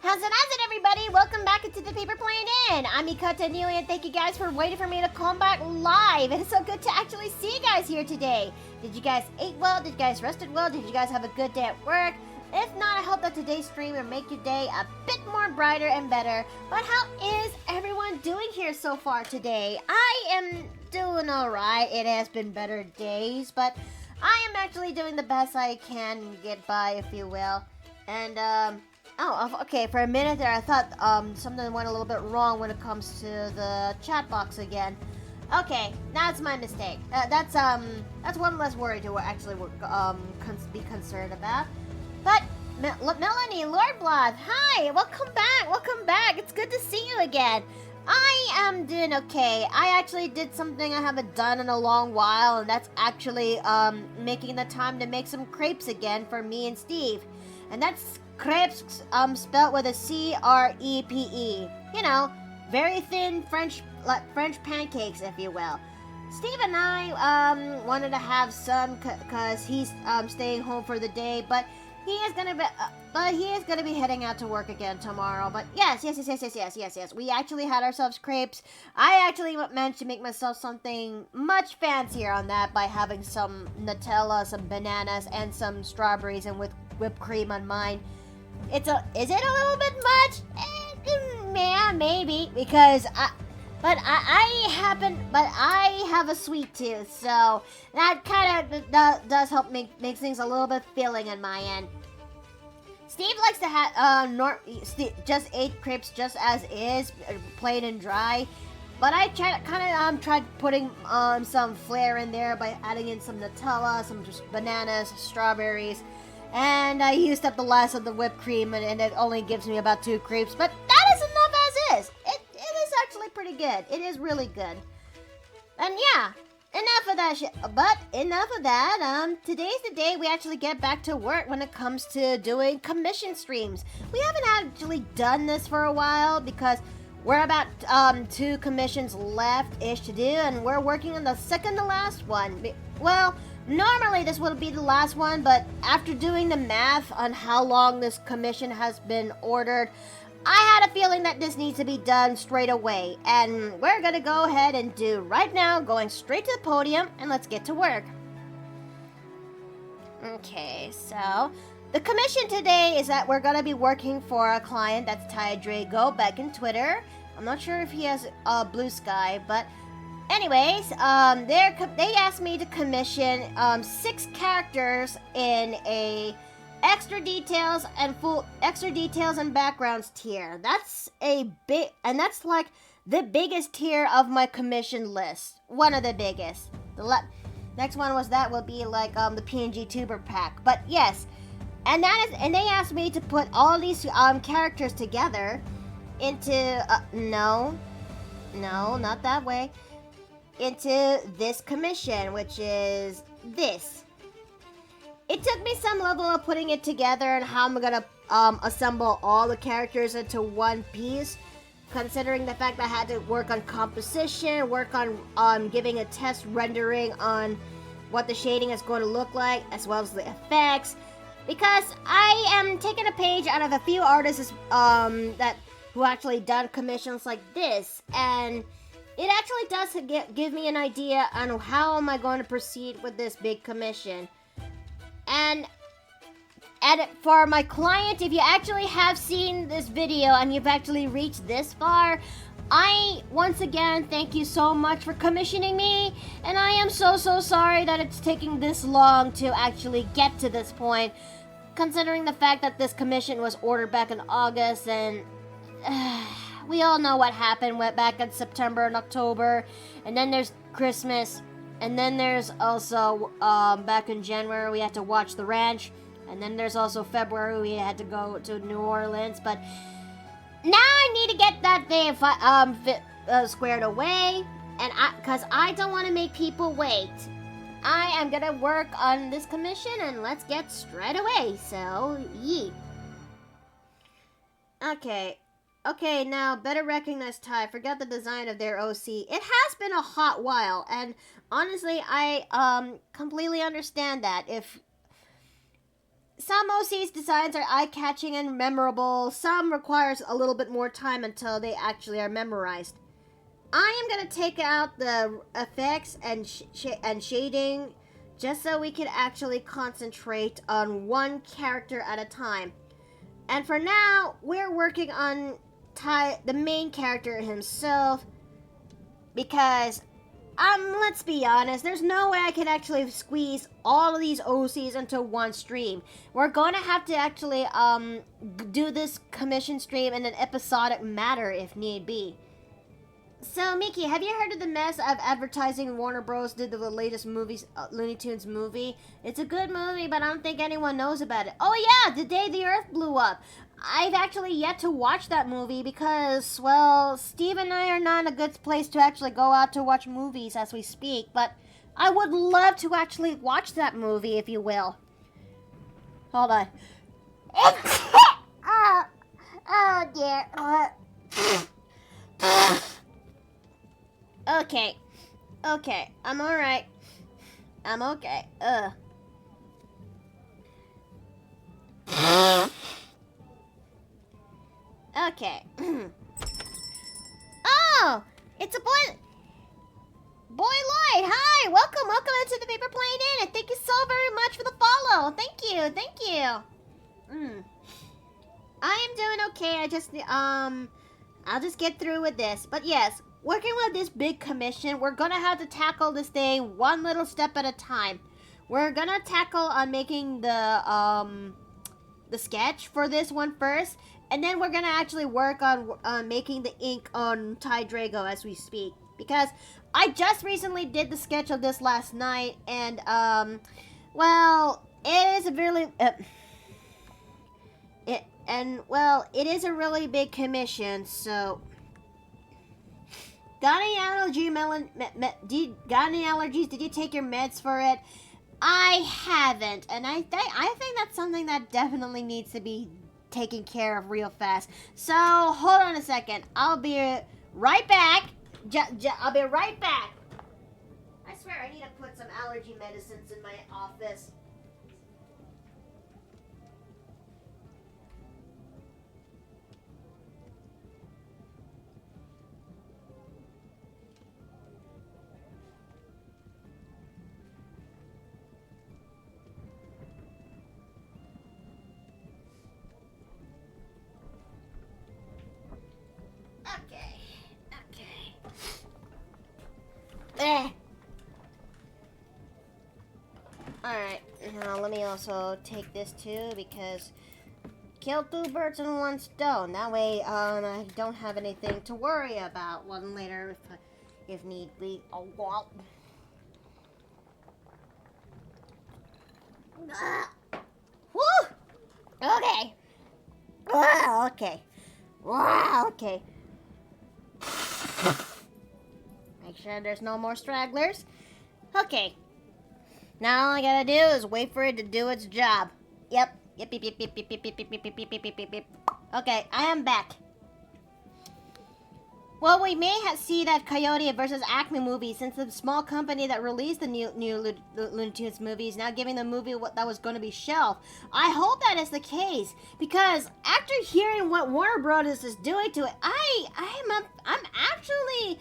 How's it, everybody? Welcome back into the Paper Plane Inn. I'm Ikata Niu, and thank you guys for waiting for me to come back live. It's so good to actually see you guys here today. Did you guys eat well? Did you guys rested well? Did you guys have a good day at work? If not, I hope that today's stream will make your day a bit more brighter and better. But how is everyone doing here so far today? I am doing alright. It has been better days, but I am actually doing the best I can to get by, if you will. And, oh, okay, for a minute there I thought something went a little bit wrong when it comes to the chat box again. Okay, that's my mistake. That's one less worry to actually be concerned about. But, Melanie, Lordblood, hi, welcome back, it's good to see you again. I am doing okay. I actually did something I haven't done in a long while, and that's actually, making the time to make some crepes again for me and Steve. And that's crepes, spelled with a C-R-E-P-E. You know, very thin French pancakes, if you will. Steve and I, wanted to have some, cause he's, staying home for the day, but he is gonna be heading out to work again tomorrow. But yes. We actually had ourselves crepes. I actually managed to make myself something much fancier on that by having some Nutella, some bananas, and some strawberries, and with whipped cream on mine. Is it a little bit much? Yeah, maybe, because I have a sweet tooth, so that kind of does help make things a little bit filling on my end. Steve likes to have just ate crepes just as is, plain and dry. But I tried putting some flair in there by adding in some Nutella, some just bananas, strawberries, and I used up the last of the whipped cream, and it only gives me about 2 crepes. But that is enough as is. It is actually pretty good. It is really good. And yeah, enough of that shit. But enough of that. Today's the day we actually get back to work when it comes to doing commission streams. We haven't actually done this for a while because we're about 2 commissions left-ish to do, and we're working on the second to last one. Well, normally this would be the last one, but after doing the math on how long this commission has been ordered, I had a feeling that this needs to be done straight away, and we're gonna go ahead and do right now, going straight to the podium, and let's get to work. Okay, so the commission today is that we're gonna be working for a client that's Tye Drago back in Twitter. I'm not sure if he has Blue Sky, but anyways, they asked me to commission 6 characters in a extra details and backgrounds tier. That's that's like the biggest tier of my commission list. One of the biggest. The next one will be like the PNG tuber pack. But yes, and they asked me to put all these characters together into no, not that way. Into this commission, which is this. It took me some level of putting it together and how I'm gonna assemble all the characters into one piece, considering the fact that I had to work on composition, work on giving a test rendering on what the shading is going to look like, as well as the effects, because I am taking a page out of a few artists who actually done commissions like this, and it actually does give me an idea on how am I going to proceed with this big commission. And for my client, if you actually have seen this video and you've actually reached this far, I once again thank you so much for commissioning me, and I am so sorry that it's taking this long to actually get to this point, considering the fact that this commission was ordered back in August, and we all know what happened back in September and October, and then there's Christmas, and then there's also back in January we had to watch The Ranch, and then there's also February we had to go to New Orleans. But now I need to get that day squared away, and because I don't want to make people wait. I am gonna work on this commission, and let's get straight away. So yeet. Okay, now better recognize Tye. Forgot the design of their OC. It has been a hot while, and honestly, I completely understand that. some OC's designs are eye-catching and memorable. Some requires a little bit more time until they actually are memorized. I am gonna take out the effects and shading just so we can actually concentrate on one character at a time. And for now, we're working on the main character himself, because let's be honest, there's no way I can actually squeeze all of these OCs into one stream. We're gonna have to actually do this commission stream in an episodic manner if need be. So, Miki, have you heard of the mess of advertising Warner Bros. Did the latest Looney Tunes movie? It's a good movie, but I don't think anyone knows about it. Oh yeah, The Day the Earth Blew Up. I've actually yet to watch that movie because, well, Steve and I are not in a good place to actually go out to watch movies as we speak, but I would love to actually watch that movie, if you will. Hold on. Oh dear. Okay, I'm alright. I'm okay. Okay. Oh, it's a boy. Boy Lloyd, hi, welcome into the Paper Plane Inn, and thank you so very much for the follow. Thank you. I am doing okay. I'll just get through with this. But yes, working with this big commission, we're gonna have to tackle this day one little step at a time. We're gonna tackle on making the sketch for this one first, and then we're gonna actually work on making the ink on Tye Drago as we speak. Because I just recently did the sketch of this last night, and well, it is a really it is a really big commission, so. Got any allergies? Did you take your meds for it? I haven't, and I think that's something that definitely needs to be taken care of real fast. So hold on a second. I'll be right back. I'll be right back. I swear I need to put some allergy medicines in my office. Okay. Alright, now let me also take this too, because kill two birds in one stone. That way, I don't have anything to worry about one later if need be. Oh, well. Woo! Okay. Okay. Okay. Make sure there's no more stragglers. Okay. Now all I gotta do is wait for it to do its job. Yep. Okay, I am back. Well, we may see that Coyote versus Acme movie, since the small company that released the new Looney Tunes movie is now giving the movie that was going to be shelved. I hope that is the case, because after hearing what Warner Bros. Is doing to it, I'm actually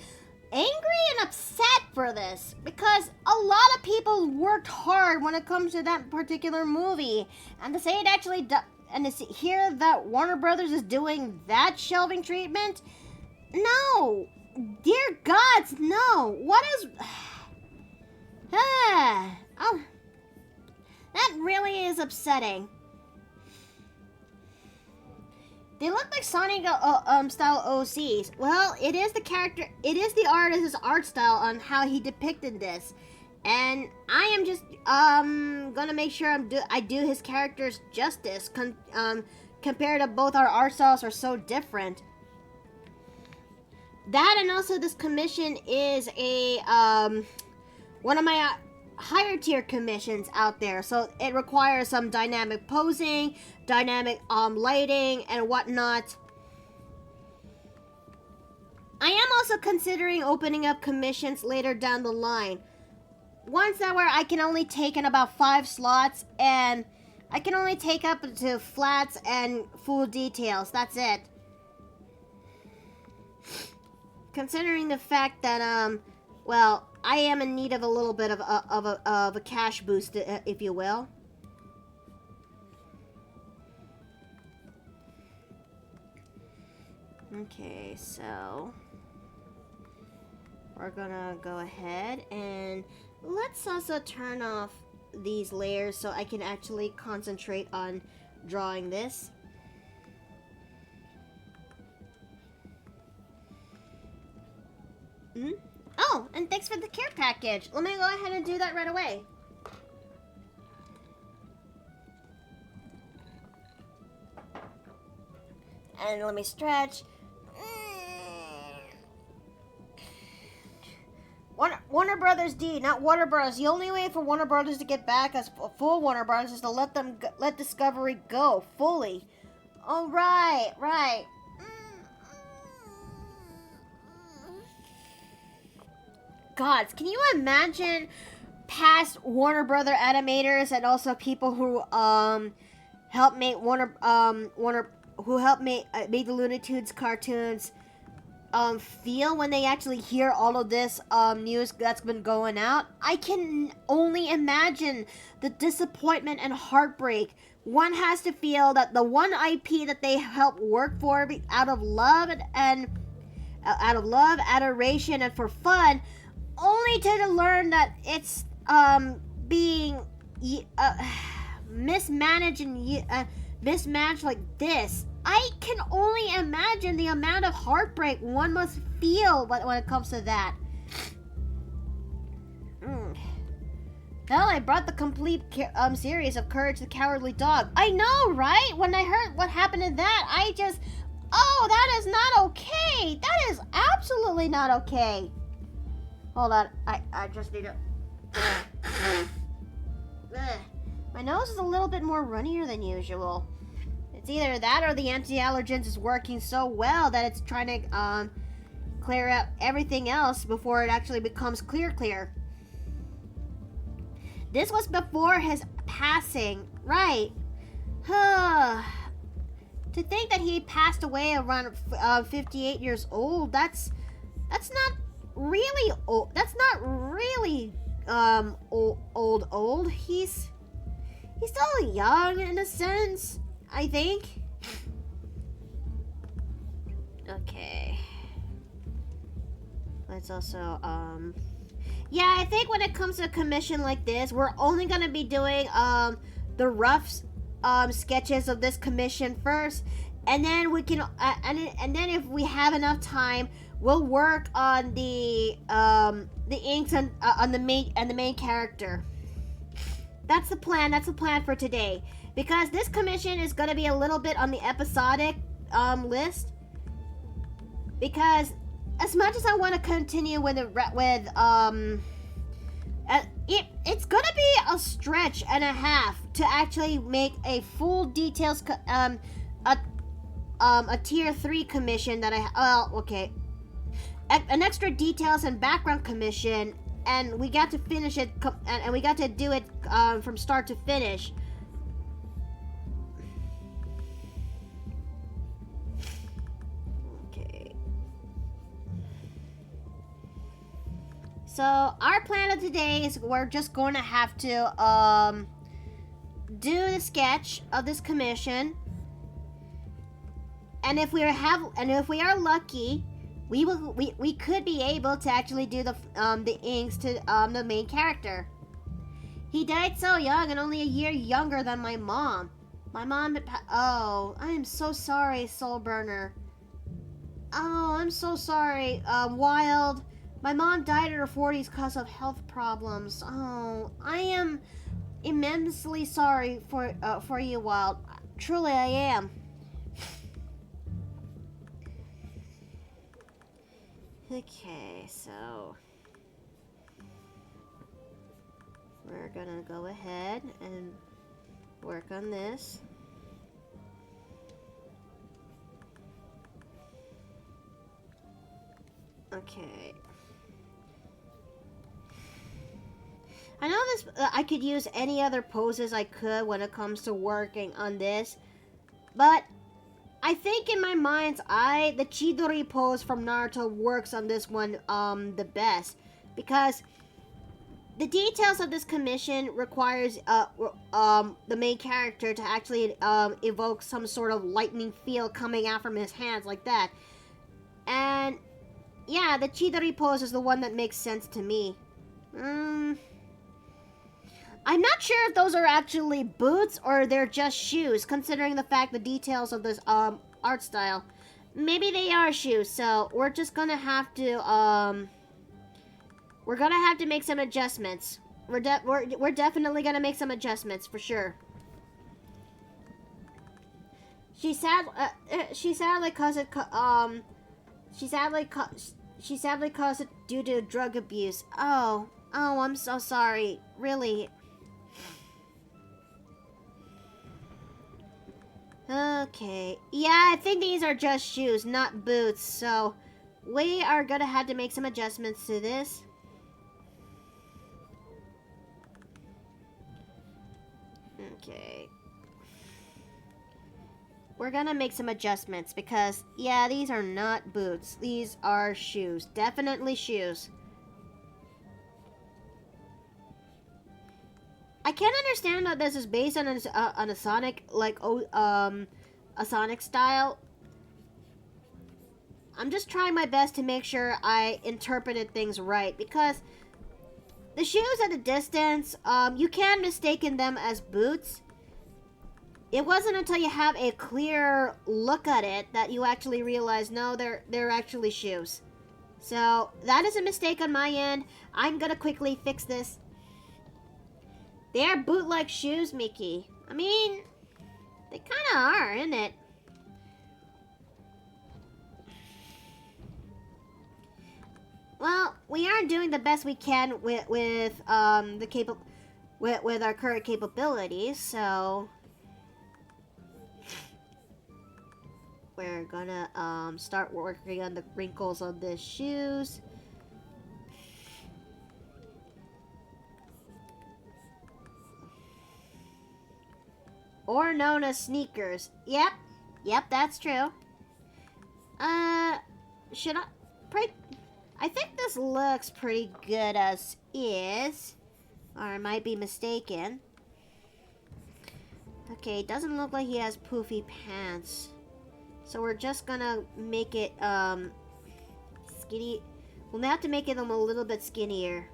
angry and upset for this, because a lot of people worked hard when it comes to that particular movie, and to say it actually and to hear that Warner Brothers is doing that shelving treatment. No! Dear gods, no! What is... oh, that really is upsetting. They look like Sonic style OCs. Well, it is the artist's art style on how he depicted this. And I am just gonna make sure I do his characters justice compared to both our art styles are so different. That, and also this commission is a one of my higher tier commissions out there, so it requires some dynamic posing, dynamic lighting, and whatnot. I am also considering opening up commissions later down the line. Ones that where I can only take in about 5 slots, and I can only take up to flats and full details. That's it. Considering the fact that, well, I am in need of a little bit of a cash boost, if you will. Okay, so we're gonna go ahead and let's also turn off these layers so I can actually concentrate on drawing this. Oh, and thanks for the care package. Let me go ahead and do that right away. And let me stretch. Warner Brothers D, not Warner Bros. The only way for Warner Brothers to get back as full Warner Bros. Is to let Discovery go fully. Oh, right. Gods, can you imagine past Warner Brother animators and also people who helped make who helped make the Looney Tunes cartoons feel when they actually hear all of this news that's been going out? I can only imagine the disappointment and heartbreak one has to feel that the one IP that they helped work for out of love and adoration, and for fun, only to learn that it's being mismanaged and mismatched like this. I can only imagine the amount of heartbreak one must feel when it comes to that. Hell, I brought the complete series of Courage the Cowardly Dog. I know, right? When I heard what happened in that, I just... Oh, that is not okay! That is absolutely not okay! Hold on, I just need to... My nose is a little bit more runnier than usual. It's either that or the anti-allergens is working so well that it's trying to clear out everything else before it actually becomes clear. This was before his passing, right? To think that he passed away around 58 years old, that's not really old. That's not really old. He's still young in a sense, I think. Okay. Let's also yeah, I think when it comes to a commission like this, we're only gonna be doing the rough sketches of this commission first, and then we can and then if we have enough time, we'll work on the inks on the main character. That's the plan. That's the plan for today, because this commission is gonna be a little bit on the episodic list, because as much as I want to continue with it's gonna be a stretch and a half to actually make a full details a tier 3 commission that an extra details and background commission, and we got to finish it and we got to do it from start to finish. So our plan of today is we're just going to have to do the sketch of this commission, and if we are lucky, we could be able to actually do the inks to the main character. He died so young and only a year younger than my mom. Oh, I am so sorry, Soul Burner. Oh, I'm so sorry, Wild. My mom died in her 40s because of health problems. Oh, I am immensely sorry for you, Wild. Truly, I am. Okay, so we're gonna go ahead and work on this. Okay. I know this. I could use any other poses I could when it comes to working on this, but I think in my mind's eye, the Chidori pose from Naruto works on this one the best, because the details of this commission requires the main character to actually evoke some sort of lightning field coming out from his hands like that. And yeah, the Chidori pose is the one that makes sense to me. I'm not sure if those are actually boots or they're just shoes, considering the fact the details of this art style. Maybe they are shoes, so we're just gonna have to make some adjustments. We're definitely gonna make some adjustments for sure. She sadly caused it due to drug abuse. Oh, I'm so sorry. Really. Okay. Yeah, I think these are just shoes, not boots. So, we are gonna have to make some adjustments to this. Okay. We're gonna make some adjustments because, yeah, these are not boots. These are shoes. Definitely shoes. I can't understand that this is based on a Sonic, like, a Sonic style. I'm just trying my best to make sure I interpreted things right, because the shoes at a distance, you can mistake them as boots. It wasn't until you have a clear look at it that you actually realize, no, they're actually shoes. So, that is a mistake on my end. I'm gonna quickly fix this. They are boot-like shoes, Mickey. I mean, they kind of are, isn't it? Well, we are doing the best we can with our current capabilities, so we're gonna start working on the wrinkles on the shoes. Or known as sneakers. Yep, that's true. Should I think this looks pretty good as is. Or I might be mistaken. Okay, it doesn't look like he has poofy pants. So we're just gonna make it, skinny. We'll have to make them a little bit skinnier.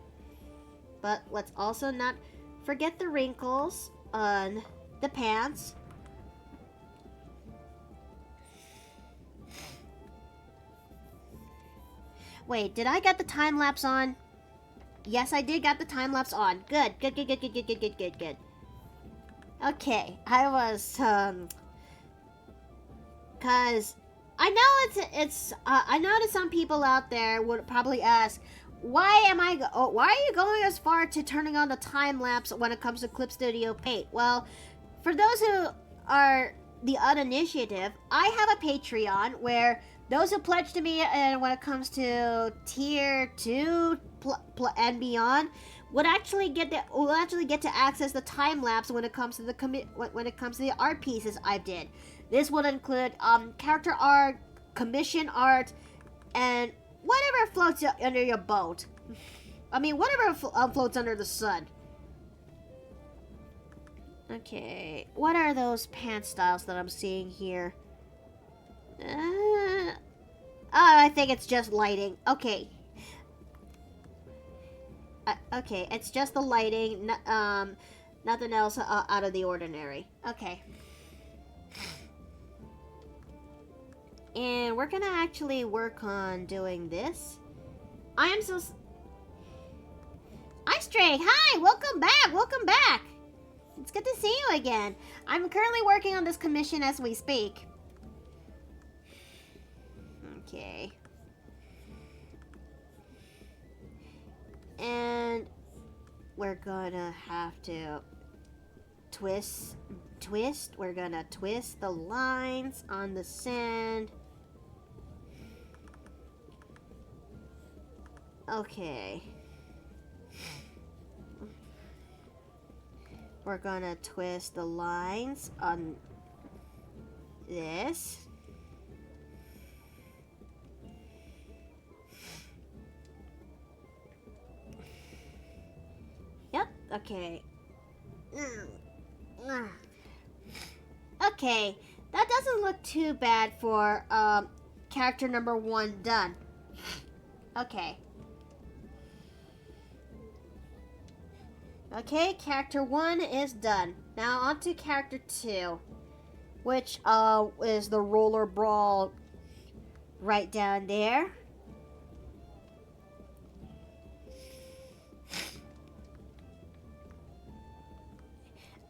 But let's also not forget the wrinkles on the pants. Wait, did I get the time lapse on? Yes, I did got the time lapse on. Good. Okay, I was cause I know I know that some people out there would probably ask, why are you going as far to turning on the time lapse when it comes to Clip Studio Paint? Well, for those who are the uninitiative, I have a Patreon where those who pledge to me, and when it comes to tier 2 and beyond, would actually get to access the time lapse when it comes to the art pieces I did. This would include character art, commission art, and whatever floats under your boat. I mean, whatever floats under the sun. Okay, what are those pant styles that I'm seeing here? I think it's just lighting. Okay. Okay, it's just the lighting. Nothing else out of the ordinary. Okay. And we're gonna actually work on doing this. I am so... Ice Drake, hi! Welcome back! It's good to see you again. I'm currently working on this commission as we speak. Okay. And we're gonna have to twist. We're gonna twist the lines on the sand. Okay. we're gonna twist the lines on this. Yep, okay. Okay, that doesn't look too bad for character number 1 done. Okay. Okay, character 1 is done. Now on to character 2, which is the roller brawl right down there.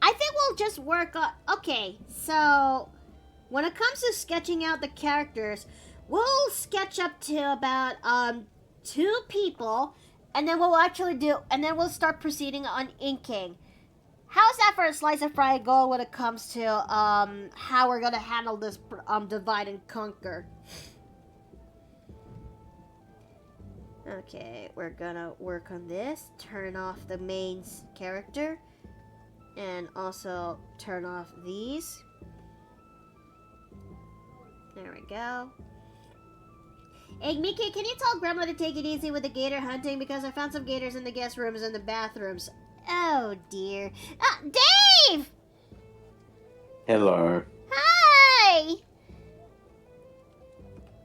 I think we'll just work on... Okay, so when it comes to sketching out the characters, we'll sketch up to about 2 people, and then we'll start proceeding on inking. How's that for a slice of fried gold when it comes to how we're gonna handle this divide and conquer? Okay, we're gonna work on this. Turn off the main character. And also turn off these. There we go. Hey, Mickey, can you tell Grandma to take it easy with the gator hunting? Because I found some gators in the guest rooms and the bathrooms. Oh, dear. Dave! Hello. Hi!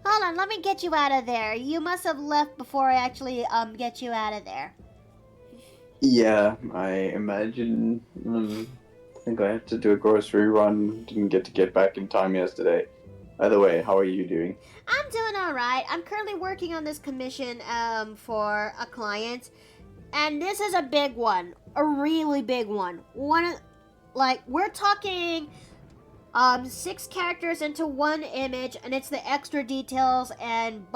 Hold on, let me get you out of there. You must have left before I actually get you out of there. Yeah, I imagine. I think I had to do a grocery run. Didn't get back in time yesterday. By the way, how are you doing? I'm doing alright. I'm currently working on this commission for a client. And this is a big one. A really big one. We're talking 6 characters into 1 image, and it's the extra details and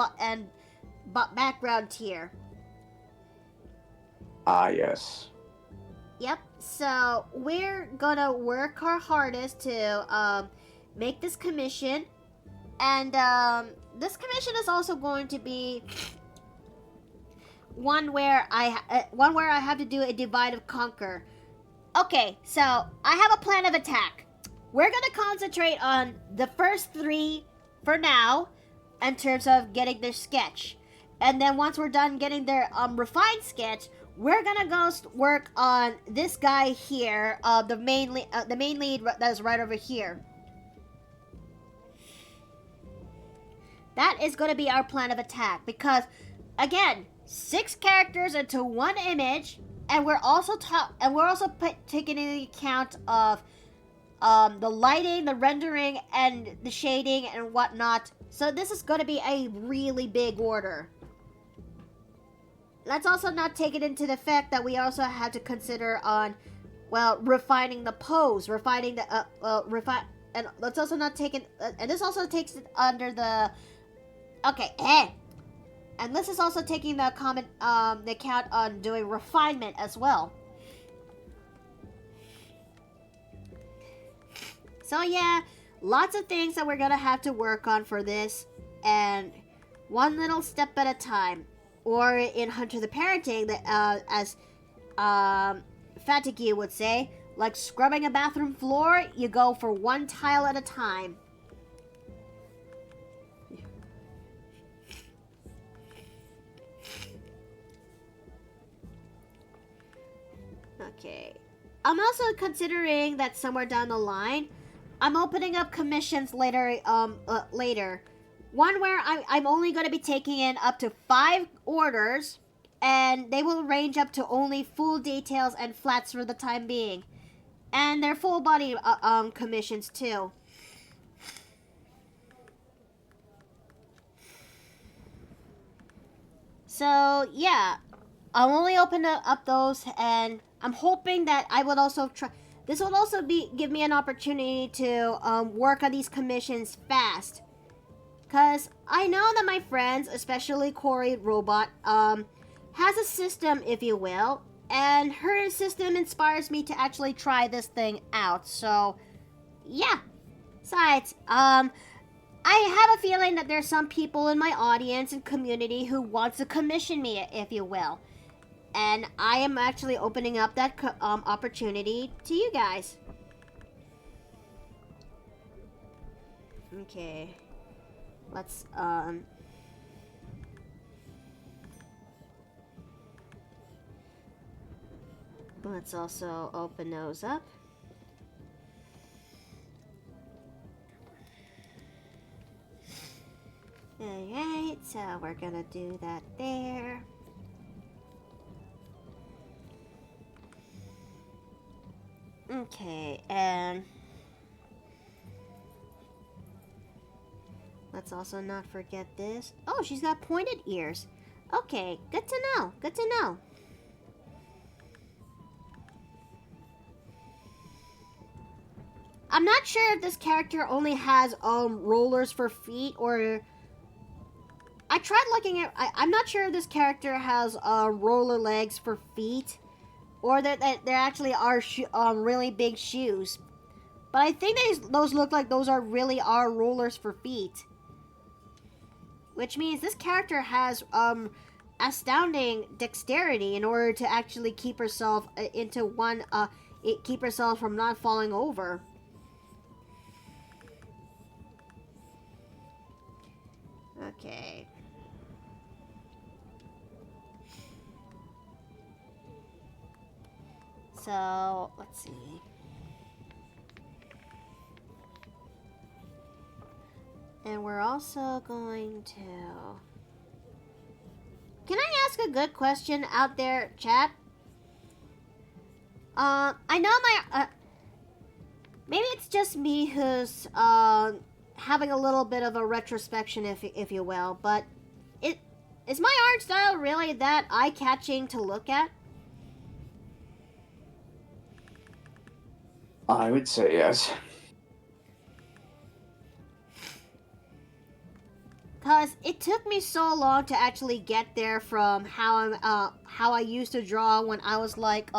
background tier. Ah, yes. Yep, so we're gonna work our hardest to make this commission, and this commission is also going to be one where I have to do a divide and conquer. Okay, so I have a plan of attack. We're gonna concentrate on the first 3 for now, in terms of getting their sketch, and then once we're done getting their refined sketch, we're gonna go work on this guy here, the main lead that is right over here. That is gonna be our plan of attack because, again, 6 characters into 1 image, and we're also taking into account of the lighting, the rendering, and the shading and whatnot. So this is gonna be a really big order. Let's also not take it into the fact that we also have to consider on, well, refining the pose, refining the, and let's also not take it, and this also takes it under the, okay, and this is also taking the the account on doing refinement as well. So yeah, lots of things that we're gonna have to work on for this, and one little step at a time. Or in Hunter the Parenting, as Fatigue would say, like scrubbing a bathroom floor, you go for 1 tile at a time. Okay. I'm also considering that somewhere down the line, I'm opening up commissions later. One where I'm only going to be taking in up to 5 orders, and they will range up to only full details and flats for the time being. And they're full body commissions too. So yeah, I'll only open up those, and I'm hoping that I would also try. This will also give me an opportunity to work on these commissions fast. Because I know that my friends, especially Corey Robot, has a system, if you will, and her system inspires me to actually try this thing out. So, yeah. Besides, I have a feeling that there's some people in my audience and community who wants to commission me, if you will. and I am actually opening up that opportunity to you guys. Okay. Let's also open those up. Alright, so we're gonna do that there. Okay, and let's also not forget this. Oh, she's got pointed ears. Okay, good to know. Good to know. I'm not sure if this character only has rollers for feet, or I tried looking at. I'm not sure if this character has roller legs for feet, or that there actually are really big shoes. But I think those look like those are rollers for feet, which means this character has astounding dexterity in order to actually keep herself keep herself from not falling over. Okay. So, let's see. And we're also going to... Can I ask a good question out there, chat? I know my... maybe it's just me who's having a little bit of a retrospection, if you will, but is my art style really that eye-catching to look at? I would say yes. Cause it took me so long to actually get there from how I used to draw when I was like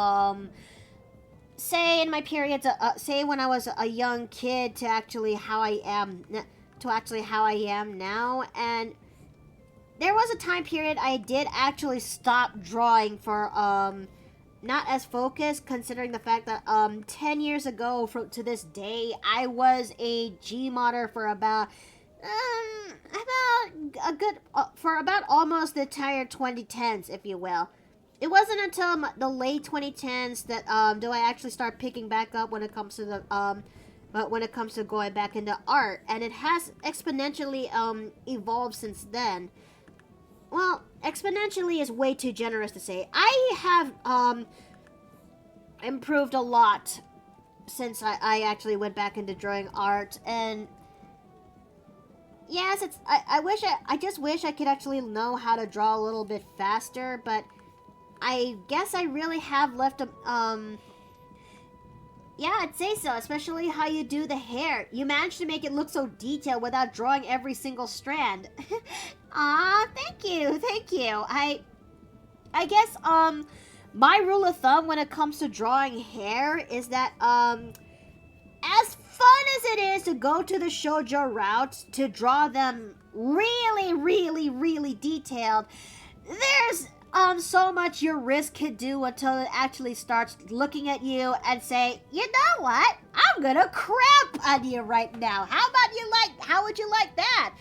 say in my periods say when I was a young kid to actually how I am now, and there was a time period I did actually stop drawing for not as focused, considering the fact that 10 years ago to this day I was a Gmodder for about almost the entire 2010s, if you will. It wasn't until the late 2010s that do I actually start picking back up when it comes to the when it comes to going back into art, and it has exponentially evolved since then. Well, exponentially is way too generous to say. I have improved a lot since I actually went back into drawing art, and yes, I just wish I could actually know how to draw a little bit faster, but I guess I really have left yeah, I'd say so, especially how you do the hair. You managed to make it look so detailed without drawing every single strand. Aw, thank you. I guess, my rule of thumb when it comes to drawing hair is that, as fun as it is to go to the shoujo route to draw them really, really, really detailed, there's so much your wrist could do until it actually starts looking at you and say, you know what? I'm gonna crap on you right now. How would you like that?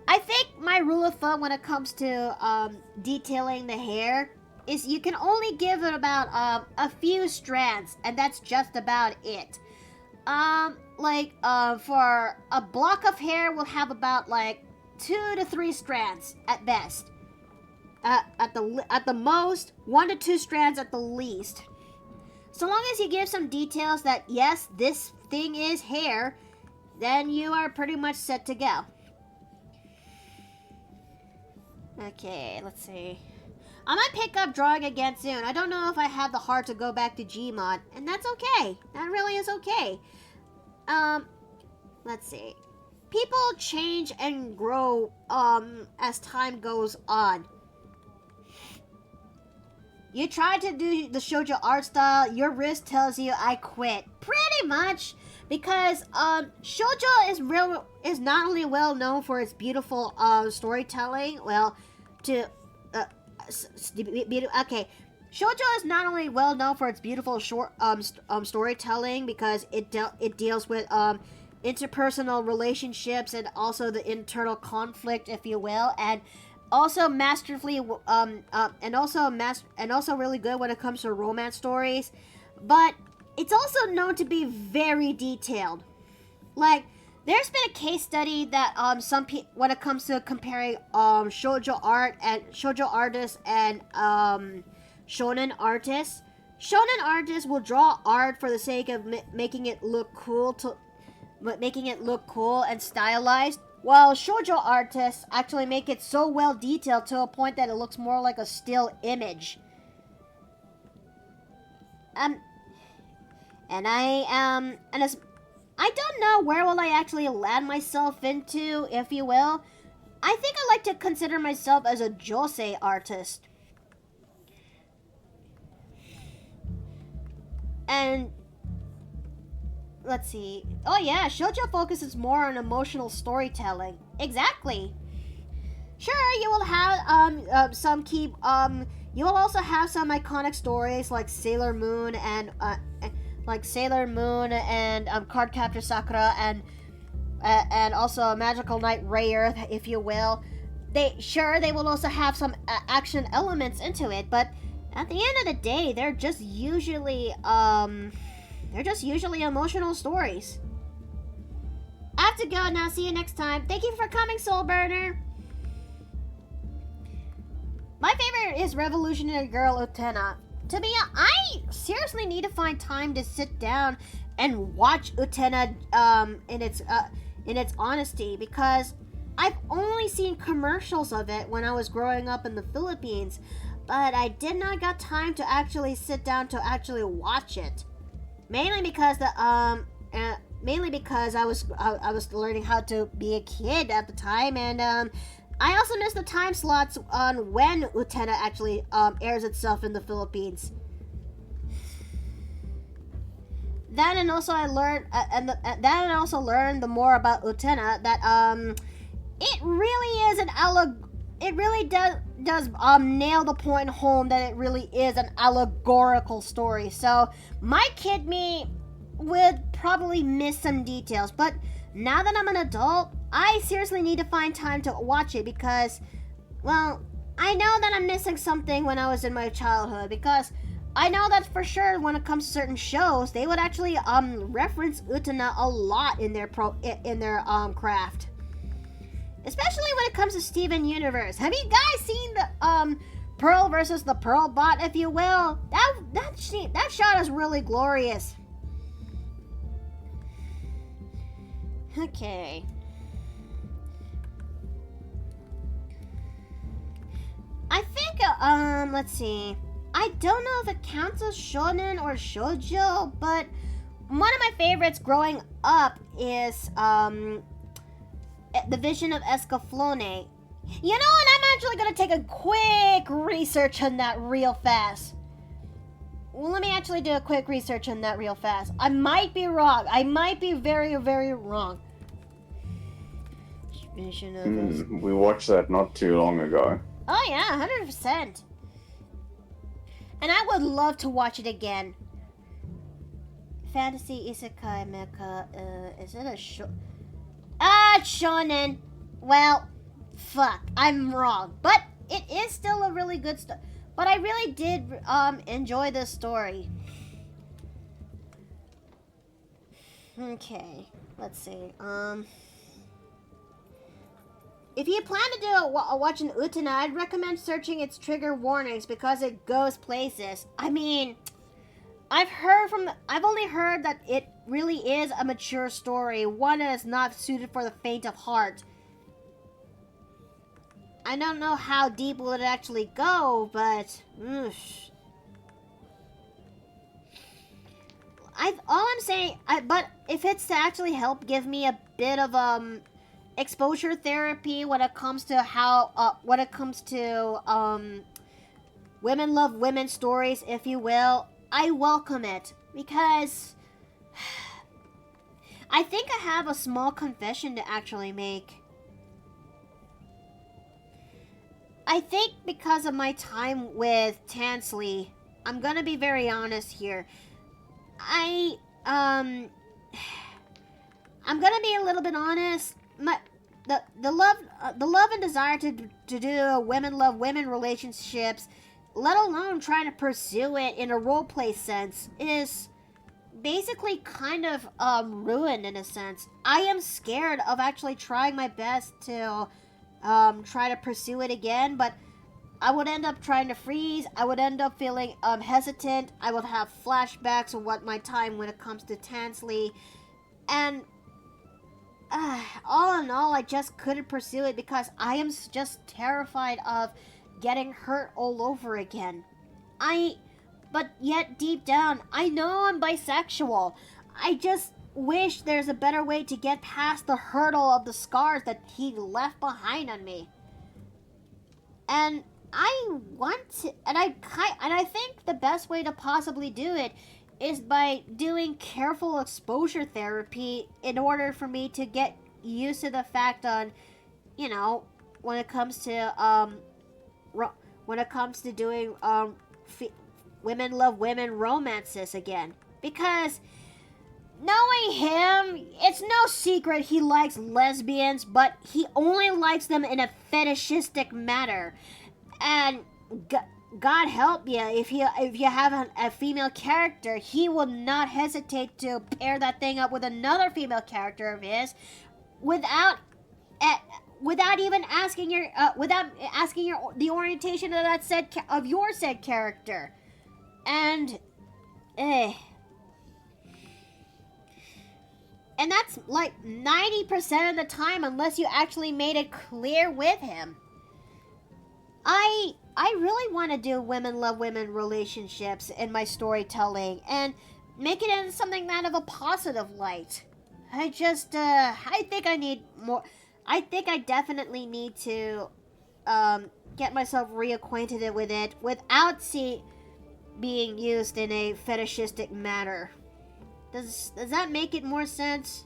I think my rule of thumb when it comes to detailing the hair is you can only give it about a few strands, and that's just about it. For a block of hair, we'll have about like 2 to 3 strands at best. At the most, 1 to 2 strands at the least. So long as you give some details that yes, this thing is hair, then you are pretty much set to go. Okay, let's see. I might pick up drawing again soon. I don't know if I have the heart to go back to Gmod, and that's okay. That really is okay. Let's see. People change and grow as time goes on. You tried to do the shoujo art style, your wrist tells you I quit. Pretty much, because shoujo is not only well known for its beautiful storytelling, well, okay, Shoujo is not only well known for its beautiful short storytelling because it deals with interpersonal relationships and also the internal conflict, if you will, and also masterfully and also really good when it comes to romance stories, but it's also known to be very detailed. Like, there's been a case study that when it comes to comparing shoujo artists and shonen artists. Shonen artists will draw art for the sake of making it look cool and stylized, while shoujo artists actually make it so well detailed to a point that it looks more like a still image. And as I don't know where will I actually land myself into, if you will. I think I like to consider myself as a josei artist. And let's see. Oh yeah, shoujo focuses more on emotional storytelling. Exactly. Sure, you will have some key you will also have some iconic stories like Sailor Moon and Cardcaptor Sakura and also Magical Knight Rayer, if you will. They will also have some action elements into it, but at the end of the day, they're just usually emotional stories. I have to go now. See you next time. Thank you for coming, Soul Burner. My favorite is Revolutionary Girl Utena. To be honest, I seriously need to find time to sit down and watch Utena in its honesty, because I've only seen commercials of it when I was growing up in the Philippines, but I did not got time to actually sit down to actually watch it. Mainly because I was learning how to be a kid at the time, and I also missed the time slots on when Utena actually airs itself in the Philippines. That and also I learned the more about Utena that it really is it really does nail the point home that it really is an allegorical story. So my kid me would probably miss some details, but now that I'm an adult, I seriously need to find time to watch it because, well, I know that I'm missing something when I was in my childhood, because I know that for sure when it comes to certain shows, they would actually reference Utena a lot in their craft. Especially when it comes to Steven Universe. Have you guys seen the Pearl versus the Pearl Bot, if you will? That shot is really glorious. Okay. I think let's see. I don't know if it counts as shonen or shoujo, but one of my favorites growing up is The Vision of Escaflowne. You know what? I'm actually gonna take a quick research on that real fast. Well, let me actually do a quick research on that real fast. I might be wrong. I might be very, very wrong. We watched that not too long ago. Oh yeah, 100%. And I would love to watch it again. Fantasy Isekai Mecha, is it a shonen. Well, fuck, I'm wrong. But it is still a really good story. But I really did enjoy this story. Okay, let's see. If you plan to do watch an Utena, I'd recommend searching its trigger warnings because it goes places. I mean, I've only heard that it really is a mature story, one that is not suited for the faint of heart. I don't know how deep will it actually go, but all I'm saying, but if it's to actually help give me a bit of exposure therapy when it comes to women love women stories, if you will, I welcome it, because I think I have a small confession to actually make. I think because of my time with Tansley I'm gonna be very honest here. Um, I'm gonna be a little bit honest. The love and desire to do women love women relationships, let alone trying to pursue it in a role play sense, is basically kind of ruined in a sense. I am scared of actually trying my best to try to pursue it again, but I would end up trying to freeze. I would end up feeling hesitant. I would have flashbacks of what my time when it comes to Tansley, and all in all, I just couldn't pursue it because I am just terrified of getting hurt all over again. But yet deep down, I know I'm bisexual. I just wish there's a better way to get past the hurdle of the scars that he left behind on me. And I want to, and I think the best way to possibly do it is by doing careful exposure therapy in order for me to get used to the fact on, when it comes to doing women love women romances again. Because knowing him, it's no secret he likes lesbians, but he only likes them in a fetishistic manner. And God help you, if you have a female character, he will not hesitate to pair that thing up with another female character of his without even asking the orientation of your said character. And and that's like 90% of the time, unless you actually made it clear with him. I really want to do women love women relationships in my storytelling and make it in something that of a positive light. I think I need more. I think I definitely need to get myself reacquainted with it without being used in a fetishistic manner. Does that make it more sense?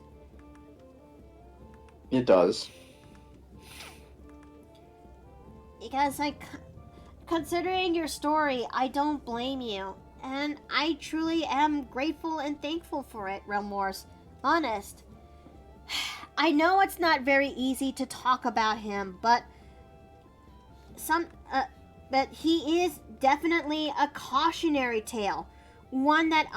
It does. Because considering your story, I don't blame you. And I truly am grateful and thankful for it, Remorse. Honest. I know it's not very easy to talk about him, but he is definitely a cautionary tale. One that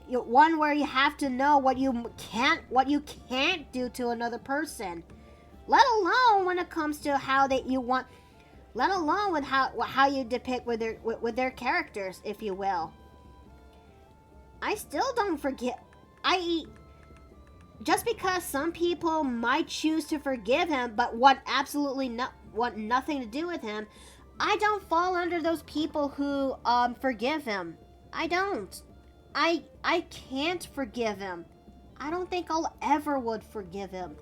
one where you have to know what you can't do to another person. Let alone when it comes to let alone with how you depict with their characters, if you will. I still don't forget. Just because some people might choose to forgive him, but want nothing to do with him, I don't fall under those people who forgive him. I don't. I can't forgive him. I don't think I'll ever would forgive him.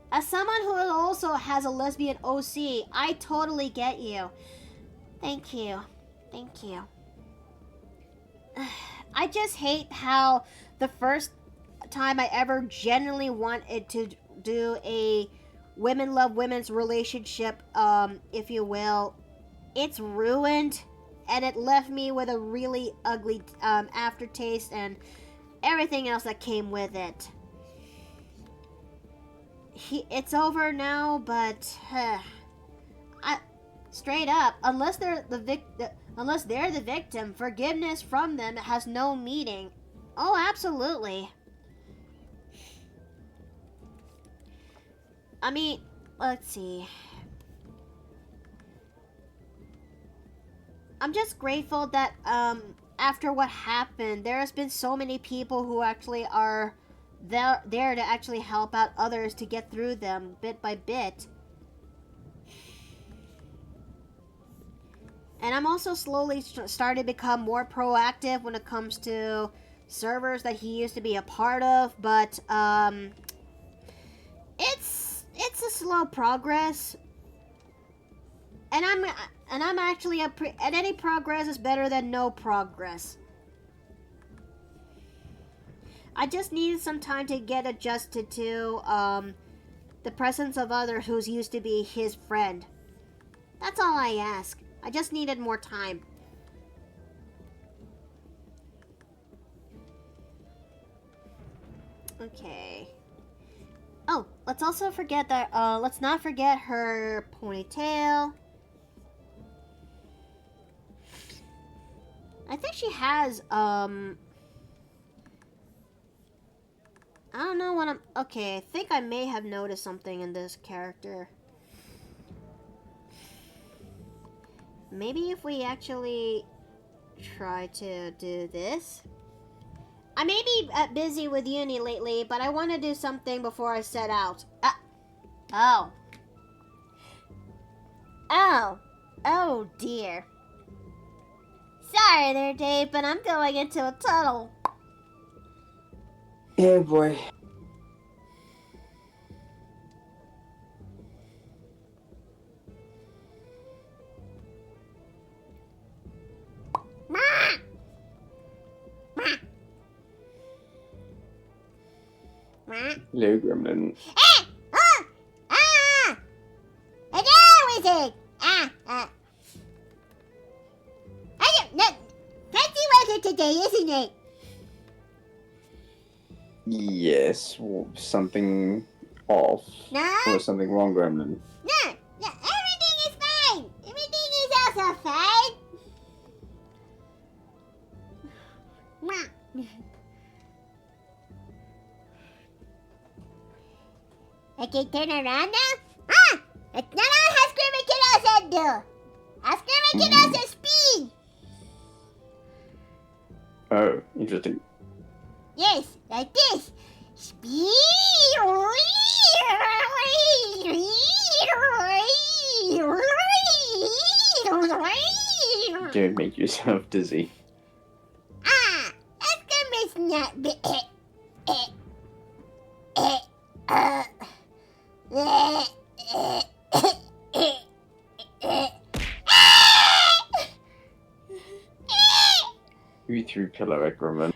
As someone who also has a lesbian OC, I totally get you. Thank you. Thank you. I just hate how the first time I ever genuinely wanted to do a women love women's relationship, if you will, it's ruined, and it left me with a really ugly aftertaste and everything else that came with it. It's over now, but straight up, unless they're the victim, forgiveness from them has no meaning. Oh, absolutely. I mean, let's see. I'm just grateful that after what happened, there has been so many people who actually are there to actually help out others to get through them bit by bit. And I'm also slowly starting to become more proactive when it comes to servers that he used to be a part of, but it's a slow progress. And I'm actually and any progress is better than no progress. I just needed some time to get adjusted to the presence of others who's used to be his friend. That's all I ask. I just needed more time. Okay. Oh, let's also forget that, let's not forget her ponytail. I think she has, I don't know what okay, I think I may have noticed something in this character. Maybe if we actually try to do this. I may be busy with uni lately, but I want to do something before I set out. Oh. Oh. Oh, dear. Sorry there, Dave, but I'm going into a tunnel. Yeah, boy. Hello, Gremlin. Hello, wizard. Fancy weather today, isn't it? Yes, well, something off. No? Or something wrong, Gremlin. No, everything is fine. Everything is also fine. I can turn around now? That's not all Husker can also do. Husker can also speed. Oh, interesting. Yes, like this. Speed. Don't make yourself dizzy. Husker is not. You threw pillow at Gremlin.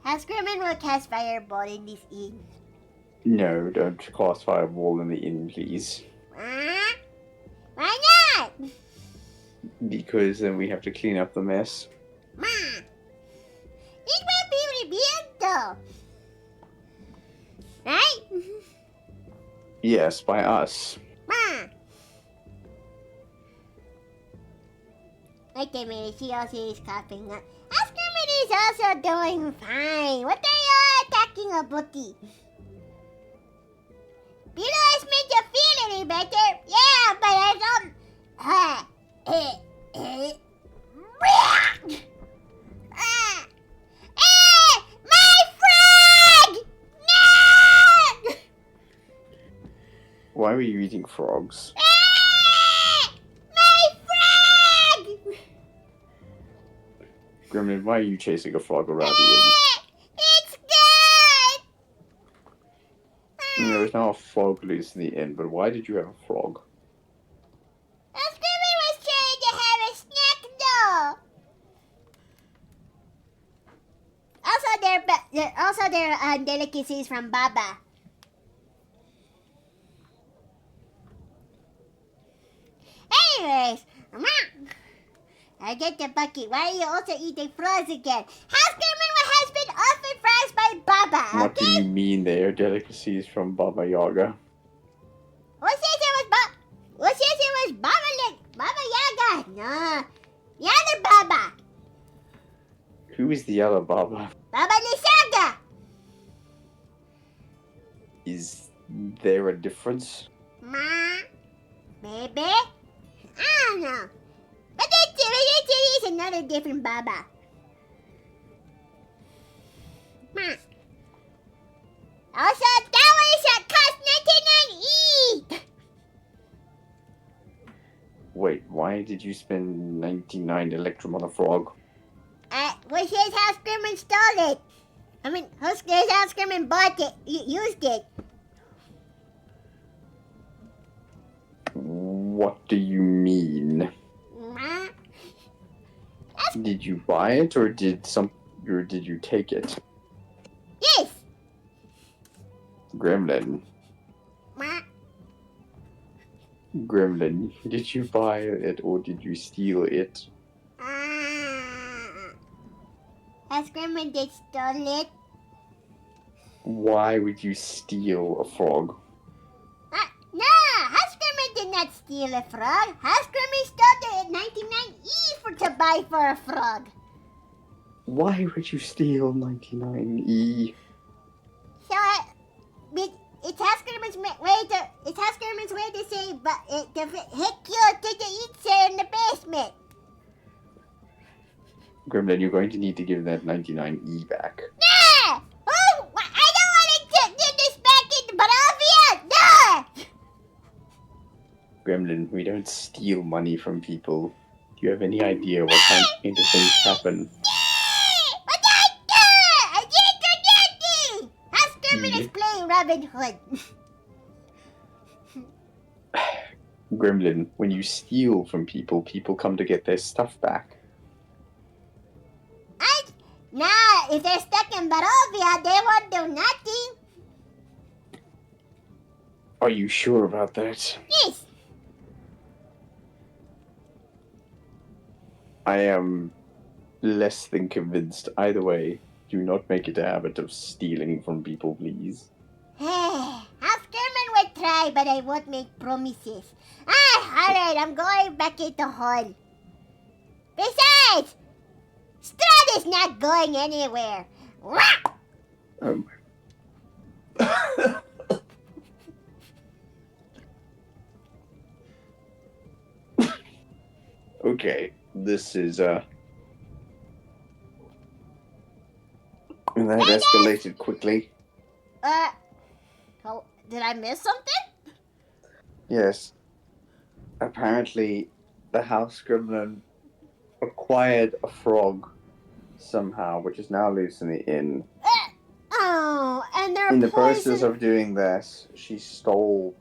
Has Grimmin will cast fireball in this inn? No, don't cast fireball in the inn, please. Why not? Because then we have to clean up the mess. It will be revealed though. Right? Yes, by us. Wait a minute, she also is coughing. Askerman is also doing fine. What are you attacking about? Pillow has made you feel any better? Yeah, but I don't... my frog! No! Why were you eating frogs? My frog! Gremlin, why are you chasing a frog around the inn? It's good! There is now a frog loose in the inn, but why did you have a frog? Screaming was trying to have a snack though. Also, they're delicacies from Baba. Anyways, I get the bucket. Why are you also eating frogs again? Housekeeping has been offered fries by Baba, okay? What do you mean they are delicacies from Baba Yaga? Who says it was Baba Yaga? No, the other Baba. Who is the other Baba? Baba Nisaga. Is there a difference? Maybe. I don't know. But it is another different Baba. Also, that one is at cost 99 each. Wait, why did you spend 99 Electrum on a frog? Was his house Grimmin stole it. I mean, his house Grimmin bought it, used it. What do you mean? Did you buy it, or did you take it? Yes! Gremlin. Mwah. Gremlin, did you buy it, or did you steal it? Has Grandma did stole it? Why would you steal a frog? No! Haskerman did not steal a frog. Haskerman stole the 99E to buy for a frog. Why would you steal 99E? So, it's Haskerman's way to say, but to hit you to the eater in the basement. Gremlin, you're going to need to give that 99E back. No! Oh, I don't want to get this back in Barovia! No! Gremlin, we don't steal money from people. Do you have any idea what kind of things happen? What did I do? I didn't do nothing! Haskerman is playing Robin Hood. Gremlin, when you steal from people, people come to get their stuff back. Nah, if they're stuck in Barovia, they won't do nothing. Are you sure about that? Yes. I am less than convinced. Either way, do not make it a habit of stealing from people, please. Haskerman would try, but I won't make promises. Alright, I'm going back into hall. Besides, Strahd is not going anywhere. Okay, this is that escalated quickly. Did I miss something? Yes. Apparently, the house gremlin acquired a frog somehow, which is now loose in the inn. And they're in the process of doing this, she stole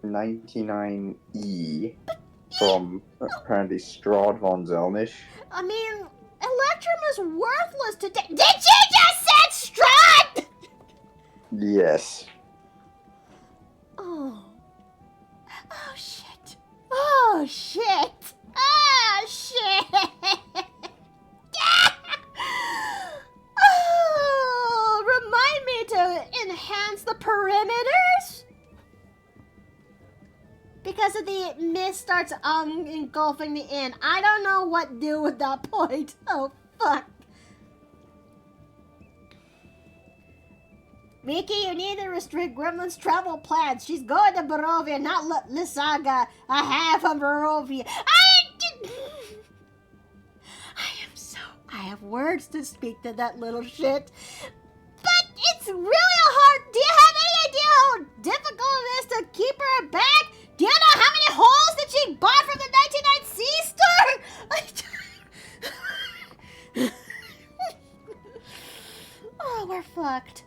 99E from apparently Strahd von Zelnish. I mean, Electrum is worthless today. Did you just say Strahd? Yes. Oh shit. Oh shit. Oh shit. Oh, remind me to enhance the perimeters? Because of the mist starts engulfing the inn. I don't know what to do with that point. Oh fuck. Mickey, you need to restrict Gremlin's travel plans. She's going to Barovia, not Lysaga, a half of Barovia. I have words to speak to that little shit. But it's really hard. Do you have any idea how difficult it is to keep her back? Do you know how many holes that she bought from the 99 C store? Oh, we're fucked.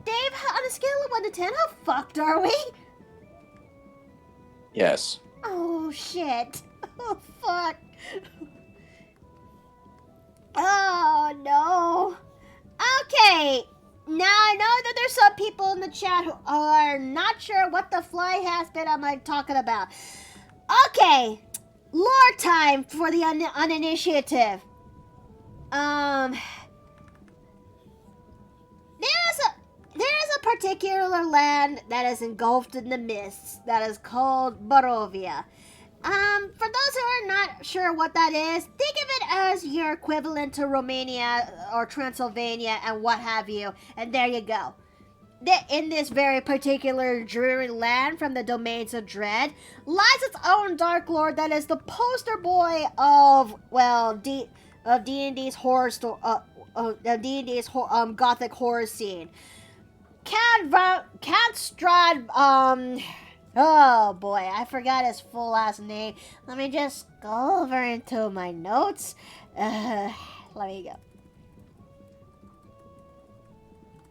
Dave, on a scale of 1 to 10, how fucked are we? Yes. Oh, shit. Oh, fuck. Oh, no. Okay. Now, I know that there's some people in the chat who are not sure what the fly has been I'm talking about. Okay. Lore time for the uninitiative. There is a particular land that is engulfed in the mists that is called Barovia. For those who are not sure what that is, think of it as your equivalent to Romania or Transylvania and what have you, and there you go. In this very particular dreary land from the domains of dread lies its own dark lord that is the poster boy of, well, D&D's horror D&D's gothic horror scene. Count Strahd, oh boy, I forgot his full last name. Let me just go over into my notes. Let me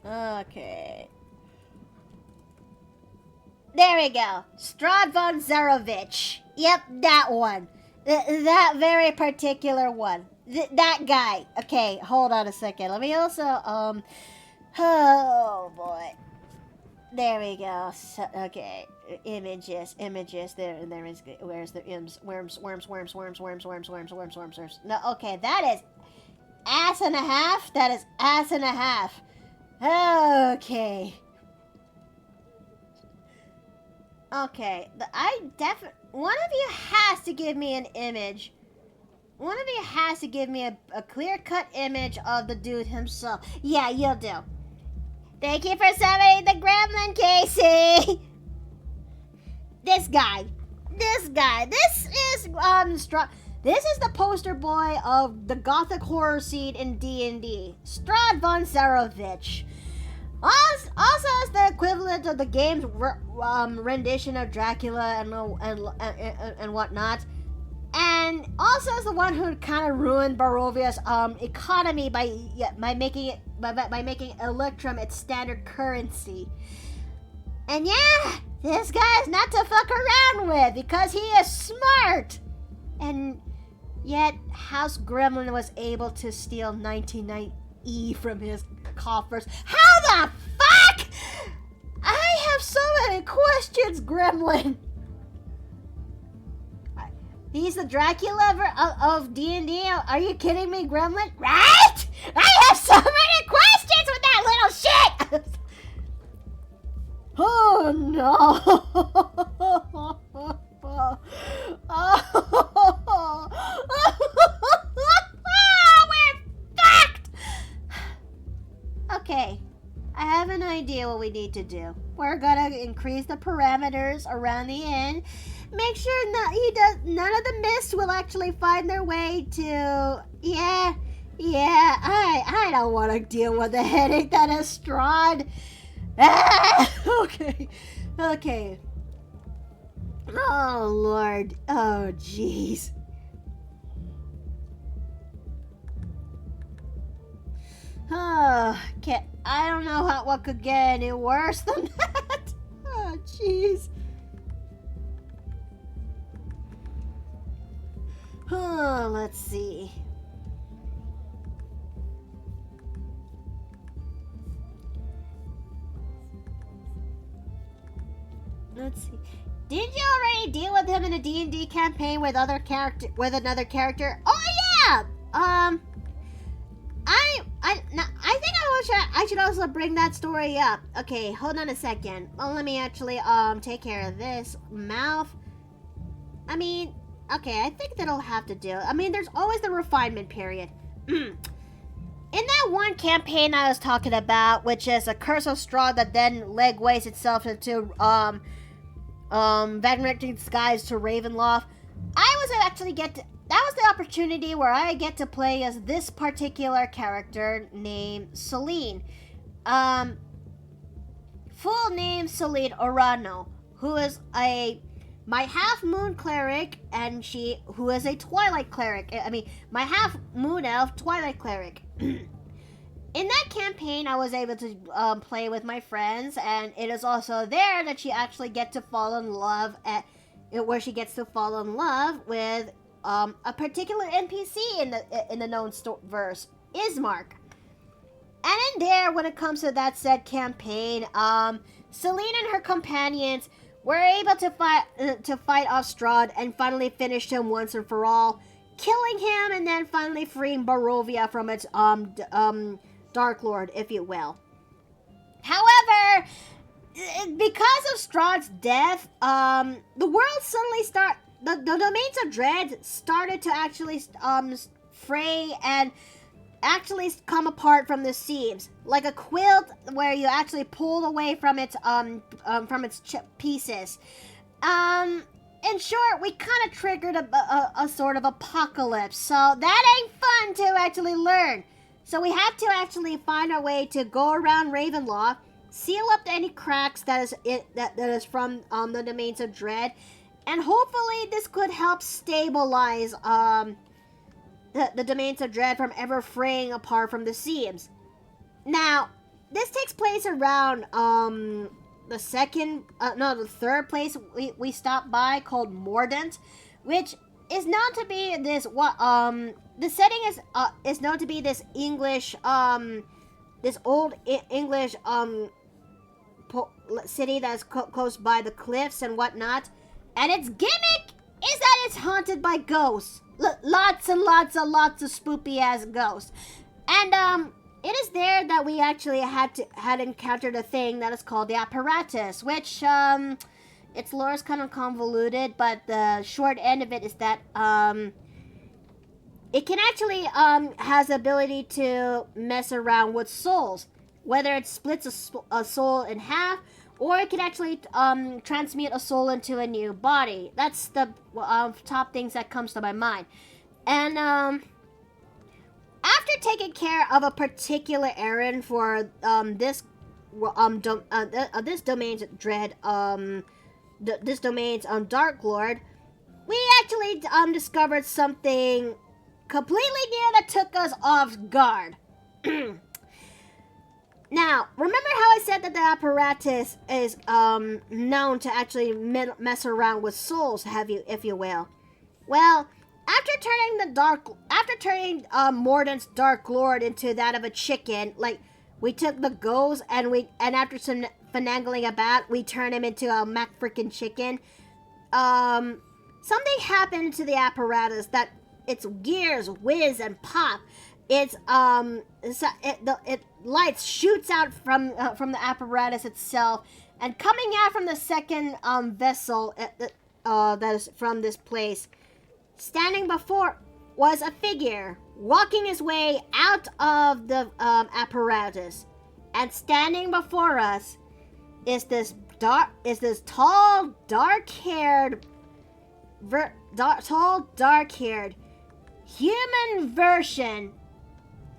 go. Okay. There we go. Strahd von Zarovich. Yep, that one. That very particular one. That guy. Okay, hold on a second. Let me also, oh boy. There we go. So, okay, images. There is. Where's the worms? No, okay, that is ass and a half. That is ass and a half. Okay. Okay, one of you has to give me an image. One of you has to give me a clear-cut image of the dude himself. Yeah, you'll do. Thank you for summoning the gremlin, Casey. This guy. This is This is the poster boy of the gothic horror scene in D&D. Strahd von Zarovich. Also is the equivalent of the game's rendition of Dracula and whatnot. And also is the one who kind of ruined Barovia's economy by making Electrum its standard currency. And yeah, this guy is not to fuck around with because he is smart. And yet House Gremlin was able to steal 99E from his coffers. How the fuck? I have so many questions, Gremlin. He's the Dracula of D&D. Are you kidding me, Gremlin? Right? I have so many questions with that little shit. Oh no. We're fucked. Okay. I have an idea what we need to do. We're gonna increase the parameters around the inn. Make sure none of the mists will actually find their way to. Yeah. I don't want to deal with the headache that is Strahd. Okay. Oh Lord. Oh jeez. Oh, I don't know what could get any worse than that. Oh jeez. Oh, let's see. Didn't you already deal with him in a D&D campaign with another character? Oh yeah. I think I should also bring that story up. Okay, hold on a second. Well, let me actually take care of this mouth. I mean, okay, I think that'll have to do. I mean, there's always the refinement period. In that one campaign I was talking about, which is a Curse of Straw that then legways itself into Vanricting Skies to Ravenloft, that was the opportunity where I get to play as this particular character named Celine. Full name Celine Orano, who is my half-moon cleric, and who is a Twilight cleric. My half-moon elf Twilight cleric. In that campaign, I was able to play with my friends, and it is also there that she actually gets to fall in love with a particular NPC in the known verse, Ismark. And in there, when it comes to that said campaign, Celine and her companions were able to fight off Strahd and finally finished him once and for all, killing him and then finally freeing Barovia from its Dark Lord, if you will. However, because of Strahd's death, the world suddenly the domains of dread started to actually fray and actually come apart from the seams, like a quilt where you actually pull away from its pieces. In short, we kind of triggered a sort of apocalypse, so that ain't fun to actually learn. So we have to actually find our way to go around Ravenloft, seal up any cracks that is from the domains of dread, and hopefully this could help stabilize the domains of dread from ever fraying apart from the seams. Now, this takes place around the third place we stopped by, called Mordant, which is known to be this the setting is known to be this English this old English city that's close by the cliffs and whatnot, and its gimmick is that it's haunted by ghosts. Lots and lots of spoopy ass ghosts, and it is there that we actually had encountered a thing that is called the apparatus, which its lore is kind of convoluted, but the short end of it is that it can actually has the ability to mess around with souls, whether it splits a soul in half, or it can actually transmute a soul into a new body. That's the top things that comes to my mind. And after taking care of a particular errand for this domain's dread this domain's Dark Lord, we actually discovered something completely new that took us off guard. Now, remember how I said that the apparatus is known to actually mess around with souls, if you will? Well, after turning Mordant's Dark Lord into that of a chicken, like we took the ghost and after some finagling about, we turned him into a mac freaking chicken. Something happened to the apparatus that its gears whiz and pop. It lights shoots out from the apparatus itself, and coming out from the second vessel that is from this place, standing before was a figure walking his way out of the apparatus, and standing before us is this tall, dark-haired human version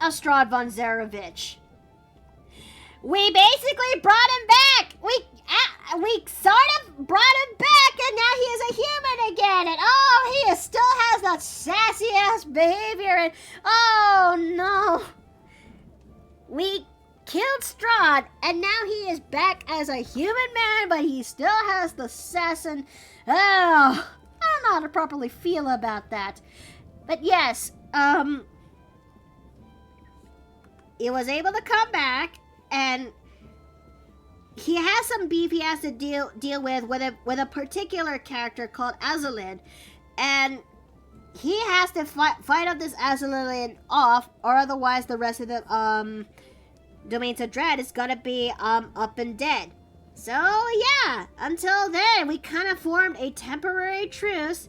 of Strahd von Zarevich. We basically brought him back. We sort of brought him back, and now he is a human again. And he still has that sassy ass behavior. And oh no, we killed Strahd, and now he is back as a human man, but he still has the sass. And I don't know how to properly feel about that. But yes, he was able to come back, and he has some beef he has to deal with a particular character called Azalin, and he has to fight up this Azalin off, or otherwise the rest of the Domains of Dread is gonna be up and dead. So yeah, until then we kind of formed a temporary truce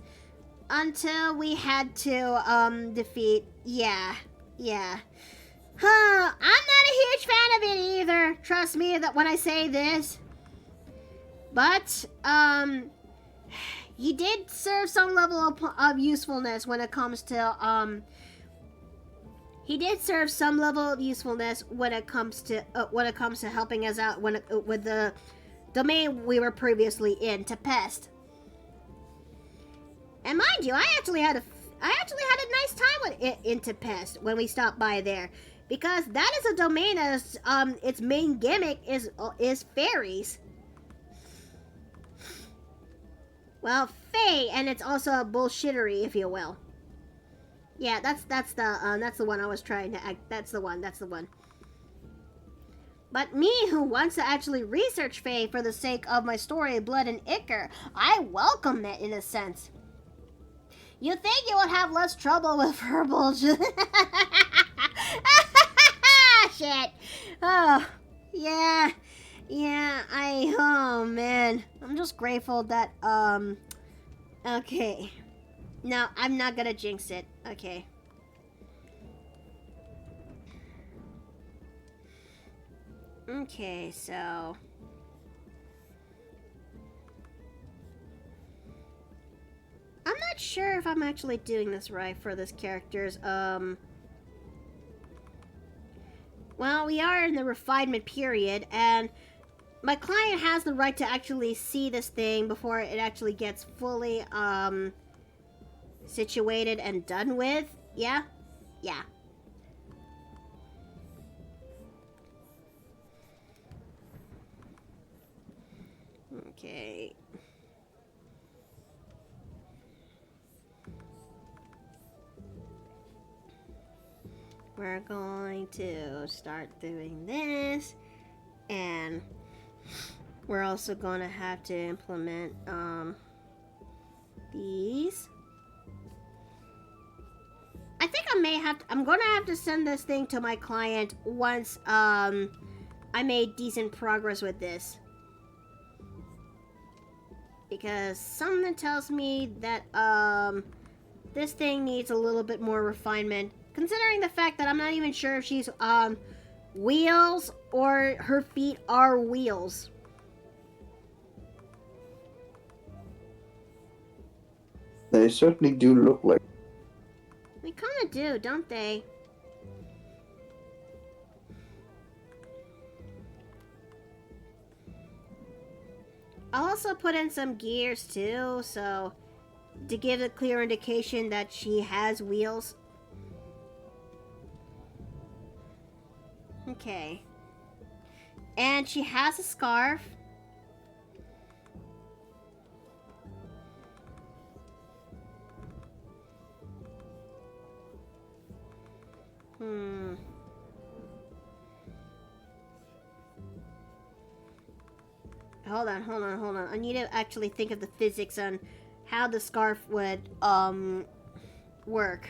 until we had to defeat. Yeah. I'm not a huge fan of it either. Trust me that when I say this. But, he did serve some level of usefulness when it comes to, he did serve some level of usefulness when it comes to helping us out with the domain we were previously in, to Pest. And mind you, I actually had a nice time with it in Pest when we stopped by there. Because that is a domain that's, its main gimmick is fairies. Well, fae, and it's also a bullshittery, if you will. Yeah, that's the one I was trying to act. That's the one. But me, who wants to actually research fae for the sake of my story, Blood and Ichor, I welcome it in a sense. You think you would have less trouble with verbal shit. Oh, yeah, oh man. I'm just grateful that, okay. No, I'm not gonna jinx it. Okay. Okay, so... I'm not sure if I'm actually doing this right for this character's, well, we are in the refinement period, and my client has the right to actually see this thing before it actually gets fully, situated and done with. Yeah? Yeah. Okay. we're going to start doing this, and we're also going to have to implement these. I think I'm going to have to send this thing to my client once I made decent progress with this. Because something tells me that this thing needs a little bit more refinement, considering the fact that I'm not even sure if she's wheels or her feet are wheels. They certainly do look like. They kind of do, don't they? I'll also put in some gears too, so to give a clear indication that she has wheels. Okay. And she has a scarf. Hold on. I need to actually think of the physics on how the scarf would, work.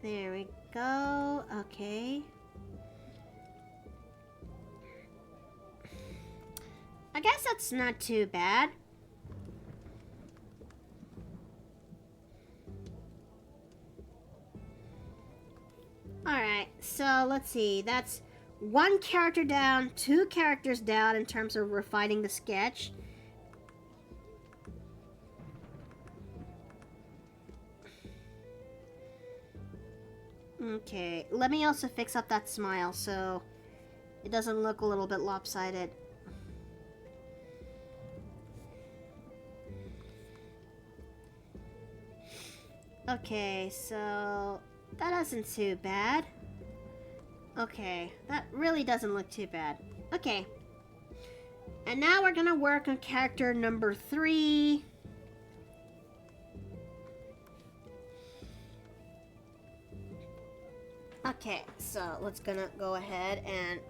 There we go. Okay. I guess that's not too bad. Alright, so let's see. That's one character down, 2 characters down in terms of refining the sketch. Okay, let me also fix up that smile so it doesn't look a little bit lopsided. Okay, so that isn't too bad. Okay, that really doesn't look too bad. Okay. And now we're gonna work on character number 3. Okay, so let's gonna go ahead and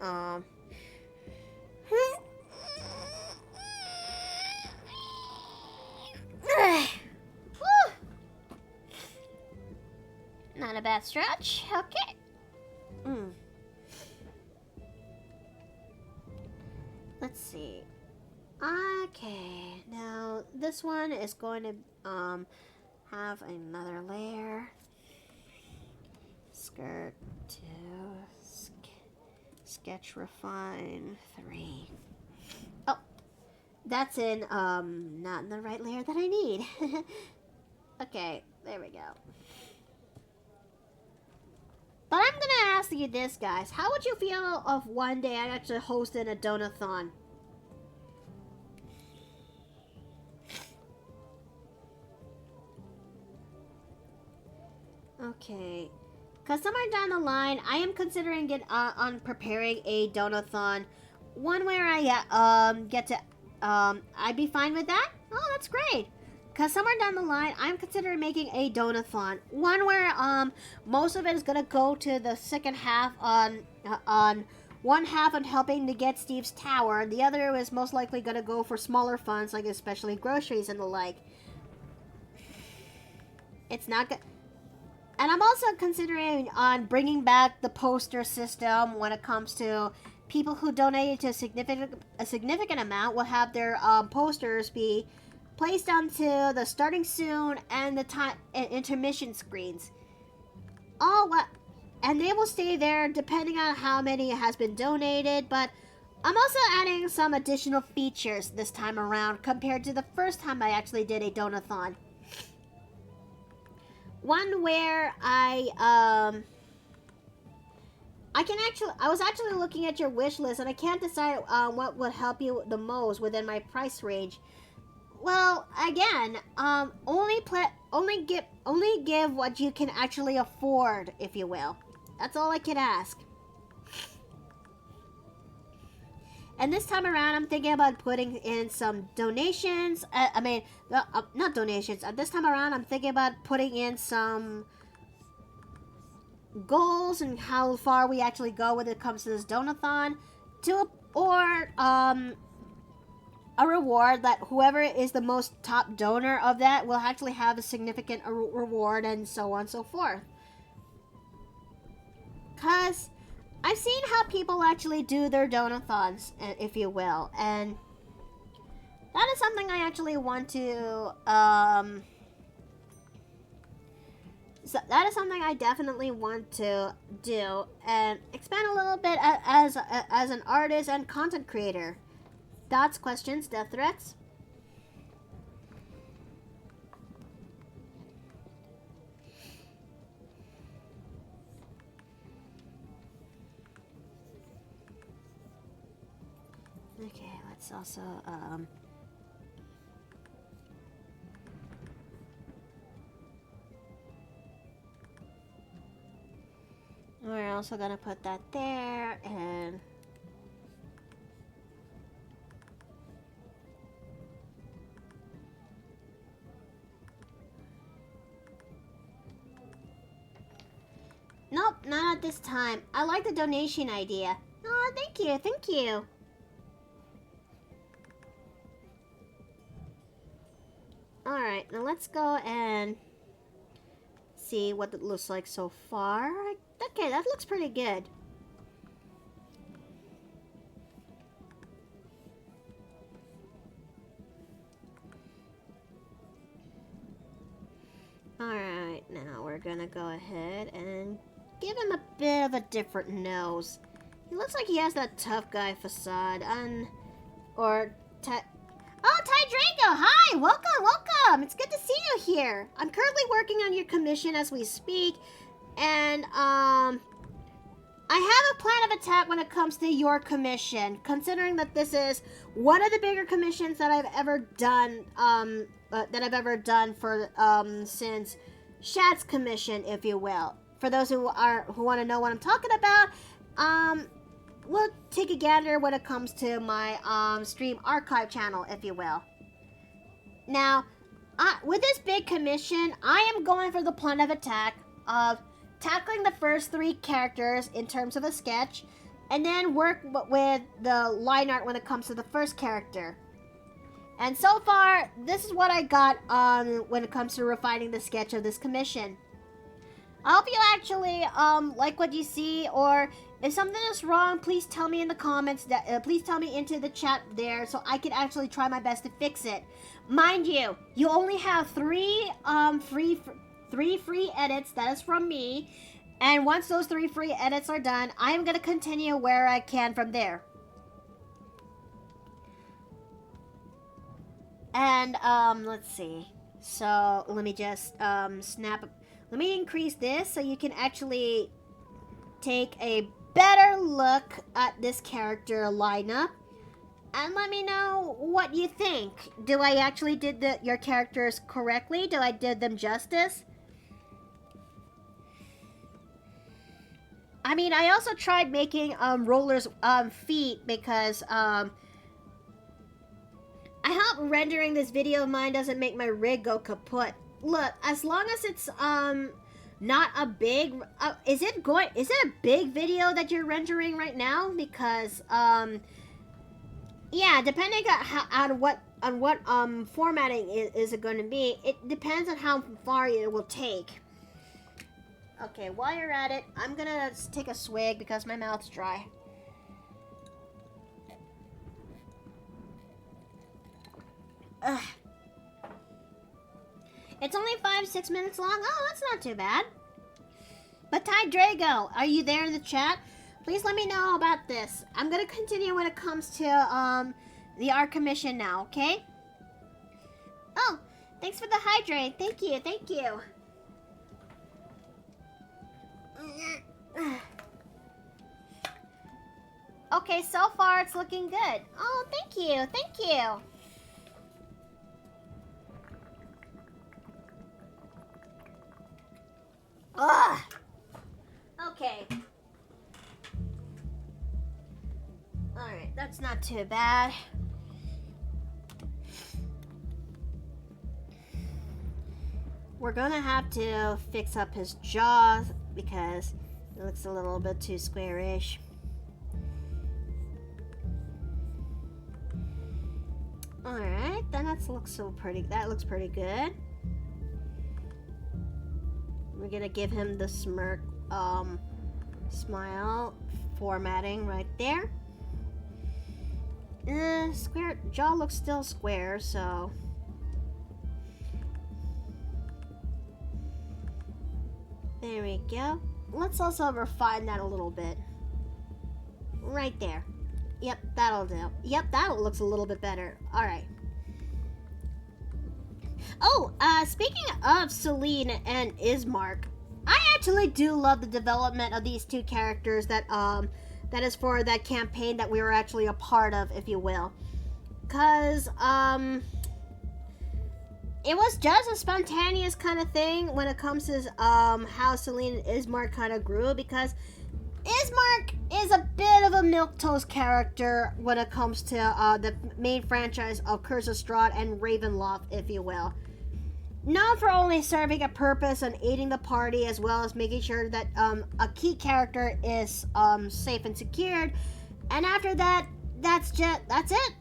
not a bad stretch. Okay. Let's see. Okay, now this one is going to have another layer. Skirt 2, sketch refine 3. Oh, that's in not in the right layer that I need. Okay, there we go. But I'm gonna ask you this, guys. How would you feel if one day I actually hosted a donathon? Okay. Because somewhere down the line, I am considering on preparing a donathon. One where I get to I'd be fine with that. Oh, that's great. Because somewhere down the line, I'm considering making a donathon. One where most of it is gonna go to the second half on one half on helping to get Steve's tower. The other is most likely gonna go for smaller funds, like especially groceries and the like. It's not good. And I'm also considering on bringing back the poster system when it comes to people who donated to a significant amount will have their posters be placed onto the starting soon and the time intermission screens. And they will stay there depending on how many has been donated, but I'm also adding some additional features this time around compared to the first time I actually did a donathon. One where I was actually looking at your wish list and I can't decide what would help you the most within my price range. Well, again, only give what you can actually afford, if you will. That's all I can ask. And this time around, I'm thinking about putting in some donations. Not donations. This time around, I'm thinking about putting in some goals and how far we actually go when it comes to this donathon, or a reward that whoever is the most top donor of that will actually have a significant reward, and so on and so forth. Because I've seen how people actually do their donathons, if you will, and that is something I actually want to, so that is something I definitely want to do and expand a little bit as an artist and content creator. Thoughts, questions, death threats? Okay, let's also, we're also gonna put that there, and nope, not at this time. I like the donation idea. Oh, thank you, thank you. Alright, now let's go and see what it looks like so far. Okay, that looks pretty good. Alright, now we're gonna go ahead and give him a bit of a different nose. He looks like he has that tough guy facade. Oh, Tye Drago, hi! Welcome! It's good to see you here. I'm currently working on your commission as we speak, and, I have a plan of attack when it comes to your commission, considering that this is one of the bigger commissions that I've ever done, since Shad's commission, if you will. For those who want to know what I'm talking about, we'll take a gander when it comes to my stream archive channel, if you will. Now, with this big commission, I am going for the plan of attack of tackling the first 3 characters in terms of a sketch, and then work with the line art when it comes to the first character. And so far, this is what I got when it comes to refining the sketch of this commission. I hope you actually like what you see, or if something is wrong, please tell me in the comments. Please tell me into the chat there, so I can actually try my best to fix it. Mind you, you only have 3 free edits. That is from me, and once those 3 free edits are done, I am gonna continue where I can from there. And let's see. So let me just let me increase this so you can actually take a better look at this character lineup, and let me know what you think. Do I actually did your characters correctly? Do I did them justice? I mean, I also tried making Roller's feet, because I hope rendering this video of mine doesn't make my rig go kaput. Look, as long as it's not a big is it a big video that you're rendering right now? Because yeah, depending on what formatting is it going to be, it depends on how far it will take. Okay, while you're at it, I'm gonna take a swig because my mouth's dry. Ugh. It's only 5-6 minutes long. Oh, that's not too bad. But Tye Drago, are you there in the chat? Please let me know about this. I'm gonna continue when it comes to the art commission now, okay? Oh, thanks for the hydrate. Thank you, thank you. Okay, so far it's looking good. Oh, thank you, thank you. Ugh. Okay. Alright, that's not too bad. We're gonna have to fix up his jaw because it looks a little bit too squarish. Alright, then that looks pretty good. We're gonna give him the smirk smile formatting right there. Square jaw looks still square, so there we go. Let's also refine that a little bit. Right there. Yep, that'll do. Yep, that looks a little bit better. Alright. Oh, speaking of Celine and Ismark, I actually do love the development of these two characters that is for that campaign that we were actually a part of, if you will. Cause, it was just a spontaneous kind of thing when it comes to, how Celine and Ismark kind of grew, because Ismark is a bit of a milquetoast character when it comes to, the main franchise of Curse of Strahd and Ravenloft, if you will. Known for only serving a purpose and aiding the party, as well as making sure that a key character is safe and secured. And after that, that's it.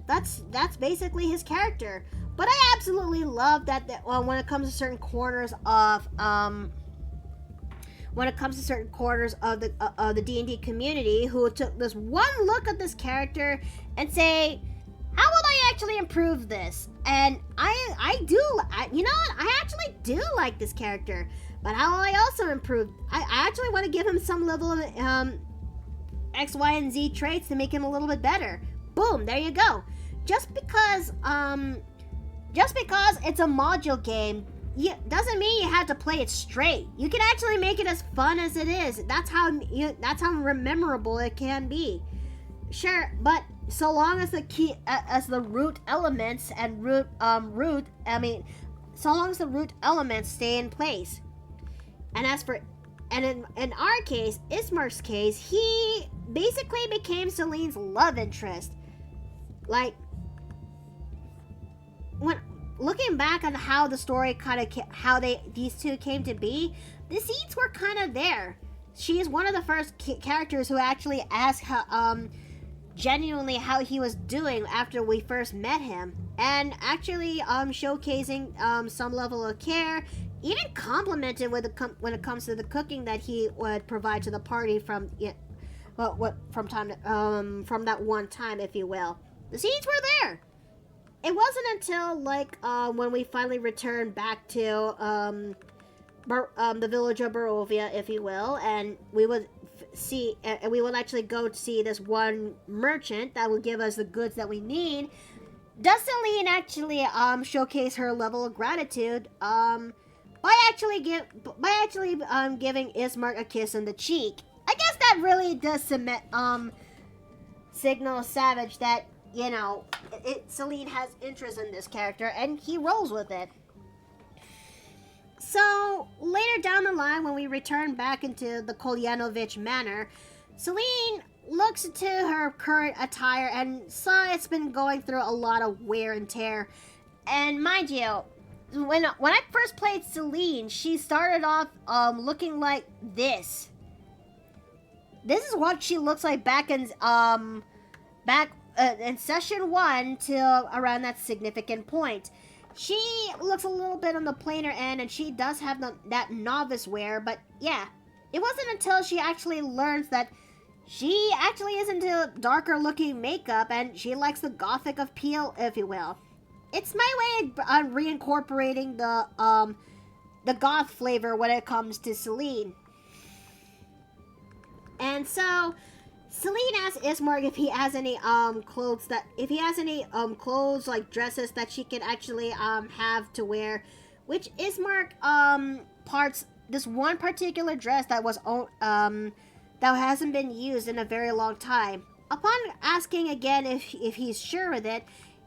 That's basically his character. But I absolutely love that when it comes to certain corners of the D&D community, who took this one look at this character and say, how will I actually improve this? And I actually do like this character. But how will I also improve? I actually want to give him some level of X, Y, and Z traits to make him a little bit better. Boom, there you go. Just because it's a module game, doesn't mean you have to play it straight. You can actually make it as fun as it is. That's how memorable it can be. Sure, but so long as the root elements and so long as the root elements stay in place. And in our case, Ismark's case, he basically became Celine's love interest. Like, when looking back on how the story these two came to be, the seeds were kind of there. She is one of the first characters who actually asked genuinely how he was doing after we first met him, and actually showcasing some level of care, even complimented when it comes to the cooking that he would provide to the party from that one time, if you will. The seeds were there. It wasn't until when we finally returned back to the village of Barovia, if you will, and we would actually go to see this one merchant that would give us the goods that we need. Does Celine actually showcase her level of gratitude by actually giving Ismark a kiss on the cheek? I guess that really does signal Savage that, you know, Celine has interest in this character, and he rolls with it. So, later down the line, when we return back into the Kolyanovich Manor, Celine looks into her current attire and saw it's been going through a lot of wear and tear. And mind you, when I first played Celine, she started off looking like this. This is what she looks like back in session 1 till around that significant point. She looks a little bit on the plainer end, and she does have that novice wear, but yeah, it wasn't until she actually learns that she actually is into darker looking makeup, and she likes the gothic appeal, if you will. It's my way of reincorporating the goth flavor when it comes to Celine. And so Celine asks Ismark if he has any clothes like dresses that she can actually have to wear, which Ismark parts this one particular dress that was that hasn't been used in a very long time. Upon asking again if he's sure with it,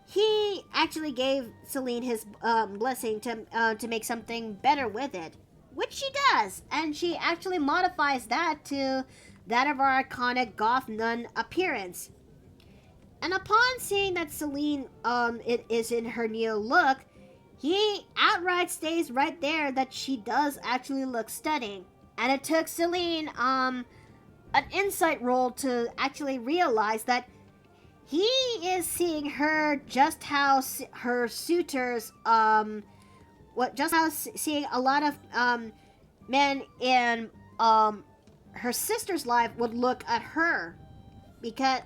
he actually gave Celine his blessing to make something better with it, which she does, and she actually modifies that to that of our iconic goth nun appearance. And upon seeing that Celine it is in her new look, he outright states right there that she does actually look stunning. And it took Celine an insight roll to actually realize that he is seeing her just how her suitors seeing a lot of men in her sister's life would look at her, because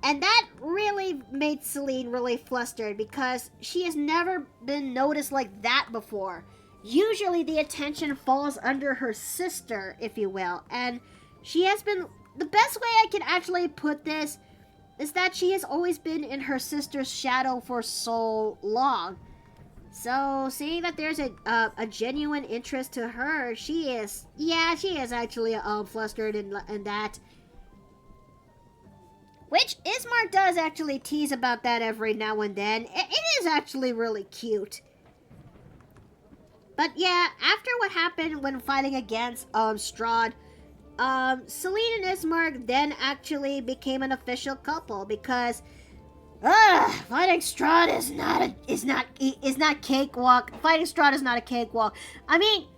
that really made Celine really flustered, because she has never been noticed like that before. Usually the attention falls under her sister, if you will, and she has been, the best way I can actually put this is that she has always been in her sister's shadow for so long. So seeing that there's a genuine interest to her, she is actually flustered in that. Which Ismark does actually tease about that every now and then. It is actually really cute. But yeah, after what happened when fighting against Strahd, Celine and Ismark then actually became an official couple, because fighting Strahd is not cakewalk. Fighting Strahd is not a cakewalk. I mean,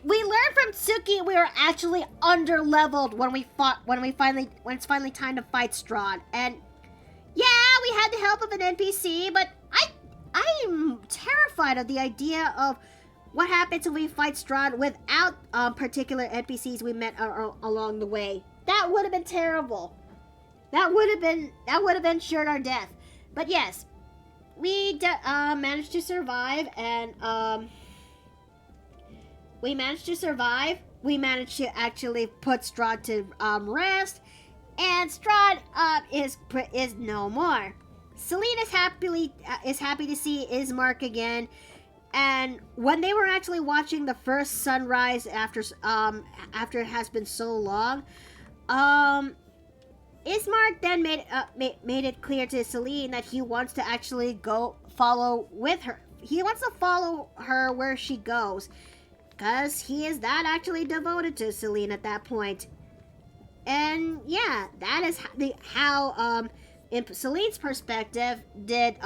we learned from Tsuki we were actually under-leveled when it's finally time to fight Strahd. And yeah, we had the help of an NPC, but I'm terrified of the idea of what happens if we fight Strahd without particular NPCs we met along the way. That would have been terrible. That would have ensured our death. But yes, we managed to survive, and we managed to actually put Strahd to rest, and Strahd is no more. Celine is happy to see Ismark again, and when they were actually watching the first sunrise after it has been so long, Ismark then made it clear to Celine that he wants to actually go follow with her. He wants to follow her where she goes, because he is that actually devoted to Celine at that point. And yeah, that is how in Celine's perspective, did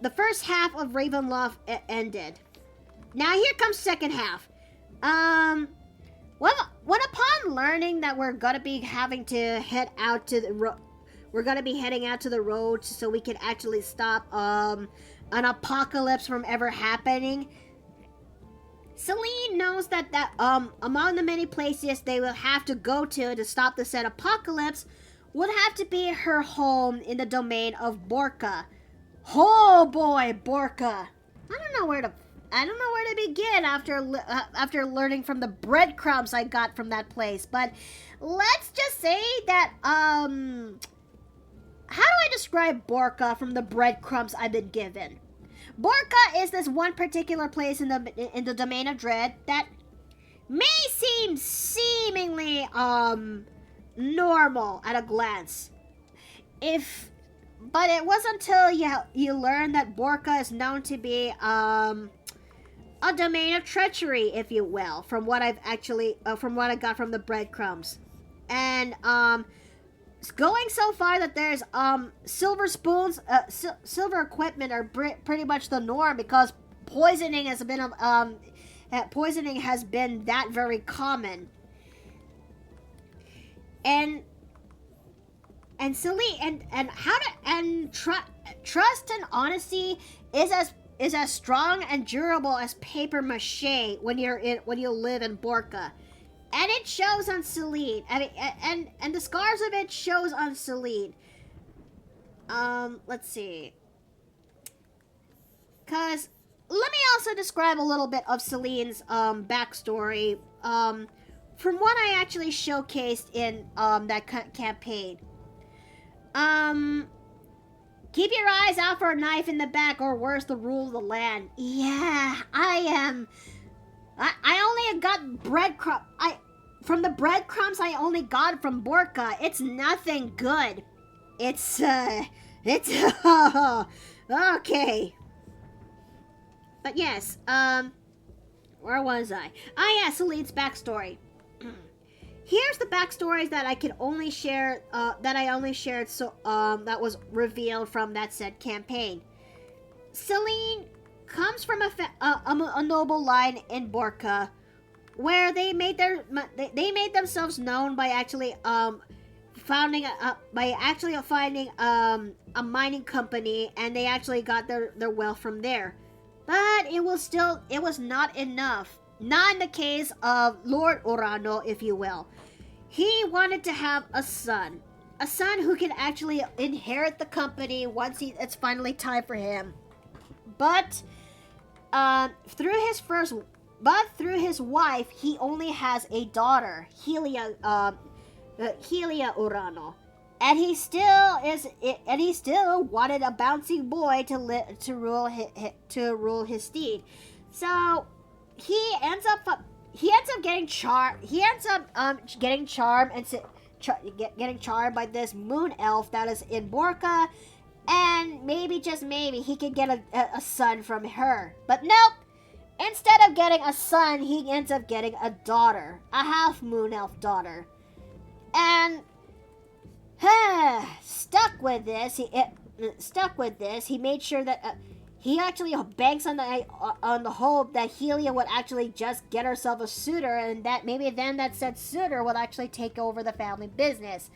the first half of Ravenloft ended. Now here comes second half. When upon learning that we're gonna be having to head out to the we're gonna be heading out to the road so we can actually stop an apocalypse from ever happening, Celine knows that among the many places they will have to go to stop the said apocalypse would have to be her home in the domain of Borka. Oh boy, Borka! I don't know where to begin after learning from the breadcrumbs I got from that place. But let's just say that how do I describe Borka from the breadcrumbs I've been given? Borka is this one particular place in the domain of Dread that may seem seemingly normal at a glance. But it wasn't until you learn that Borka is known to be a domain of treachery, if you will, from what I got from the breadcrumbs, and going so far that there's silver spoons, silver equipment are pretty much the norm, because poisoning has been that very common. And Celine trust and honesty is as strong and durable as paper mache when you live in Borka. And it shows on Celine. I mean, and the scars of it shows on Celine. Let's see. Cause let me also describe a little bit of Celine's backstory. From what I actually showcased in that campaign. Keep your eyes out for a knife in the back, or worse, the rule of the land. Yeah, I only got breadcrumb. From the breadcrumbs I only got from Borka. It's nothing good. It's okay. But yes, where was I? Ah, yeah, Celine's backstory. here's the backstories that I could only share, that I only shared, so that was revealed from that said campaign. Celine comes from a noble line in Borca, where they made themselves known by actually finding a mining company, and they actually got their wealth from there. But it was not enough. Not in the case of Lord Orano, if you will. He wanted to have a son who can actually inherit the company once it's finally time for him. But through his wife, he only has a daughter, Helia Urano, and he still wanted a bouncing boy to rule his steed. So he ends up getting charmed. Getting charmed by this moon elf that is in Borca, and maybe, just maybe, he could get a son from her. But nope. Instead of getting a son, he ends up getting a daughter, a half moon elf daughter. And stuck with this, he made sure that he actually banks on the hope that Helia would actually just get herself a suitor, and that maybe then that said suitor would actually take over the family business.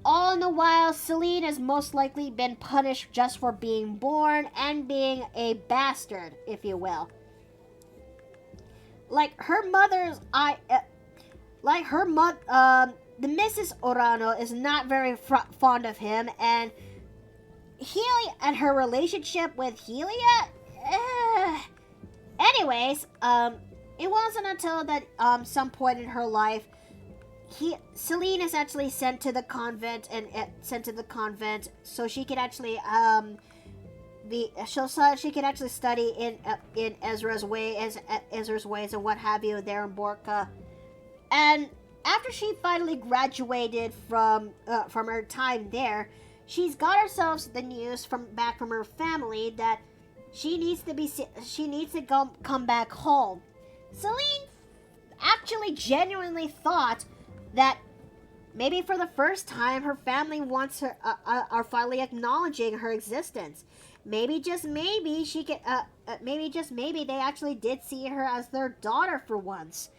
All in the while, Celine has most likely been punished just for being born and being a bastard, if you will. The Mrs. Orano is not very fond of him, and her relationship with Helia. Anyways, it wasn't until that some point in her life, Celine is actually sent to the convent so she could actually she could actually study in Ezra's ways and what have you there in Borca. And after she finally graduated from her time there, she's got herself the news from her family that she needs to come back home. Celine actually genuinely thought that maybe for the first time her family are finally acknowledging her existence. Maybe just maybe she could they actually did see her as their daughter for once.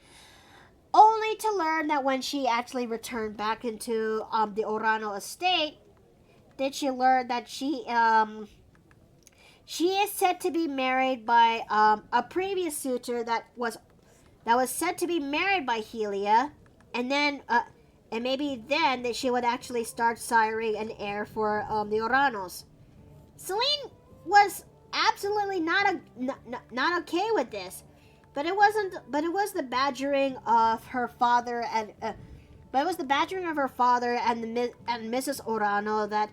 Only to learn that when she actually returned back into the Orano estate, did she learn that she is said to be married by a previous suitor that was said to be married by Helia, and then and maybe then that she would actually start siring an heir for the Oranos. Celine was absolutely not okay with this, but it was the badgering of her father and Mrs. Orano that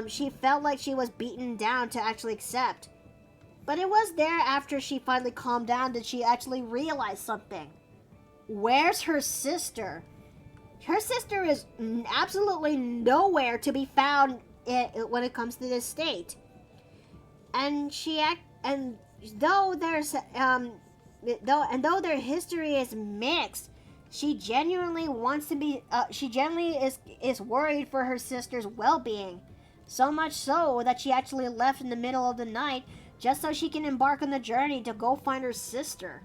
she felt like she was beaten down to actually accept. But it was there after she finally calmed down that she actually realized something. Where's her sister? Her sister is absolutely nowhere to be found when it comes to this state. And though their history is mixed, she genuinely is worried for her sister's well-being. So much so that she actually left in the middle of the night just so she can embark on the journey to go find her sister.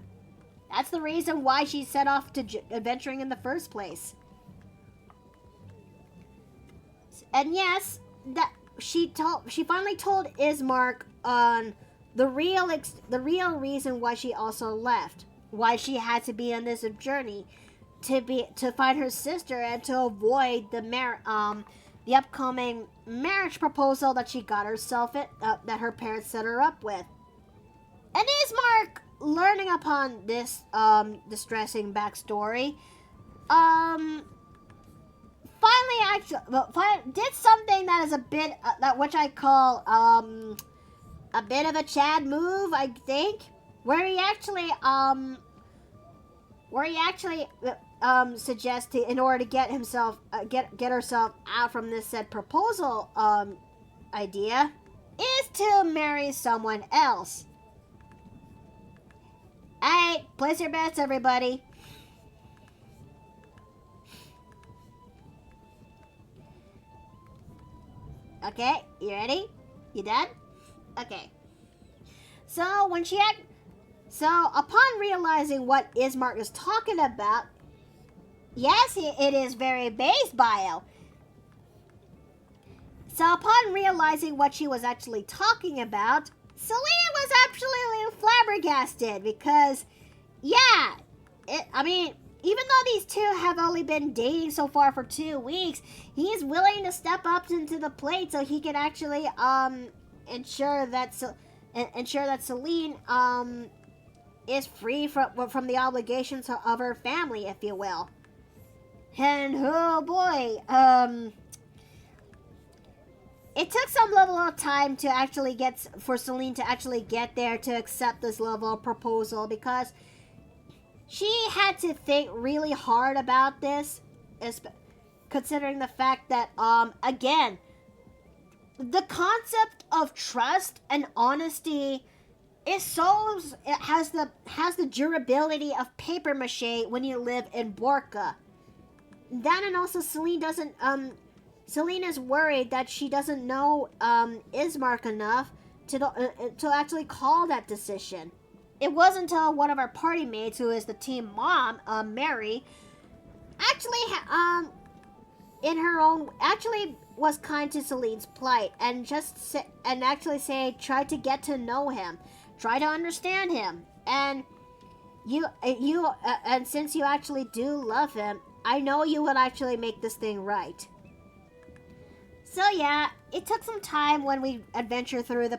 That's the reason why she set off to adventuring in the first place. And yes, that she finally told Ismark on the real reason why she also left, why she had to be on this journey to find her sister and to avoid the upcoming marriage proposal that she got herself that her parents set her up with. And Ismark, learning upon this distressing backstory, did something that is a bit that which I call a bit of a Chad move, I think, where he actually suggested, in order to get herself out from this said proposal idea, is to marry someone else. Alright, place your bets, everybody. Okay, you ready? You done? Okay. So upon realizing what Ismark is talking about, yes, it is very base bio. So upon realizing what she was actually talking about, Selena was absolutely flabbergasted because, yeah, even though these two have only been dating so far for 2 weeks, he's willing to step up into the plate so he can actually ensure that Celine is free from the obligations of her family, if you will. And oh boy, it took some level of time to actually for Celine to actually get there to accept this level of proposal, because she had to think really hard about this, considering the fact that, again, the concept of trust and honesty it has the durability of paper mache when you live in Borca. That, and also Celine is worried that she doesn't know Ismark enough to actually call that decision. It wasn't until one of our party mates, who is the team mom, Mary, actually was kind to Celine's plight and try to get to know him. Try to understand him, and and since you actually do love him, I know you would actually make this thing right. So yeah, it took some time when we adventure through the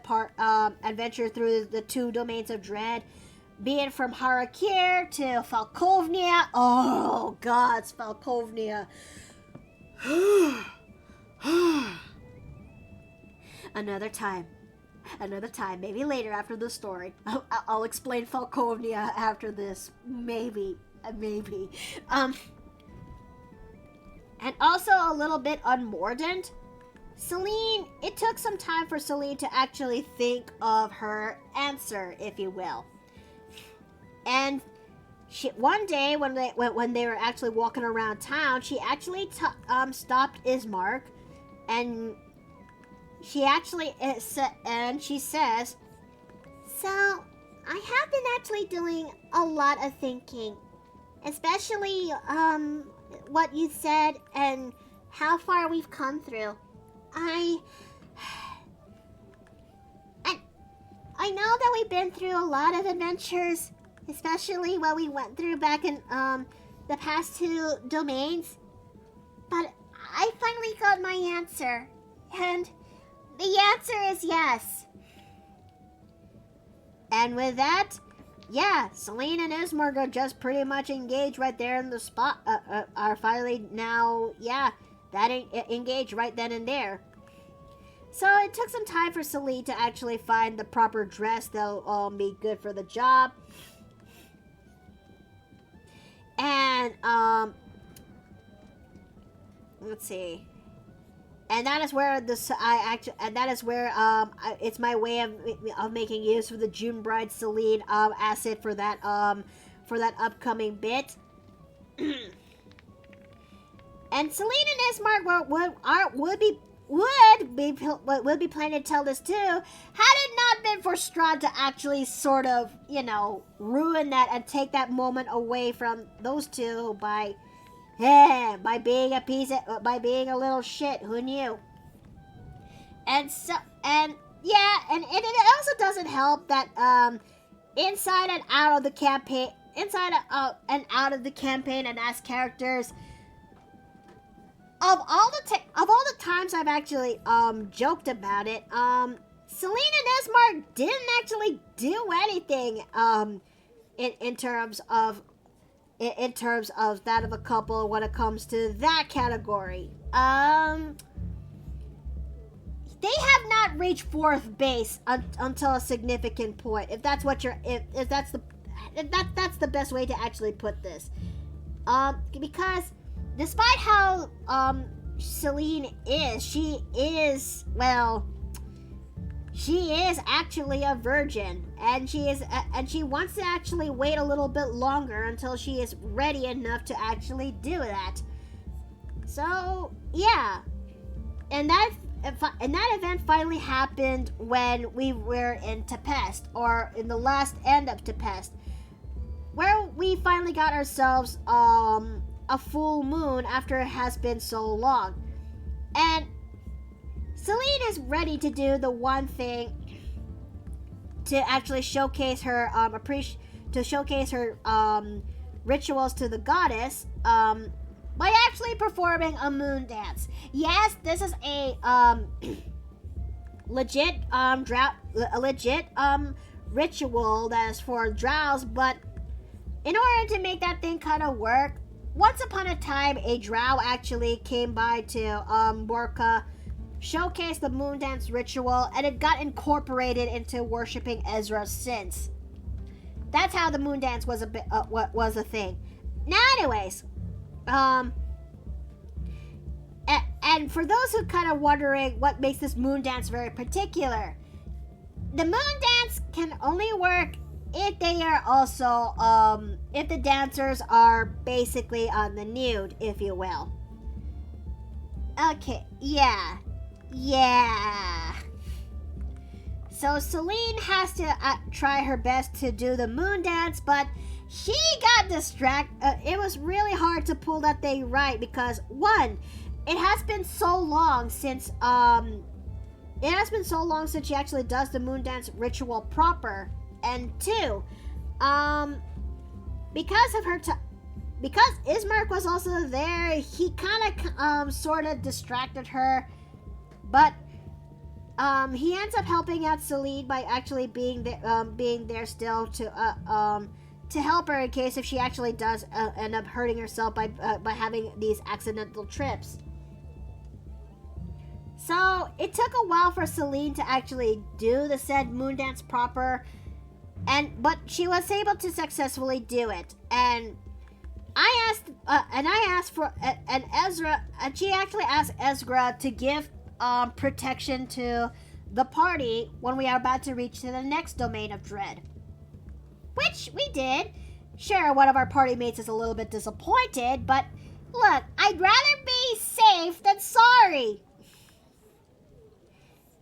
2 domains of dread, be it from Harakir to Falkovnia. Oh God, it's Falkovnia. Another time, maybe later after the story. I'll explain Falkovnia after this, maybe. And also a little bit unmordant. Celine, it took some time for Celine to actually think of her answer, if you will. And one day when they were actually walking around town, she actually stopped Ismark, and she says, "So, I have been actually doing a lot of thinking, especially what you said and how far we've come through. I know that we've been through a lot of adventures, especially what we went through back in the past 2 domains, but I finally got my answer, and the answer is yes." And with that, yeah, Celine and Ismark are just pretty much engaged right there in the spot, are finally now, engaged right then and there. So it took some time for Celine to actually find the proper dress that'll be good for the job. And, let's see. And that is where it's my way of making use of the June Bride Celine asset for that upcoming bit. And Celine and Ismark would be planning to tell this too, had it not been for Strahd to actually sort of, ruin that and take that moment away from those two by being a little shit. Who knew? And it also doesn't help that inside and out of the campaign and as characters, of all the times I've actually joked about it, Celine and Ismark didn't actually do anything in terms of that of a couple when it comes to that category. They have not reached 4th base until a significant point. If that's the best way to actually put this. Because despite how Celine is, she is actually a virgin, and she wants to actually wait a little bit longer until she is ready enough to actually do that. So yeah, and and that event finally happened when we were in Tepest, or in the last end of Tepest, where we finally got ourselves a full moon after it has been so long. And Celine is ready to do the one thing to actually showcase her rituals to the goddess by actually performing a moon dance. Yes, this is a legit ritual that is for drows, but in order to make that thing kind of work, once upon a time a drow actually came by to Borka, showcased the moon dance ritual, and it got incorporated into worshiping Ezra since. That's how the moon dance was a thing. Now, anyways, and for those who kind of wondering what makes this moon dance very particular, the moon dance can only work if they are also if the dancers are basically on the nude, if you will. Okay, yeah. So Celine has to try her best to do the moon dance, but she got distracted. It was really hard to pull that thing right because, one, it has been so long since she actually does the moon dance ritual proper, and two, because Ismark was also there, he kind of sort of distracted her, but he ends up helping out Celine by actually being there still to help her in case if she actually does end up hurting herself by having these accidental trips. So it took a while for Celine to actually do the said moon dance proper, but she was able to successfully do it. And she actually asked Ezra to give protection to the party when we are about to reach to the next domain of dread, which we did. Sure, one of our party mates is a little bit disappointed, but look, I'd rather be safe than sorry.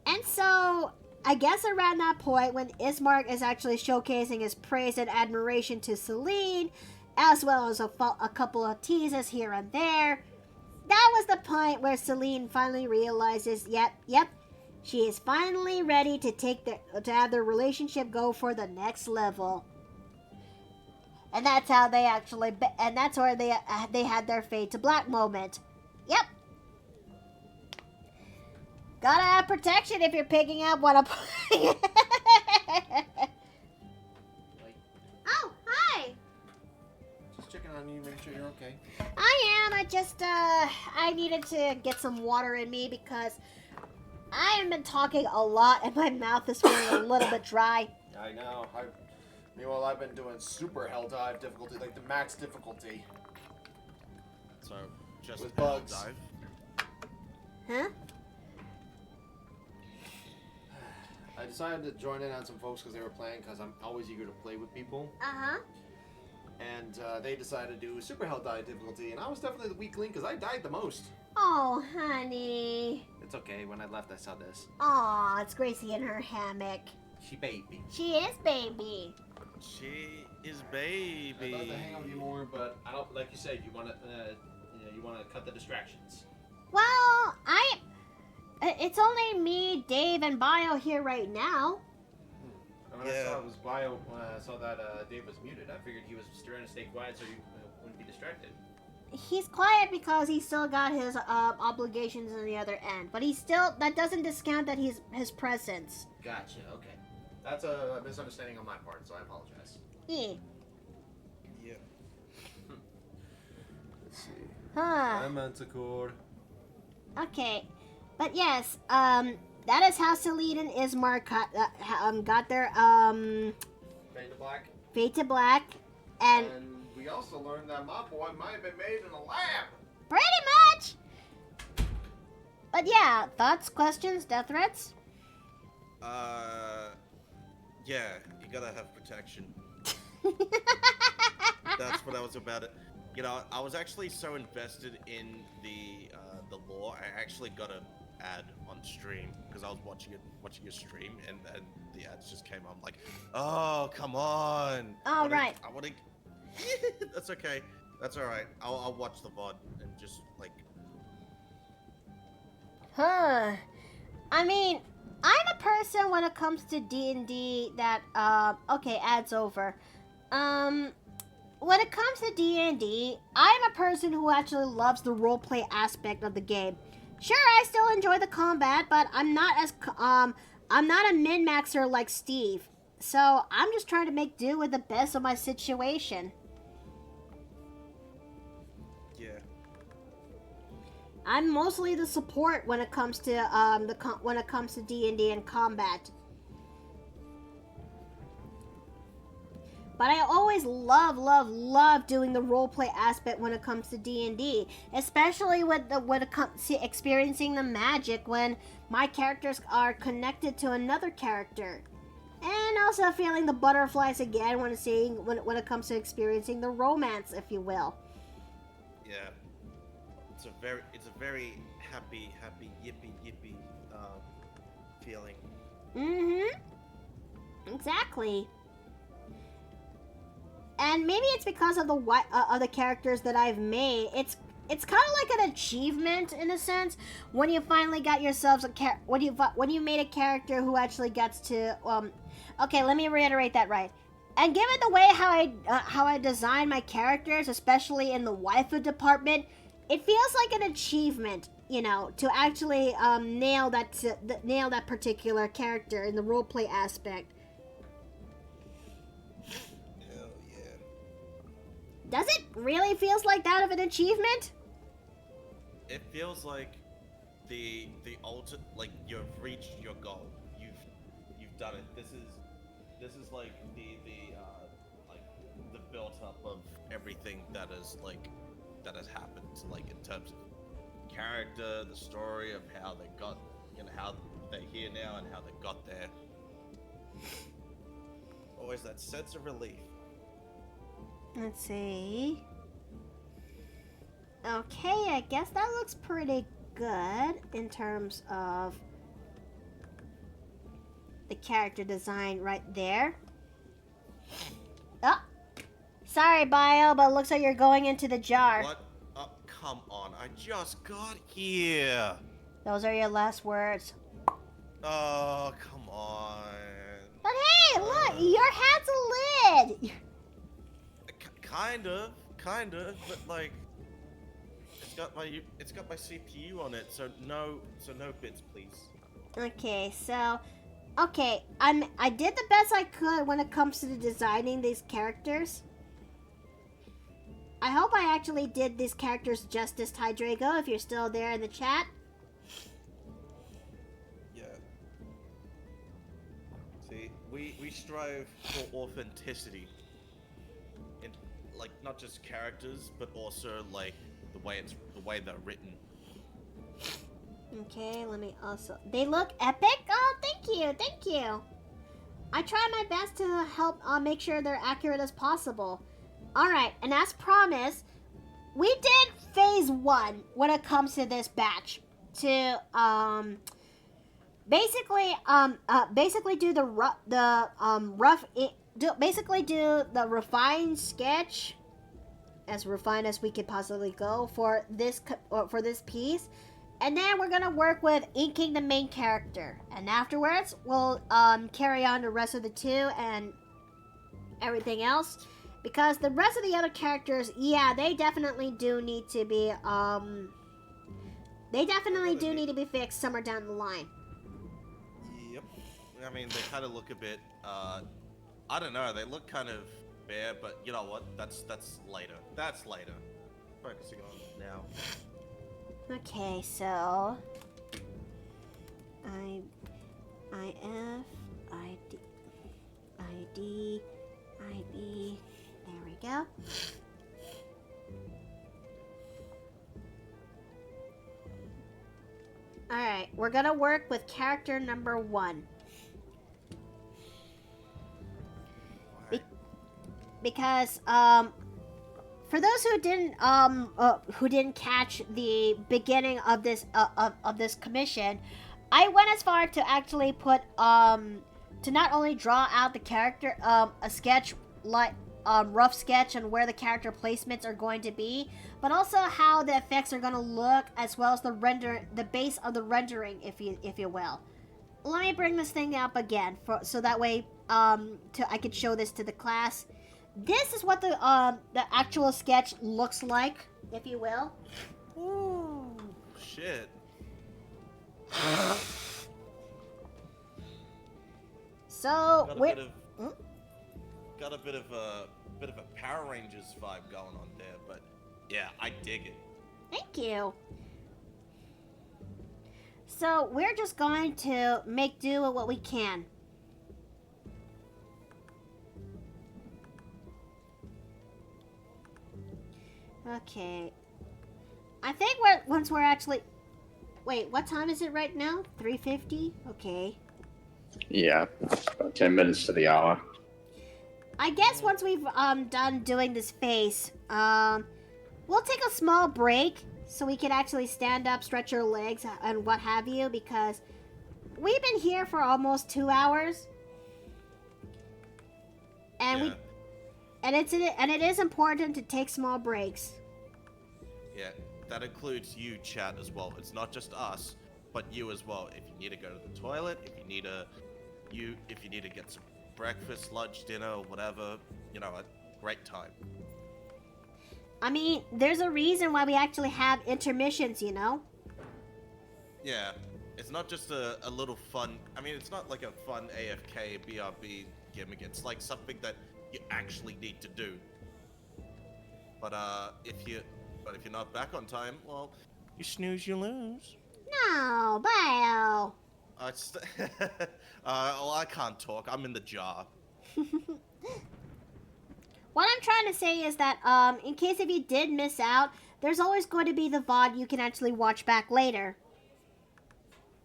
And so I guess around that point when Ismark is actually showcasing his praise and admiration to Celine, as well as a couple of teases here and there, that was the point where Celine finally realizes, yep, she is finally ready to have their relationship go for the next level. And that's how they actually, and that's where they had their fade to black moment. Yep. Gotta have protection if you're picking up what I'm. Oh, hi. Just checking on you, make sure you're okay. I am. I needed to get some water in me because I have been talking a lot and my mouth is feeling a little bit dry. I know. Meanwhile, I've been doing super hell dive difficulty, like the max difficulty. So, just with hell bugs. dive? Huh? I decided to join in on some folks because they were playing, because I'm always eager to play with people. Uh-huh. And they decided to do super hell dive difficulty, and I was definitely the weak link because I died the most. Oh, honey. It's okay. When I left, I saw this. Aw, it's Gracie in her hammock. She baby. She is baby. She is I'd baby. love to hang out with you more, but I don't. Like you said, you want to, you want to cut the distractions. Well, it's only me, Dave, and Bio here right now. And when I saw it was Bio, when I saw that Dave was muted, I figured he was trying to stay quiet so you wouldn't be distracted. He's quiet because he's still got his obligations on the other end, but that doesn't discount that his presence. Gotcha. Okay. That's a misunderstanding on my part, so I apologize. Yeah. Yeah. Let's see. Huh. Manticore. Okay. But yes, that is how Celine and Ismark got their Fade to black. fade to black, and we also learned that my boy might have been made in a lab. pretty much. But yeah, thoughts, questions, death threats? Yeah, you gotta have protection. That's what I was about it. You know, I was actually so invested in the lore, I actually got a ad on stream because I was watching your stream, and the ads just came on. I'm like, oh, come on. All right. I want to. That's okay. That's all right. I'll watch the VOD and just like. Huh. I mean, I'm a person when it comes to D&D that, okay, ads over. When it comes to D&D, I'm a person who actually loves the roleplay aspect of the game. Sure, I still enjoy the combat, but I'm not a min-maxer like Steve. So, I'm just trying to make do with the best of my situation. Yeah. I'm mostly the support when it comes to D&D and combat. But I always love doing the roleplay aspect when it comes to D&D, especially when it comes to experiencing the magic when my characters are connected to another character, and also feeling the butterflies again when it comes to experiencing the romance, if you will. Yeah. It's a very happy yippee feeling. Exactly. And maybe it's because of the characters that I've made. It's kind of like an achievement in a sense when you finally got yourselves when you made a character who actually gets to okay, let me reiterate that right. And given the way how I design my characters, especially in the waifu department, it feels like an achievement, you know, to actually nail that particular character in the roleplay aspect. Does it really feels like that of an achievement? It feels like the ultimate, like you've reached your goal. You've done it. This is like the built up of everything that has happened, like in terms of character, the story of how they got, how they're here now and how they got there. Always that sense of relief. Let's see. Okay, I guess that looks pretty good in terms of the character design right there. Oh, sorry, Bio, but it looks like you're going into the jar. What? Oh, come on. I just got here. Those are your last words. Oh, come on. But hey, look, your hat's a lid. Kind of, but like, it's got my CPU on it, so no bits, please. Okay, so, I did the best I could when it comes to designing these characters. I hope I actually did these characters justice, Tye Drago, if you're still there in the chat. Yeah. See, we strive for authenticity. Like not just characters, but also like the way they're written. Okay, let me also. They look epic. Oh, thank you. I try my best to help make sure they're accurate as possible. All right, and as promised, we did phase 1 when it comes to this batch to basically do the refined sketch, as refined as we could possibly go for this piece, and then we're gonna work with inking the main character, and afterwards we'll carry on the rest of the 2 and everything else, because the rest of the other characters, yeah, they definitely do need to be fixed somewhere down the line. Yep. I mean, they kind of look a bit I don't know, they look kind of bare, but you know what? That's later. That's later. Focusing on now. Okay, so IF ID, there we go. Alright, we're gonna work with character number 1. Because, for those who didn't catch the beginning of this commission, I went as far to actually put to not only draw out the character a sketch like rough sketch on where the character placements are going to be, but also how the effects are going to look, as well as the base of the rendering, if you will. Let me bring this thing up again so that way I could show this to the class. This is what the actual sketch looks like, if you will. Ooh, shit. So Got a bit of a Power Rangers vibe going on there, but yeah, I dig it. Thank you. So we're just going to make do with what we can. Okay. I think once we're actually... Wait, what time is it right now? 3:50? Okay. Yeah, about 10 minutes to the hour. I guess once we've done doing this face, we'll take a small break so we can actually stand up, stretch our legs, and what have you, because we've been here for almost 2 hours. And Yeah. it is important to take small breaks. Yeah, that includes you, chat, as well. It's not just us, but you as well. If you need to go to the toilet, if you need to get some breakfast, lunch, dinner, whatever, a great time. I mean, there's a reason why we actually have intermissions, you know? Yeah, it's not just a little fun. I mean, it's not like a fun AFK BRB gimmick. It's like something that you actually need to do. But if you're not back on time, well, you snooze, you lose. No, Bio. Well, I can't talk. I'm in the jar. What I'm trying to say is that, in case if you did miss out, there's always going to be the VOD you can actually watch back later.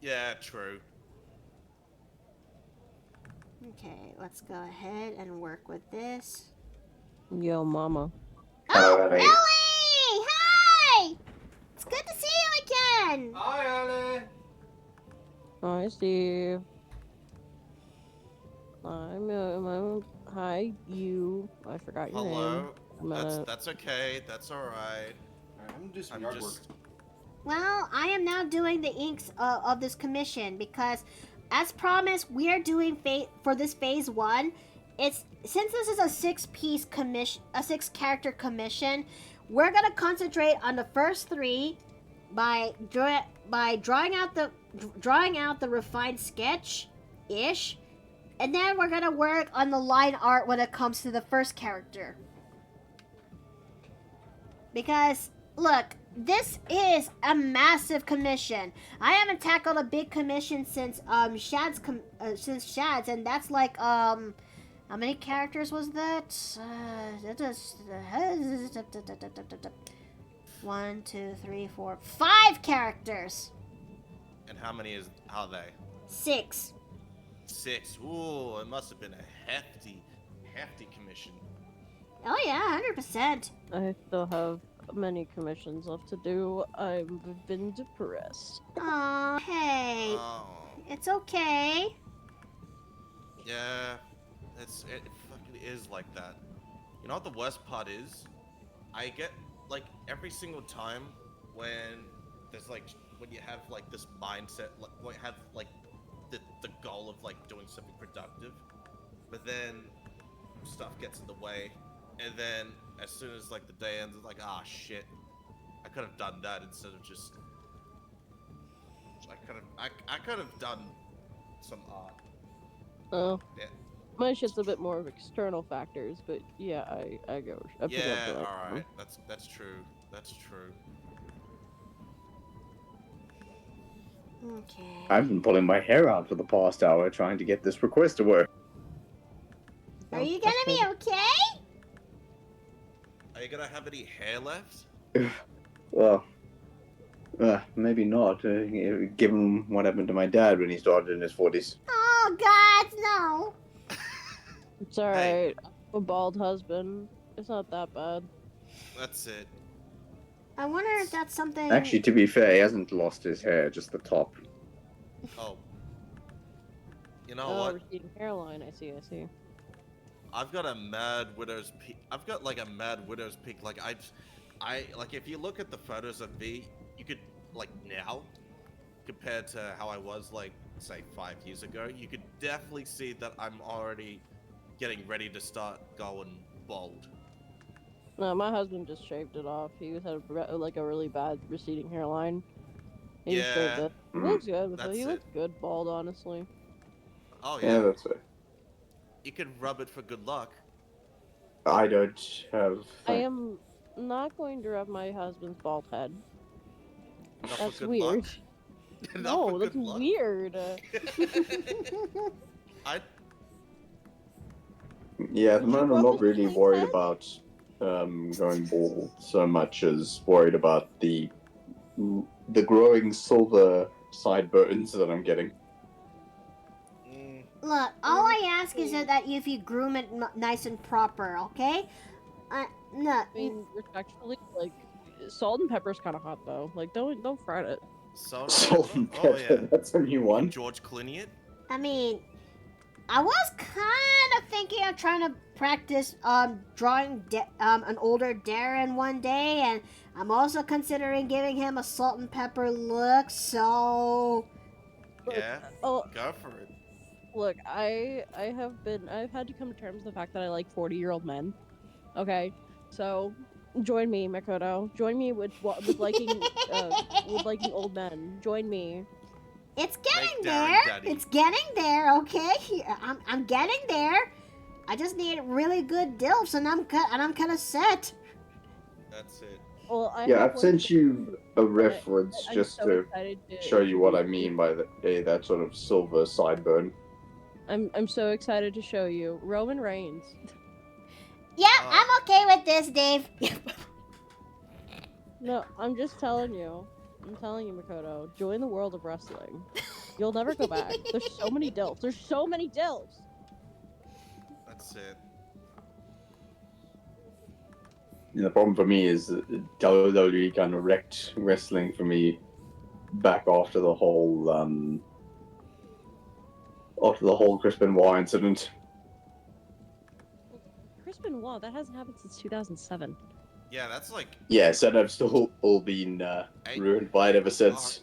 Yeah, true. Okay, let's go ahead and work with this. Yo, mama. Hello, Oh, Ellie. Ellie! Hi! It's good to see you again! Hi, Ellie. Hi, Steve. Hi, you. I forgot your name. Hello. I'm gonna... That's okay. That's all right. I'm just I'm yard just. work. Well, I am now doing the inks of this commission because, as promised, we are doing for this phase 1. Since this is a 6-piece commission, a 6-character commission, we're gonna concentrate on the first 3 by drawing out the refined sketch ish, and then we're gonna work on the line art when it comes to the first character. Because look, this is a massive commission. I haven't tackled a big commission since Shad's, and that's like how many characters was that? 1, 2, 3, 4, 5 characters. And how many are they? 6. 6. Ooh, it must have been a hefty commission. Oh yeah, 100%. I still have many commissions left to do. I've been depressed. Oh, hey. Oh. It's okay. Yeah. It fucking is like that. You know what the worst part is? I get, like, every single time when there's, like, when you have, like, this mindset, like, when you have, like, the goal of, like, doing something productive, but then stuff gets in the way, and then as soon as, like, the day ends, it's like, ah, shit, I could have done that instead of just, I could have done some art. Oh. Yeah. My shit's a bit more of external factors, but yeah, I pick up Yeah, that. alright, that's true. That's true. Okay. I've been pulling my hair out for the past hour trying to get this request to work. Are you gonna be okay? Are you gonna have any hair left? Well, maybe not, given what happened to my dad when he started in his 40s. Oh God, no. It's alright. Hey. A bald husband. It's not that bad. That's it. I wonder if that's something. Actually, to be fair, he hasn't lost his hair, just the top. Oh. You know Oh, what? receding hairline. I see. I've got a mad widow's peak. I've got like a mad widow's peak. Like like if you look at the photos of me, you could like now, compared to how I was like say 5 years ago, you could definitely see that I'm already getting ready to start going bald. No, my husband just shaved it off. He had like a really bad receding hairline. He just shaved Yeah, it. He looks good with it. that's He it. looks good bald, honestly. Oh Yeah, yeah, that's fair. you can rub it for good luck. I don't have. I am not going to rub my husband's bald head. Not That's for good weird. luck. Not No, for that's good luck. weird. I Yeah, at the Did you moment I'm rub not his really clean worried head? about going bald so much as worried about the growing silver sideburns that I'm getting. Look, all I ask is that if you groom it nice and proper, okay? No. I mean, respectfully, like salt and pepper's kind of hot though. Like, don't fret it. Salt and Oh pepper, yeah. that's a new You one. can George Clooney it. I mean, I was kind of thinking of trying to practice drawing an older Darren one day, and I'm also considering giving him a salt and pepper look. So, Yeah. Oh, Go for it. look, I've had to come to terms with the fact that I like 40-year-old men. Okay, so join me, Makoto. Join me with liking old men. Join me. it's getting Make Darren there. daddy. It's getting there. Okay, I'm getting there. I just need really good dilfs, and I'm kind of set. That's it. Well, Yeah, I've sent you a reference I'm just so to excited to show you what I introduce mean by that sort of silver sideburn. I'm so excited to show you Roman Reigns. Yeah, I'm okay with this, Dave. No, I'm just telling you. I'm telling you, Makoto. Join the world of wrestling. You'll never go back. There's so many dilfs. There's so many dilfs. That's it. And the problem for me is that WWE kind of wrecked wrestling for me back after the whole Chris Benoit incident. Chris Benoit, that hasn't happened since 2007. Yeah, that's like. Yes, and I've still all been ruined by it ever since.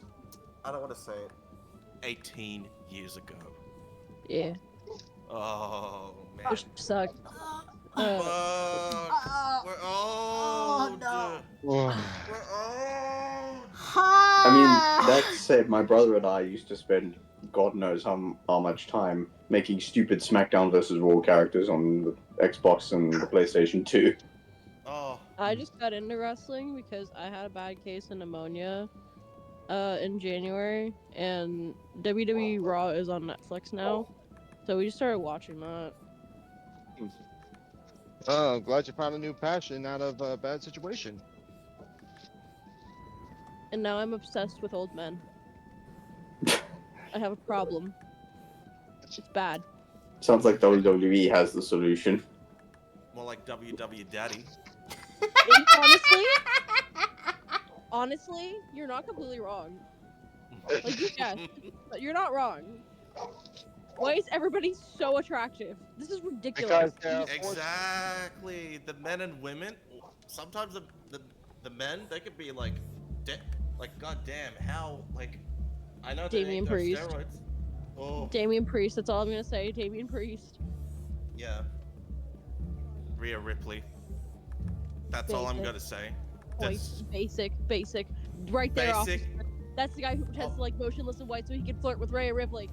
I don't want to say it. 18 years ago. Yeah. Oh man. Which sucked. Fuck. Oh, We're oh old. no. We're old. I mean, that said, my brother and I used to spend God knows how much time making stupid SmackDown versus Raw characters on the Xbox and the PlayStation 2. Oh. I just got into wrestling because I had a bad case of pneumonia in January, and WWE Raw is on Netflix now. So we just started watching that. Oh, I'm glad you found a new passion out of a bad situation. And now I'm obsessed with old men. I have a problem. It's bad. Sounds like WWE has the solution. More like WW Daddy. Honestly, you're not completely wrong. Like, you guessed, but you're not wrong. Why is everybody so attractive? This is ridiculous. Because Exactly. The men and women. Sometimes the men, they could be like, goddamn, how like. I know they Damian ain't no Priest. steroids. Oh. Damian Priest, that's all I'm gonna say. Damian Priest. Yeah. Rhea Ripley. That's all I'm gonna say. That's Basic. Right there, basic. officer. That's the guy who pretends to like motionless and white so he can flirt with Rhea Ripley.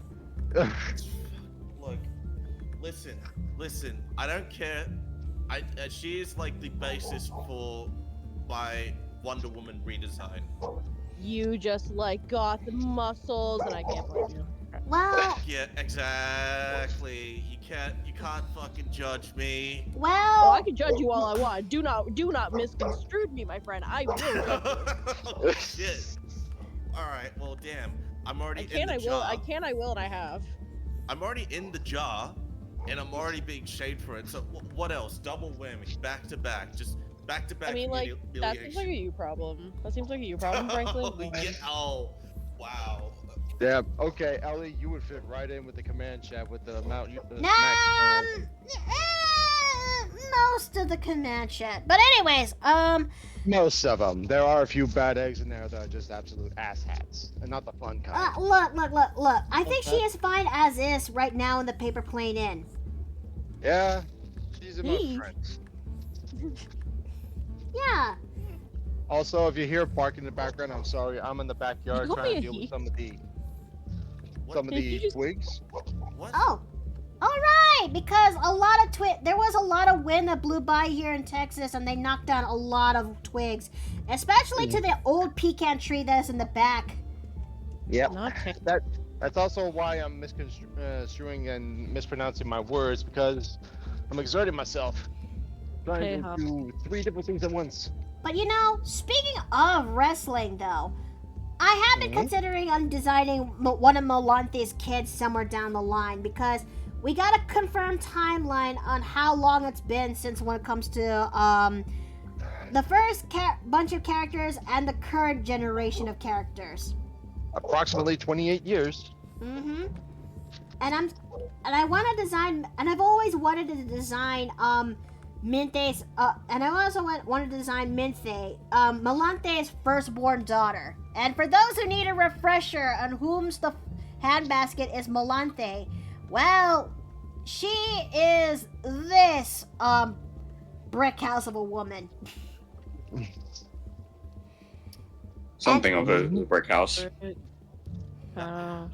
Look, listen. I don't care. She is like the basis for my Wonder Woman redesign. You just like got the muscles, and I can't blame you. Well, Yeah, exactly. You can't fucking judge me. Oh, well. I can judge you all I want. Do not misconstrue me, my friend. I will judge you. Oh shit. All right. Well, damn. I'm already in the jar. I will, and I have. I'm already in the jar, and I'm already being shamed for it. So what else? Double whammy, back to back. Just Back-to-back I mean, like, that seems like a humiliation. you problem. That seems like a you problem, frankly. Oh, yeah, oh, wow. Yeah. Okay, Ellie, you would fit right in with the command chat with the No, max. most of the command chat. But anyways, Most of them. There are a few bad eggs in there that are just absolute asshats, and not the fun kind. look. I think she is fine as is right now in the paper plane inn. Yeah, she's amongst He. friends. Yeah. Also, if you hear barking in the background, I'm sorry. I'm in the backyard You call trying me to a deal with he? some of Did you the just- twigs. What? Oh. All right, because there was a lot of wind that blew by here in Texas, and they knocked down a lot of twigs, especially to the old pecan tree that is in the back. Yep. Not Tam- That's also why I'm misconstruing and mispronouncing my words, because I'm exerting myself, trying Hey, to Hop. do 3 different things at once. But you know, speaking of wrestling, though, I have been Mhm. considering on designing one of Molante's kids somewhere down the line, because we got a confirmed timeline on how long it's been since when it comes to the first bunch of characters and the current generation of characters. Approximately 28 years. Mm-hmm. And I want to design, and I've always wanted to design Minthe's and I also wanted to design Minthe, Melante's firstborn daughter. And for those who need a refresher on whom's the handbasket is Melante, well, she is this brick house of a woman. Something of a brick house. Oh.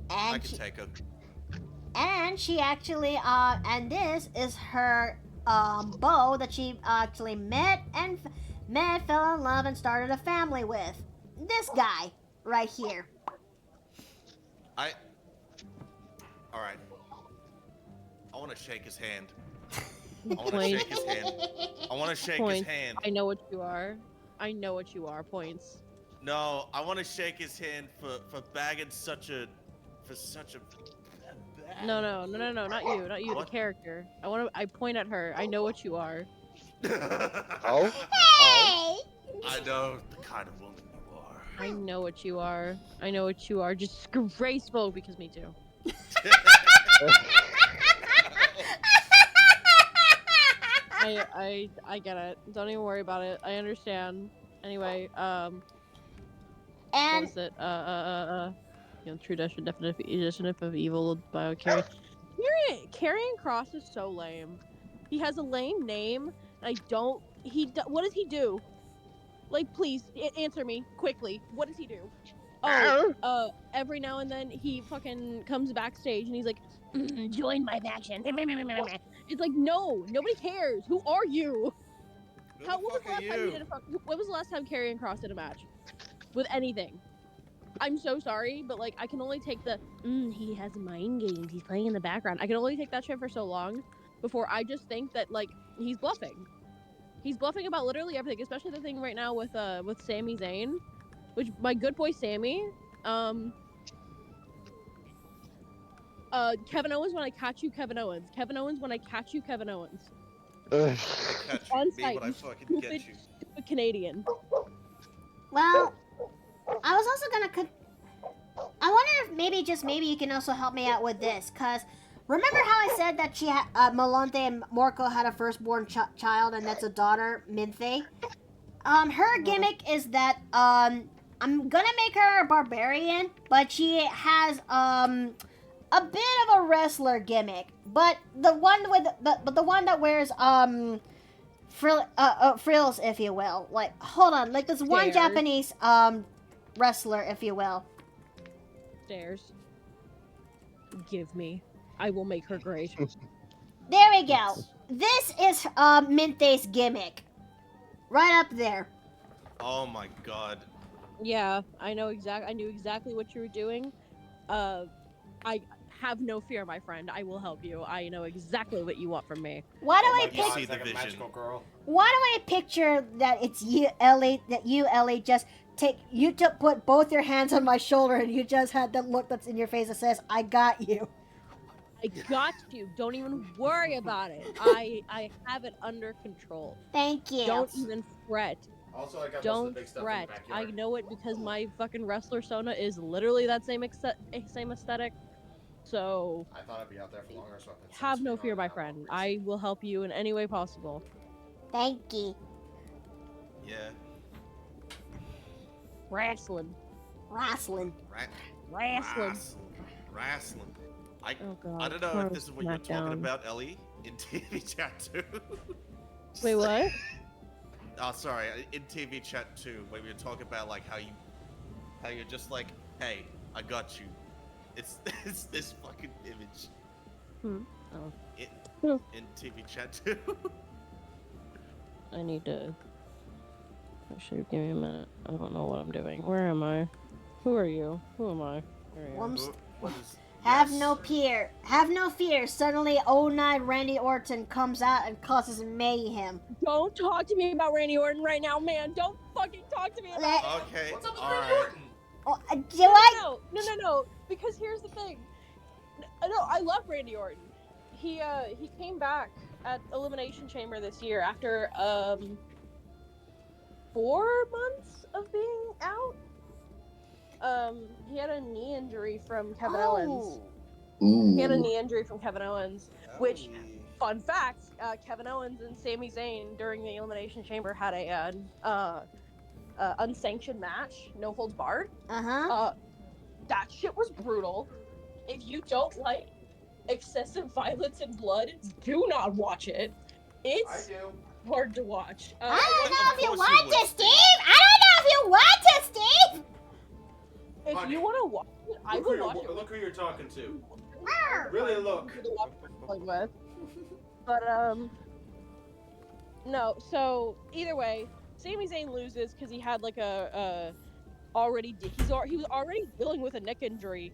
I And can she, take her. and she actually and this is her beau that she actually met, fell in love, and started a family with. This guy right here. All right. I want to shake his hand. I want to Point. shake his hand. I want to shake his Points. hand. I know what you are. I know what you are. Points. No, I want to shake his hand for bagging such a. No, not you, not you. What? The character. I point at her. I know what you are. Oh? Hey! I know the kind of woman you are. I know what you are. I know what you are. Disgraceful, because me too. I get it. Don't even worry about it. I understand. Anyway, what And was it? You know, true definition of evil by Carrying Cross is so lame. He has a lame name. And I don't. What does he do? Like, please answer me quickly. What does he do? Oh, every now and then he fucking comes backstage and he's like, join my faction. It's like, no, nobody cares. Who are you? Who When the fuck are you? When was the last time Karrion Kross did a match with anything? I'm so sorry, but like, I can only take the he has mind games. He's playing in the background. I can only take that shit for so long before I just think that like he's bluffing. He's bluffing about literally everything, especially the thing right now with Sami Zayn, which my good boy Sammy, Kevin Owens when I catch you, Kevin Owens. Kevin Owens when I catch you, Kevin Owens. Ugh. I catch On me site, when I you fucking stupid, get you. stupid Canadian. well, I was also gonna. I wonder if maybe you can also help me out with this, cause remember how I said that she Melante and Morco had a firstborn child, and that's a daughter, Minthe. Her gimmick is that I'm gonna make her a barbarian, but she has a bit of a wrestler gimmick, but the one that wears frills, if you will. Like, hold on, like this one Stairs. Japanese wrestler, if you will. Stairs. Give me. I will make her great. There we go. This is Minthe's gimmick, right up there. Oh my god. Yeah, I knew exactly what you were doing. I have no fear, my friend. I will help you. I know exactly what you want from me. Why do Oh I my pic- god, See it's the like a vision. magical girl. Why do I picture that it's you, Ellie? That you, Ellie, just put both your hands on my shoulder, and you just had that look that's in your face that says, "I got you." I got you. Don't even worry about it. I have it under control. Thank you. Don't even fret. Also, I got most of the Don't big stuff in the fret. I backyard. know it because my fucking wrestler Sona is literally that same aesthetic. So I thought I'd be out there for longer, so I put have no sunscreen fear, on my and friend. I'm all I will help you in any way possible. Thank you. Yeah. Wrestling. Wrestling. Wrestling. Wrestling. Oh god. I don't know if this is what you're talking Smackdown. about, Ellie, in TV chat too. Wait, what? Oh, sorry. In TV chat too, when we were talking about like how you're just like, hey, I got you. It's this fucking image. Oh. In TV chat too. I need to. Actually, give me a minute. I don't know what I'm doing. Where am I? Who are you? Who am I? There you are. What is? Have Yes. no fear. Have no fear. Suddenly, 09 Randy Orton comes out and causes mayhem. Don't talk to me about Randy Orton right now, man. Don't fucking talk to me about it. Okay. What's up with all Randy right. Orton? Oh, do I? No. Because here's the thing. No, I love Randy Orton. He came back at Elimination Chamber this year after 4 months of being out. He had a knee injury from Kevin Owens. He had a knee injury from Kevin Owens, which, fun fact, Kevin Owens and Sami Zayn during the Elimination Chamber had a unsanctioned match, no holds barred. That shit was brutal. If you don't like excessive violence and blood, do not watch it. It's hard to watch. I don't know if you course want you to, would, Steve. I don't know if you want to, Steve. If you want to watch it, I will watch it. Look who you're talking to. Arr. Really look. With. But no. So either way, Sami Zayn loses because he had like he was already dealing with a neck injury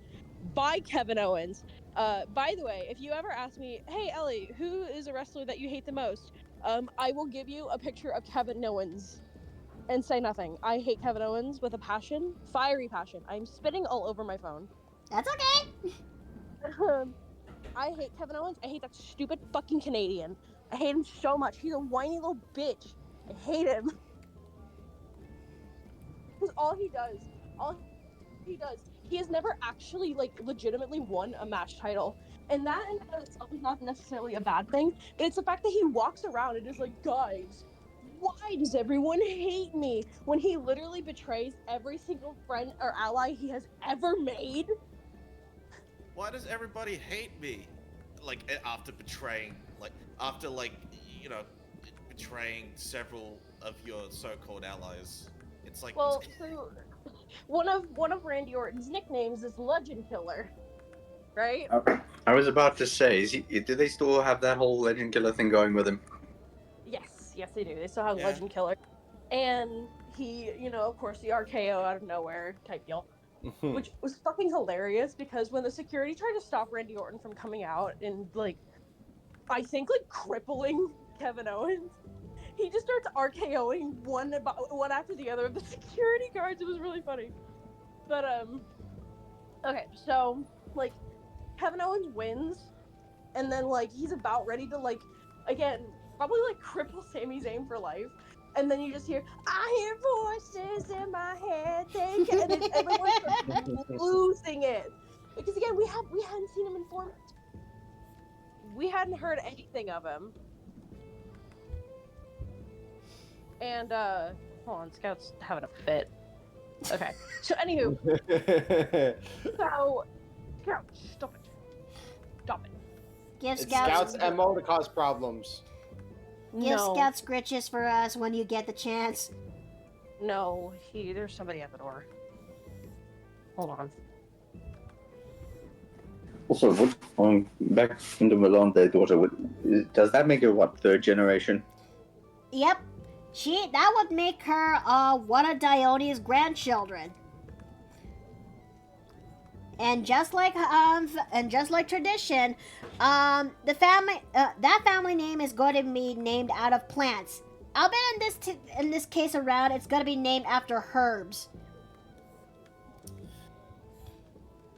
by Kevin Owens. By the way, if you ever ask me, hey Ellie, who is a wrestler that you hate the most? I will give you a picture of Kevin Owens and say nothing. I hate Kevin Owens with a passion, fiery passion. I'm spitting all over my phone. That's okay. I hate Kevin Owens. I hate that stupid fucking Canadian. I hate him so much. He's a whiny little bitch. I hate him. Because all he does, he has never actually, like, legitimately won a match title. And that in and of itself is not necessarily a bad thing, but it's the fact that he walks around and is like, guys, why does everyone hate me? When he literally betrays every single friend or ally he has ever made. Why does everybody hate me? Like after betraying several of your so-called allies. It's like, Well, so one of Randy Orton's nicknames is Legend Killer, right? I was about to say, do they still have that whole Legend Killer thing going with him? Yes, they do. They still have Legend Killer, and he, of course, the RKO out of nowhere type deal. Which was fucking hilarious because when the security tried to stop Randy Orton from coming out and I think crippling Kevin Owens, he just starts RKOing one after the other of the security guards. It was really funny. But okay, so Kevin Owens wins, and then he's about ready to again probably cripple Sami Zayn for life. And then you just hear, I hear voices in my head, and then everyone starts losing it. Because again, we hadn't seen him in 4 months. We hadn't heard anything of him. And hold on, Scout's having a fit. Okay. So anywho, so Scout, stop it. Give It's Scouts, Scout's MO to cause problems. give No. Scout scritches for us when you get the chance. No, there's somebody at the door. Hold on. Also, back into Melante daughter, does that make her third generation? Yep. That would make her one of Dione's grandchildren. And just like tradition, that family name is going to be named out of plants. I'll bet in this case around, it's going to be named after herbs.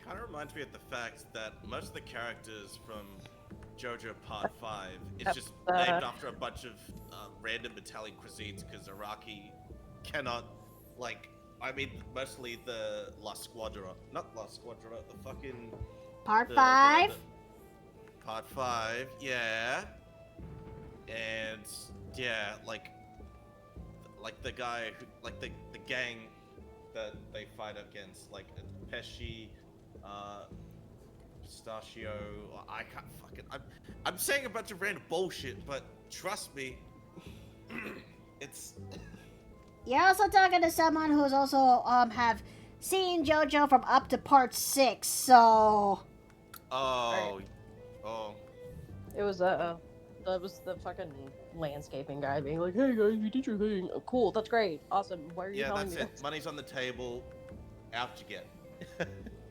Kind of reminds me of the fact that most of the characters from JoJo Part 5 is just named after a bunch of random Italian cuisines because Araki cannot, like, I mean, mostly the La Squadra. Not La Squadra, the fucking... Part 5? Part 5, yeah. And, yeah, like the guy who, like, the gang that they fight against, like, Pesci, Pistachio, I can't fucking... I'm saying a bunch of random bullshit, but trust me, it's... You're also talking to someone who's also, have seen JoJo from up to part 6, so... Oh. It was, that was the fucking landscaping guy being like, hey guys, we did your thing. Oh, cool, that's great. Awesome. Why are you telling me Yeah, that's this? it. Money's on the table. Out you get.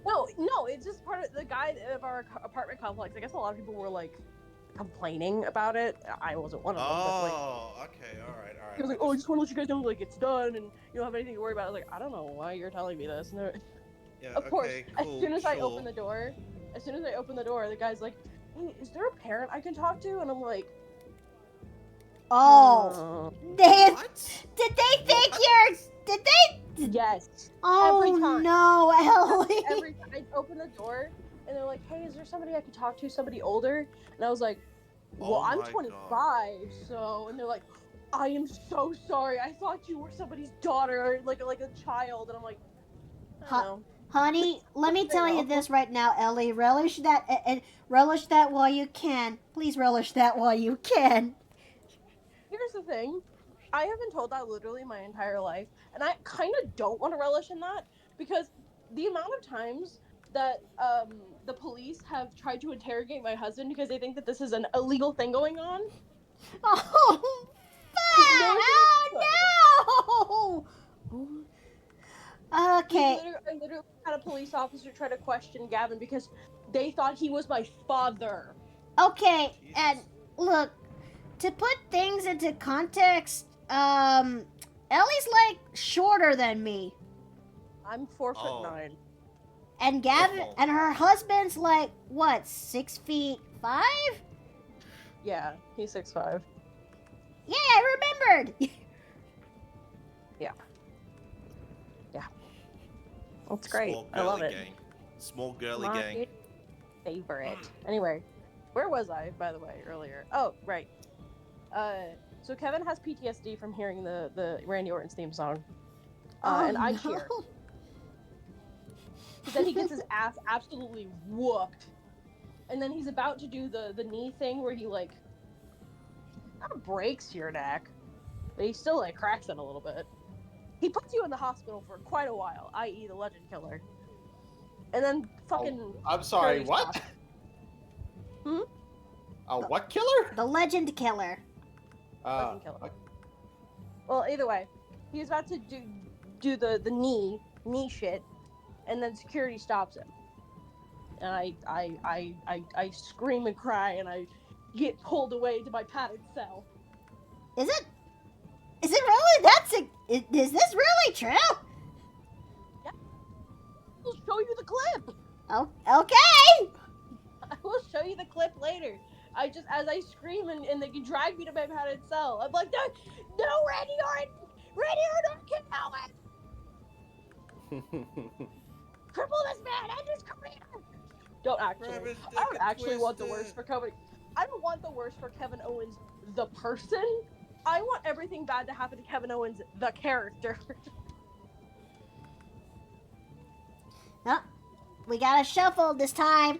No, it's just part of the guy of our apartment complex. I guess a lot of people were like complaining about it. I wasn't one of them. Oh, okay, alright. He was like, oh, I just want to let you guys know, like, it's done, and you don't have anything to worry about. I was like, I don't know why you're telling me this. No. Yeah, Of course, cool, as soon as I sure. open the door, the guy's like, hey, is there a parent I can talk to? And I'm like, Oh. What? Did they think you're... Did they... yes. Oh, Every time. no, Ellie. Every time I open the door, and they're like, hey, is there somebody I could talk to, somebody older? And I was like, well, Oh I'm my 25, so... And they're like, I am so sorry. I thought you were somebody's daughter, like a child. And I'm like, I don't know. Honey, let me tell you know. this right now, Ellie. Relish that, and relish that while you can. Please relish that while you can. Here's the thing. I have been told that literally my entire life, and I kind of don't want to relish in that, because the amount of times that the police have tried to interrogate my husband because they think that this is an illegal thing going on. Oh, fuck! Oh, no! Okay. I literally had a police officer try to question Gavin because they thought he was my father. Okay, Jesus. and look, to put things into context, Ellie's like shorter than me. I'm 4'9". And Gavin, Oh. and her husband's like, what, 6'5"? Yeah, he's 6'5". Yeah, I remembered! That's great. Small I love girly it. gang. Small girly My gang. favorite. Anyway, where was I, by the way, earlier? Oh, right. So Kevin has PTSD from hearing the Randy Orton's theme song. And I cheer. But then he gets his ass absolutely whooped. And then he's about to do the knee thing where he, like, kind of breaks your neck. But he still, like, cracks it a little bit. He puts you in the hospital for quite a while, i.e. the Legend Killer. And then fucking... I'm sorry, Curly what? stops. Hmm? A what killer? The Legend Killer. Legend Killer. Well, either way, he was about to do the knee shit, and then security stops him. And I scream and cry, and I get pulled away to my padded cell. Is it really? Is this really true? I'll show you the clip. Oh, okay. I will show you the clip later. As I scream and they can drag me to my padded cell. I'm like, no, Randy Orton can't help it. Cripple this man and his career. Don't actually. Rabbit, I don't stick it actually want the twisted. worst for Kevin. I don't want the worst for Kevin Owens, the person. I want everything bad to happen to Kevin Owens, the character. Oh, we got a shuffle this time.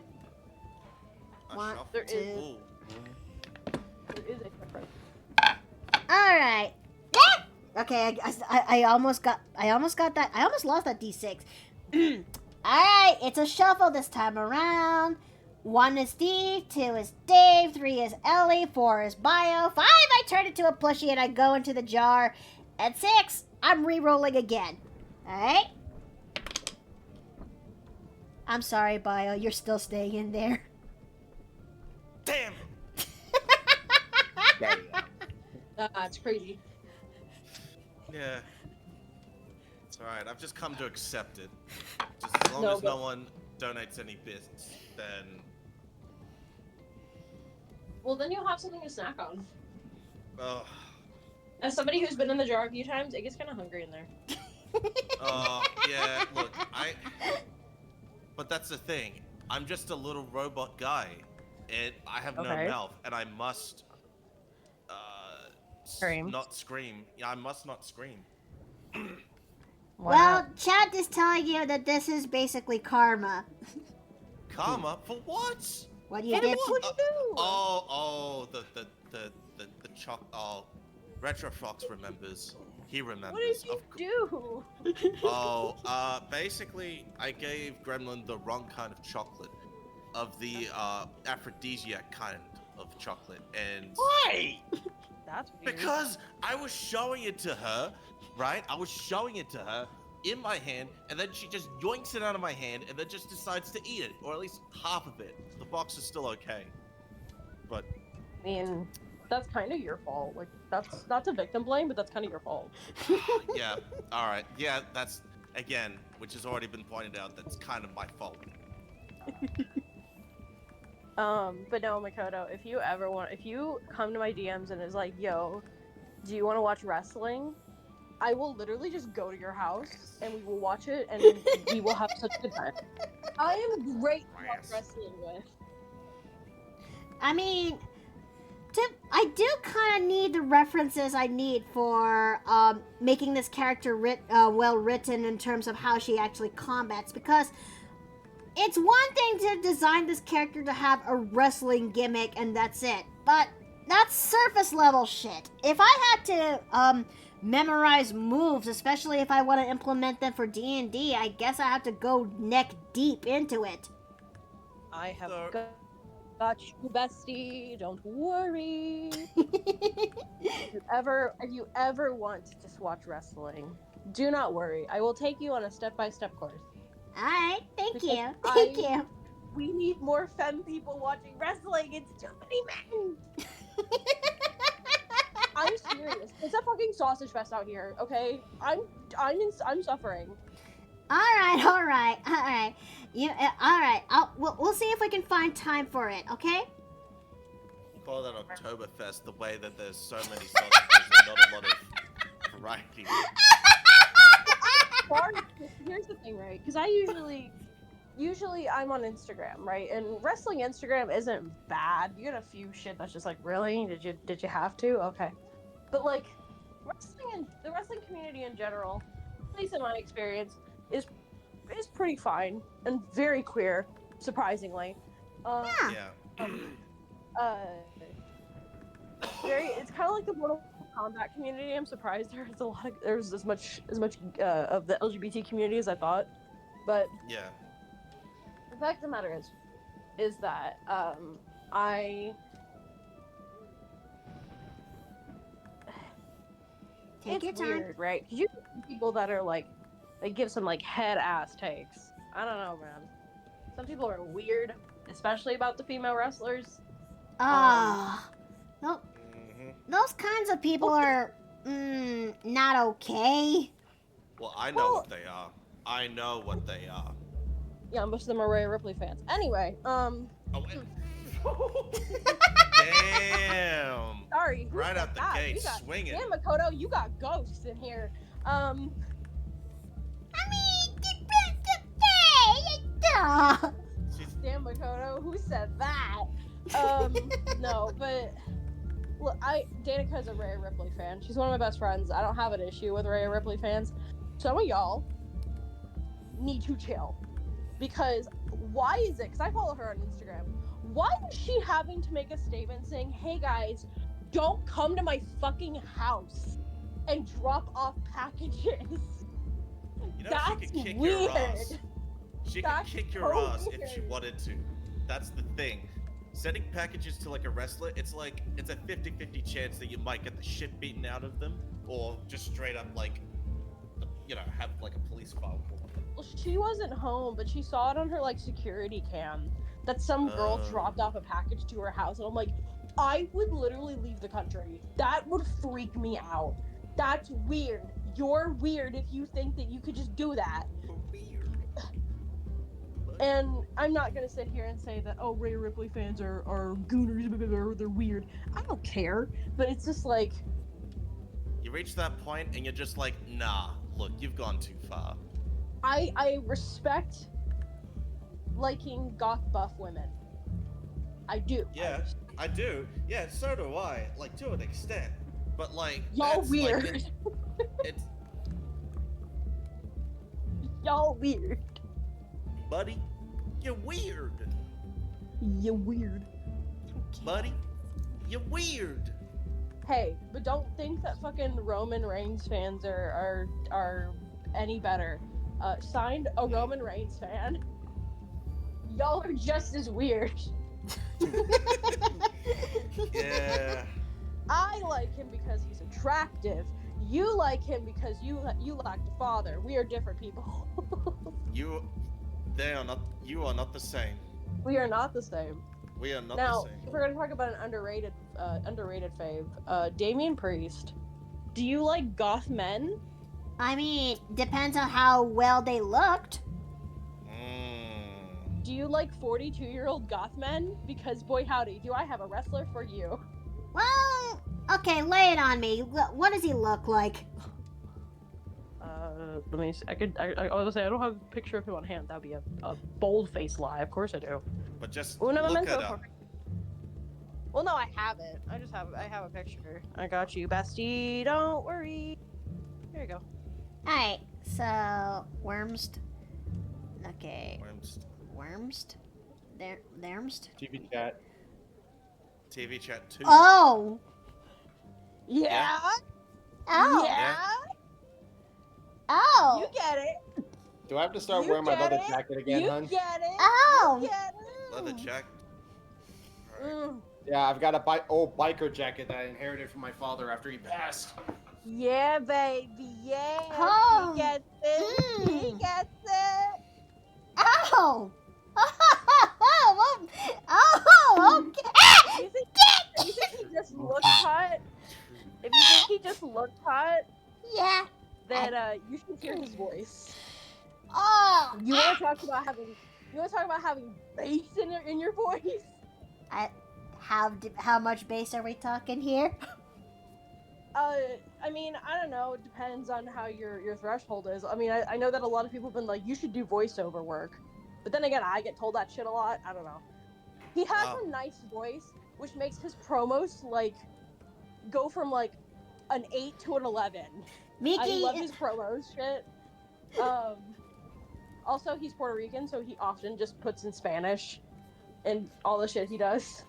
A One, shuffle. there is- Ooh. There is a difference. All right. Okay, I almost got that. I almost lost that D6. All right, it's a shuffle this time around. 1 is Steve, 2 is Dave, 3 is Ellie, 4 is Bio, 5 I turn into a plushie and I go into the jar, and 6 I'm re-rolling again. All right. I'm sorry, Bio. You're still staying in there. Damn. It's crazy. Yeah. It's alright. I've just come to accept it. Just as long No, as no one donates any bits, then Well, then you'll have something to snack on. uh, As somebody who's been in the jar a few times, it gets kind of hungry in there. yeah. Look, but that's the thing. I'm just a little robot guy, and I have no Okay. mouth, and I must Scream. not scream. Yeah, I must not scream. Well, chat is telling you that this is basically karma. Karma for what? What you did. What'd you do? The choc. Oh, Retrofox remembers. He remembers. What did you do? Basically, I gave Gremlin the wrong kind of chocolate, of the aphrodisiac kind of chocolate, and Why? That's weird. because I was showing it to her, right? I was showing it to her in my hand, and then she just yoinks it out of my hand, and then just decides to eat it, or at least half of it. The box is still okay, but I mean, that's kind of your fault. Like, that's not to victim blame, but that's kind of your fault. yeah, all right, yeah, that's again, which has already been pointed out. That's kind of my fault. But no, Makoto, if you come to my DMs and is like, yo, do you want to watch wrestling? I will literally just go to your house and we will watch it and we will have such a good time. I am great to watch wrestling with. I mean, I do kind of need the references I need for making this character well written in terms of how she actually combats, because it's one thing to design this character to have a wrestling gimmick and that's it, but that's surface level shit. If I had to memorize moves, especially if I want to implement them for D&D, I guess I have to go neck deep into it. I have got you, bestie. Don't worry. If you ever want to just watch wrestling, do not worry. I will take you on a step-by-step course. Alright, thank Because you. Thank you. We need more femme people watching wrestling. It's too many men. I'm serious. It's a fucking sausage fest out here. Okay, I'm suffering. All right. All right. We'll see if we can find time for it. Okay. Call that Oktoberfest, the way that there's so many sausages and not a lot of variety. Here's the thing, right? Because I usually I'm on Instagram, right? And wrestling Instagram isn't bad. You get a few shit that's just like, really? Did you have to? Okay. But like the wrestling community in general, at least in my experience, is pretty fine and very queer, surprisingly. Yeah. It's kind of like the Mortal Kombat community. I'm surprised there's as much of the LGBT community as I thought, but Yeah. the fact of the matter is that I. Take It's your time. weird, right? Because you get people that are like, they give some like head ass takes. I don't know, man. Some people are weird, especially about the female wrestlers. No, those kinds of people are not okay. Well, I know what they are. I know what they are. Yeah, most of them are Rhea Ripley fans. Anyway, Oh, damn! sorry. Right out the gate, You got, swinging. damn, Makoto, you got ghosts in here. I mean, Damn, Makoto, who said that? No, but look, Danica's a Rhea Ripley fan. She's one of my best friends. I don't have an issue with Rhea Ripley fans. Some of y'all need to chill. Because why is it? Because I follow her on Instagram. Why is she having to make a statement saying, hey guys, don't come to my fucking house and drop off packages? You know, That's she could kick weird. your ass. She could That's kick your so ass if she weird. wanted to. That's the thing. Sending packages to like a wrestler, it's a 50-50 chance that you might get the shit beaten out of them, or just straight up like, you know, have like a police file pulled. Well, she wasn't home, but she saw it on her like security cam that some girl dropped off a package to her house, and I'm like, I would literally leave the country. That would freak me out. That's weird. You're weird if you think that you could just do that. Weird. And I'm not gonna sit here and say that, oh, Rhea Ripley fans are gooners, blah, blah, blah, they're weird. I don't care, but it's just like, You reach that point and you're just like, nah, look, you've gone too far. I respect liking goth buff women. I do. Yeah, I do. Yeah, so do I. Like, to an extent. But, like, Y'all that's, weird. Like, it's... Y'all weird. Buddy, you're weird. You weird. Buddy, you're weird. Hey, but don't think that fucking Roman Reigns fans are any better. Signed a Roman Reigns fan. Y'all are just as weird. Yeah. I like him because he's attractive. You like him because you lacked a father. We are different people. You are not the same. We are not the same. We are not Now, the same. if we're gonna talk about an underrated fave, Damian Priest. Do you like goth men? I mean, depends on how well they looked. Do you like 42-year-old goth men? Because boy howdy, do I have a wrestler for you. Well, okay, lay it on me. What does he look like? Let me see. I was say I don't have a picture of him on hand. That'd be a bold-faced lie. Of course I do. But just Una look momento it up. for- Well, no, I have it. I have a picture. I got you, bestie. Don't worry. There you go. Alright, so, Wormst. Okay, Worms. Wormst? Thermst? TV chat. TV chat 2. Oh! Yeah. Oh! Yeah. Oh! You get it. Do I have to start You wearing my get leather it. jacket again, You hun? get it. Oh! You get it. Leather jack. Alright. Mm. Yeah, I've got a old biker jacket that I inherited from my father after he passed. Yeah, baby. Yeah. Oh. He gets it. He Mm. gets it. Oh! Oh! Okay! Ah! You think he just looks hot? If you think he just looks hot, Yeah. then you should hear his voice. Oh! You want to talk about having bass in your voice? How much bass are we talking here? I mean, I don't know. It depends on how your threshold is. I mean, I know that a lot of people have been like, you should do voiceover work. But then again, I get told that shit a lot. I don't know. He has a nice voice, which makes his promos, like, go from, like, an 8 to an 11. Miki, I love his promos shit. Also, he's Puerto Rican, so he often just puts in Spanish and all the shit he does.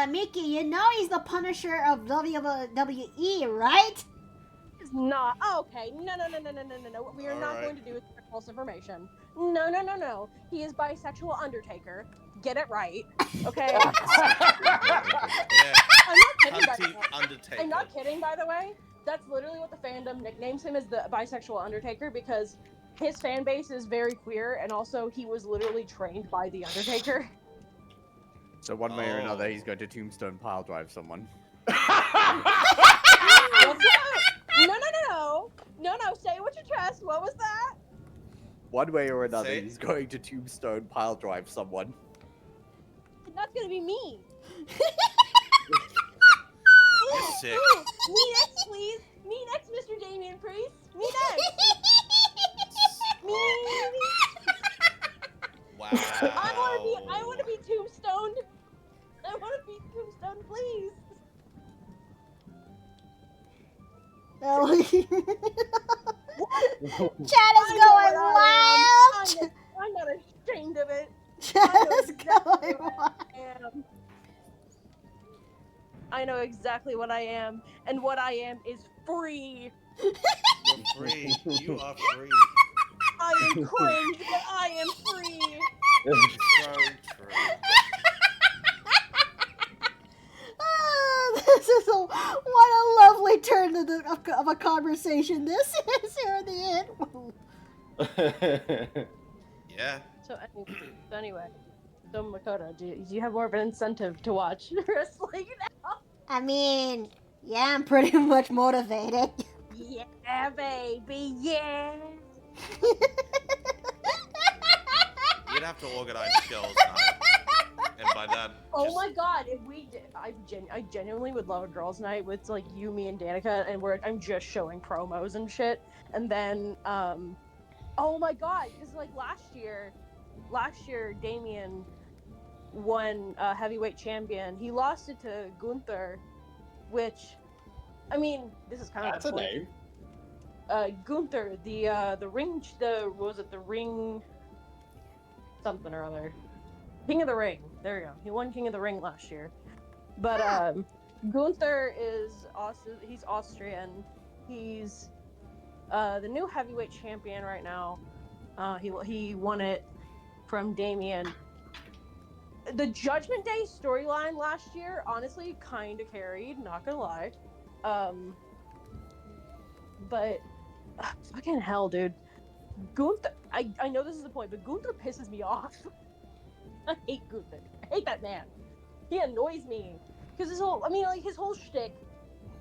Miki, you know he's the Punisher of WWE, right? It's not. Oh, okay. No. What we are not Alright. going to do is spread false information. No. He is bisexual Undertaker. Get it right. Okay? Yeah. I'm not kidding, by the Hunty way. Undertaker. I'm not kidding, by the way. That's literally what the fandom nicknames him, as the bisexual Undertaker, because his fan base is very queer, and also he was literally trained by the Undertaker. So one way or another, Oh. he's going to tombstone pile drive someone. What's that? No. Say it with your chest. What was that? One way or another, Say- he's going to tombstone pile drive someone. That's gonna be me. You're sick. Me next, please. Me next, Mr. Damian Priest. Me next. Me. Wow. I wanna be tombstoned. I wanna be tombstoned, please. Oh. Chat I is know going what I wild! I'm not ashamed of it. Chat I know is exactly going what wild. I am. I know exactly what I am, and what I am is free. You're free. You are free. I am cringe, but I am free. So true. Oh, this is what a lovely turn of a conversation this is here at the end. Yeah. So anyway, so Makoto, do you have more of an incentive to watch wrestling now? I mean, yeah, I'm pretty much motivated. Yeah, baby, yeah. we'd have to organize girls' night, and by that, Oh just, my god, if we did, I genuinely would love a girls' night with like you, me, and Danica, and I'm just showing promos and shit, and then oh my god, because like last year Damien won heavyweight champion. He lost it to Gunther, which I mean, this is kind of That's a quick. name. Gunther, the ring, the ring something or other. King of the Ring. There you go. He won King of the Ring last year. But Gunther is also he's Austrian. He's the new heavyweight champion right now. He won it from Damien. The Judgment Day storyline last year, honestly, kind of carried. Not gonna lie. But fucking hell, dude. Gunther. I know this is the point, but Gunther pisses me off. I hate Gunther. I hate that man. He annoys me because his whole shtick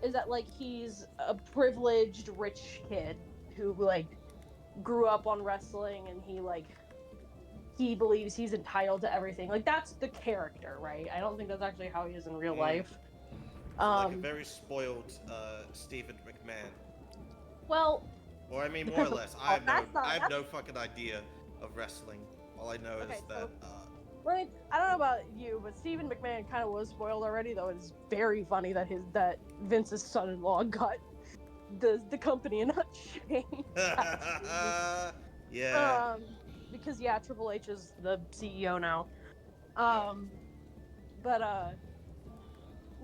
is that like he's a privileged rich kid who like grew up on wrestling and he believes he's entitled to everything. Like that's the character, right? I don't think that's actually how he is in real life. like a very spoiled Stephen McMahon. Well, Or I mean, more or less. I that's not- have that's- no fucking idea of wrestling. All I know Okay, is that. right? I don't know about you, but Stephen McMahon kind of was spoiled already. Though it's very funny that Vince's son-in-law got the company in a chain. Yeah. Because Triple H is the CEO now.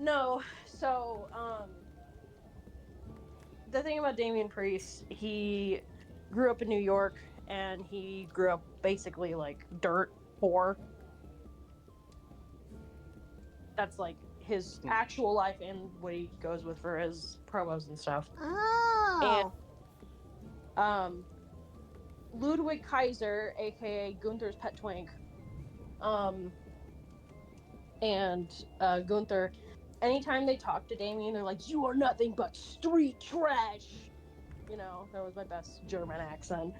No. So the thing about Damian Priest, he grew up in New York, and he grew up basically like dirt poor. That's like his actual life and what he goes with for his promos and stuff. Oh. And Ludwig Kaiser, aka Gunther's pet twink, and Gunther, anytime they talk to Damien, they're like, "You are nothing but street trash." You know, that was my best German accent.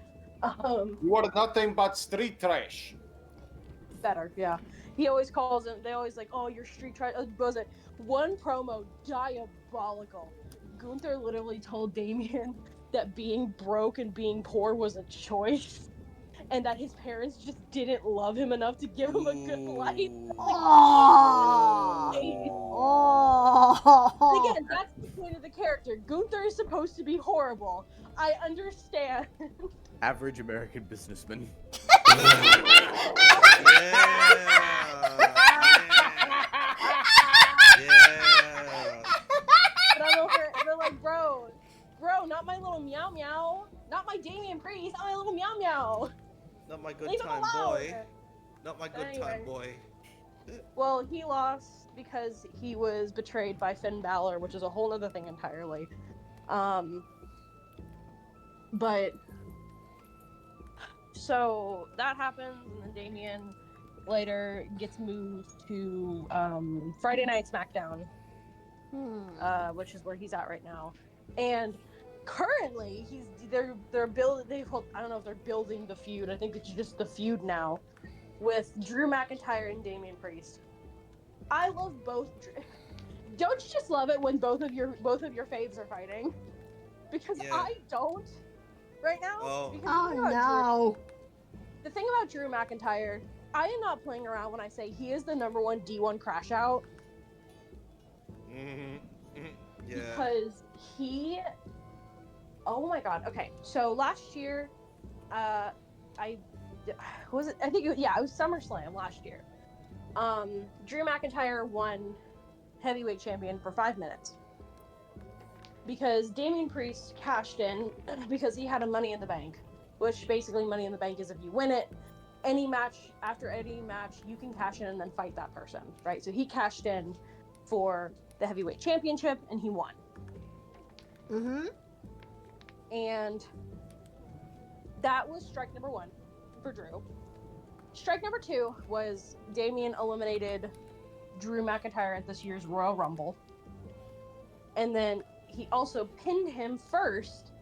You are nothing but street trash. Better, yeah. He always calls him. They always like, "Oh, you're street trash." Was it one promo diabolical? Gunther literally told Damien that being broke and being poor was a choice, and that his parents just didn't love him enough to give him a good life. Oh. Oh. Again, that's the point of the character. Gunther is supposed to be horrible. I understand. Average American businessman. Yeah. But I'm over it. They're like, bro, not my little meow meow. Not my Damien Priest. Not my little meow meow. Not my good Leave him time alone. boy. Not my good Anyway. time boy. Well, he lost because he was betrayed by Finn Balor, which is a whole other thing entirely. But so that happens, and then Damien later gets moved to Friday Night SmackDown, which is where he's at right now. And currently, they're building. I don't know if they're building the feud. I think it's just the feud now with Drew McIntyre and Damian Priest. I love both. Don't you just love it when both of your faves are fighting? Because Yeah. I don't right now. Oh. Because Oh no. the thing about Drew McIntyre, I am not playing around when I say he is the number one D1 crash out. Yeah. Because oh my god. Okay, so last year, it was SummerSlam last year. Drew McIntyre won heavyweight champion for 5 minutes because Damian Priest cashed in because he had a Money in the Bank, which basically Money in the Bank is if you win it, after any match you can cash in and then fight that person, right? So he cashed in for the heavyweight championship and he won. And that was strike number 1 for Drew. Strike number 2 was Damien eliminated Drew McIntyre at this year's Royal Rumble. And then he also pinned him first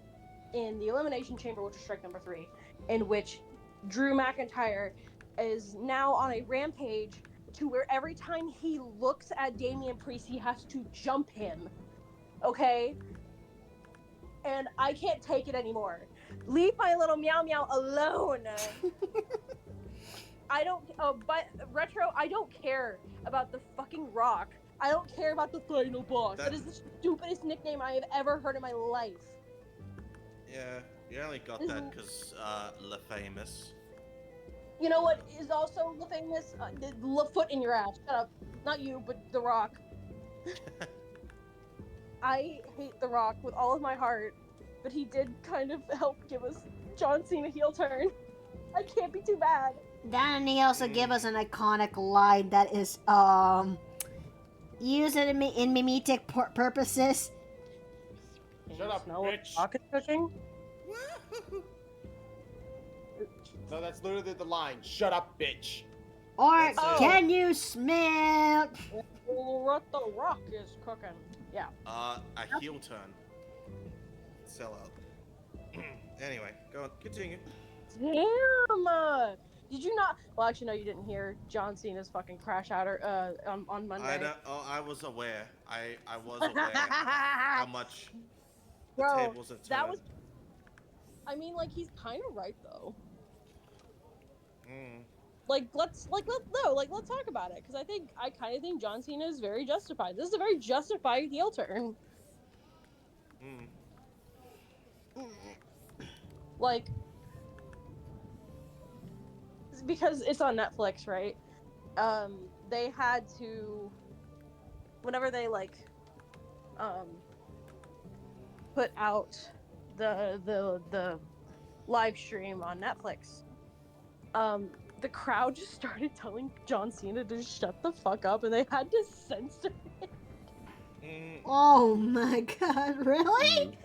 in the Elimination Chamber, which was strike number 3, in which Drew McIntyre is now on a rampage to where every time he looks at Damian Priest, he has to jump him. Okay? And I can't take it anymore. Leave my little meow meow alone. I don't. But Retro, I don't care about the fucking Rock. I don't care about the final boss. That is the stupidest nickname I have ever heard in my life. Yeah, you only got that because Le Famous. You know what is also the famous? The foot in your ass. Shut up. Not you, but The Rock. I hate The Rock with all of my heart, but he did kind of help give us John Cena heel turn. I can't be too bad. Then he also gave us an iconic line that is, used in mimetic purposes. Shut up, Smell what bitch. Rock is cooking? No, that's literally the line. Shut up, bitch. Or, That's it. can you smell? What the Rock is cooking. Yeah. A heel turn. Sell out. Anyway, go on, continue. Damn! Did you not? Well, actually, no, you didn't hear John Cena's fucking crash out on Monday. I was aware. I was aware how much the Bro, tables have turned. that was. I mean, like, he's kind of right though. Let's talk about it, because I kind of think John Cena is very justified. This is a very justified heel turn. Like, because it's on Netflix, right? They had to, whenever they put out the live stream on Netflix, the crowd just started telling John Cena to shut the fuck up, and they had to censor it. Oh my god, really?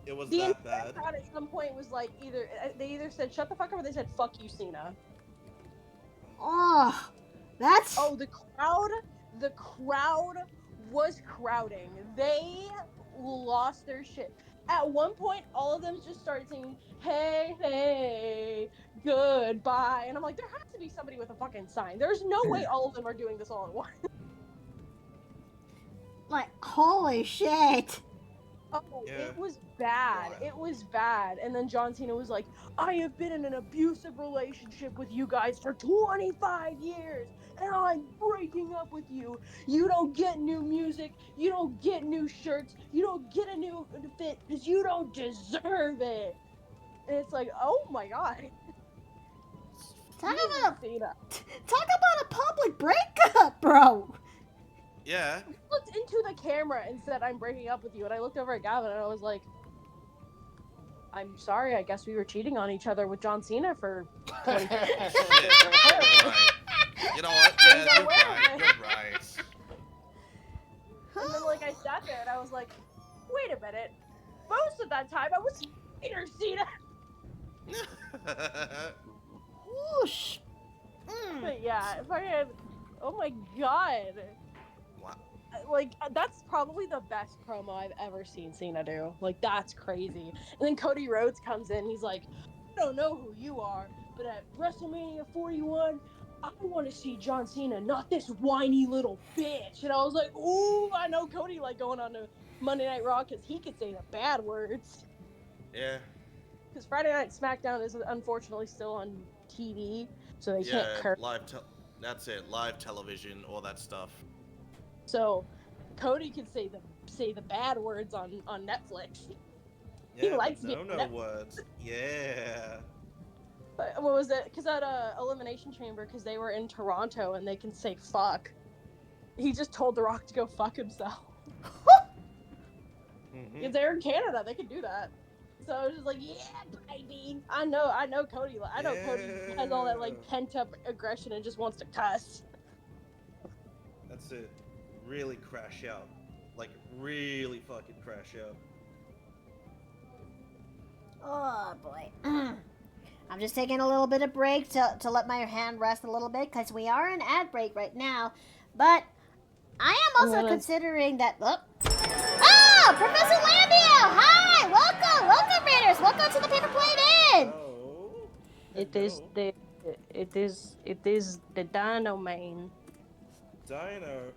It was The that entire bad. crowd at some point was like, they either said shut the fuck up or they said fuck you, Cena. Oh, that's... Oh, the crowd was crowding. They lost their shit. At one point, all of them just started singing, hey, hey, goodbye. And I'm like, there has to be somebody with a fucking sign. There's no way all of them are doing this all at once. Like, holy shit. Oh, Yeah. it was bad. Yeah. It was bad. And then John Cena was like, I have been in an abusive relationship with you guys for 25 years, and I'm breaking up with you. You don't get new music. You don't get new shirts. You don't get a new fit because you don't deserve it. And it's like, oh my god. Talk Cena. about a public breakup, bro. Yeah. He looked into the camera and said, I'm breaking up with you. And I looked over at Gavin and I was like, I'm sorry, I guess we were cheating on each other with John Cena for 20 Shit, right. You know what? Yeah, you're right. You're right. And then, like, I sat there and I was like, wait a minute. Most of that time I was Peter Cena. Whoosh. But yeah, fucking, oh my god. Wow. Like, that's probably the best promo I've ever seen Cena do. Like, that's crazy. And then Cody Rhodes comes in, he's like, I don't know who you are, but at WrestleMania 41, I want to see John Cena, not this whiny little bitch. And I was like, ooh, I know Cody like going on to Monday Night Raw because he could say the bad words. Yeah. Because Friday Night SmackDown is unfortunately still on TV, so they can't curse. That's it. Live television, all that stuff. So Cody could say the bad words on Netflix. Yeah, He likes no it. words. Yeah. What was it? Because at Elimination Chamber, because they were in Toronto and they can say fuck. He just told The Rock to go fuck himself. If they're in Canada, they could do that. So I was just like, yeah, baby. I know Cody. Cody has all that like pent up aggression and just wants to cuss. That's it. Really crash out. Like, really fucking crash out. Oh boy. I'm just taking a little bit of break to let my hand rest a little bit because we are in ad break right now. But I am also considering that. Oh, Professor Landio! Hi, welcome, Raiders, welcome to the Paper Plane Inn. Oh. It is the It is the Dino Main. Dino.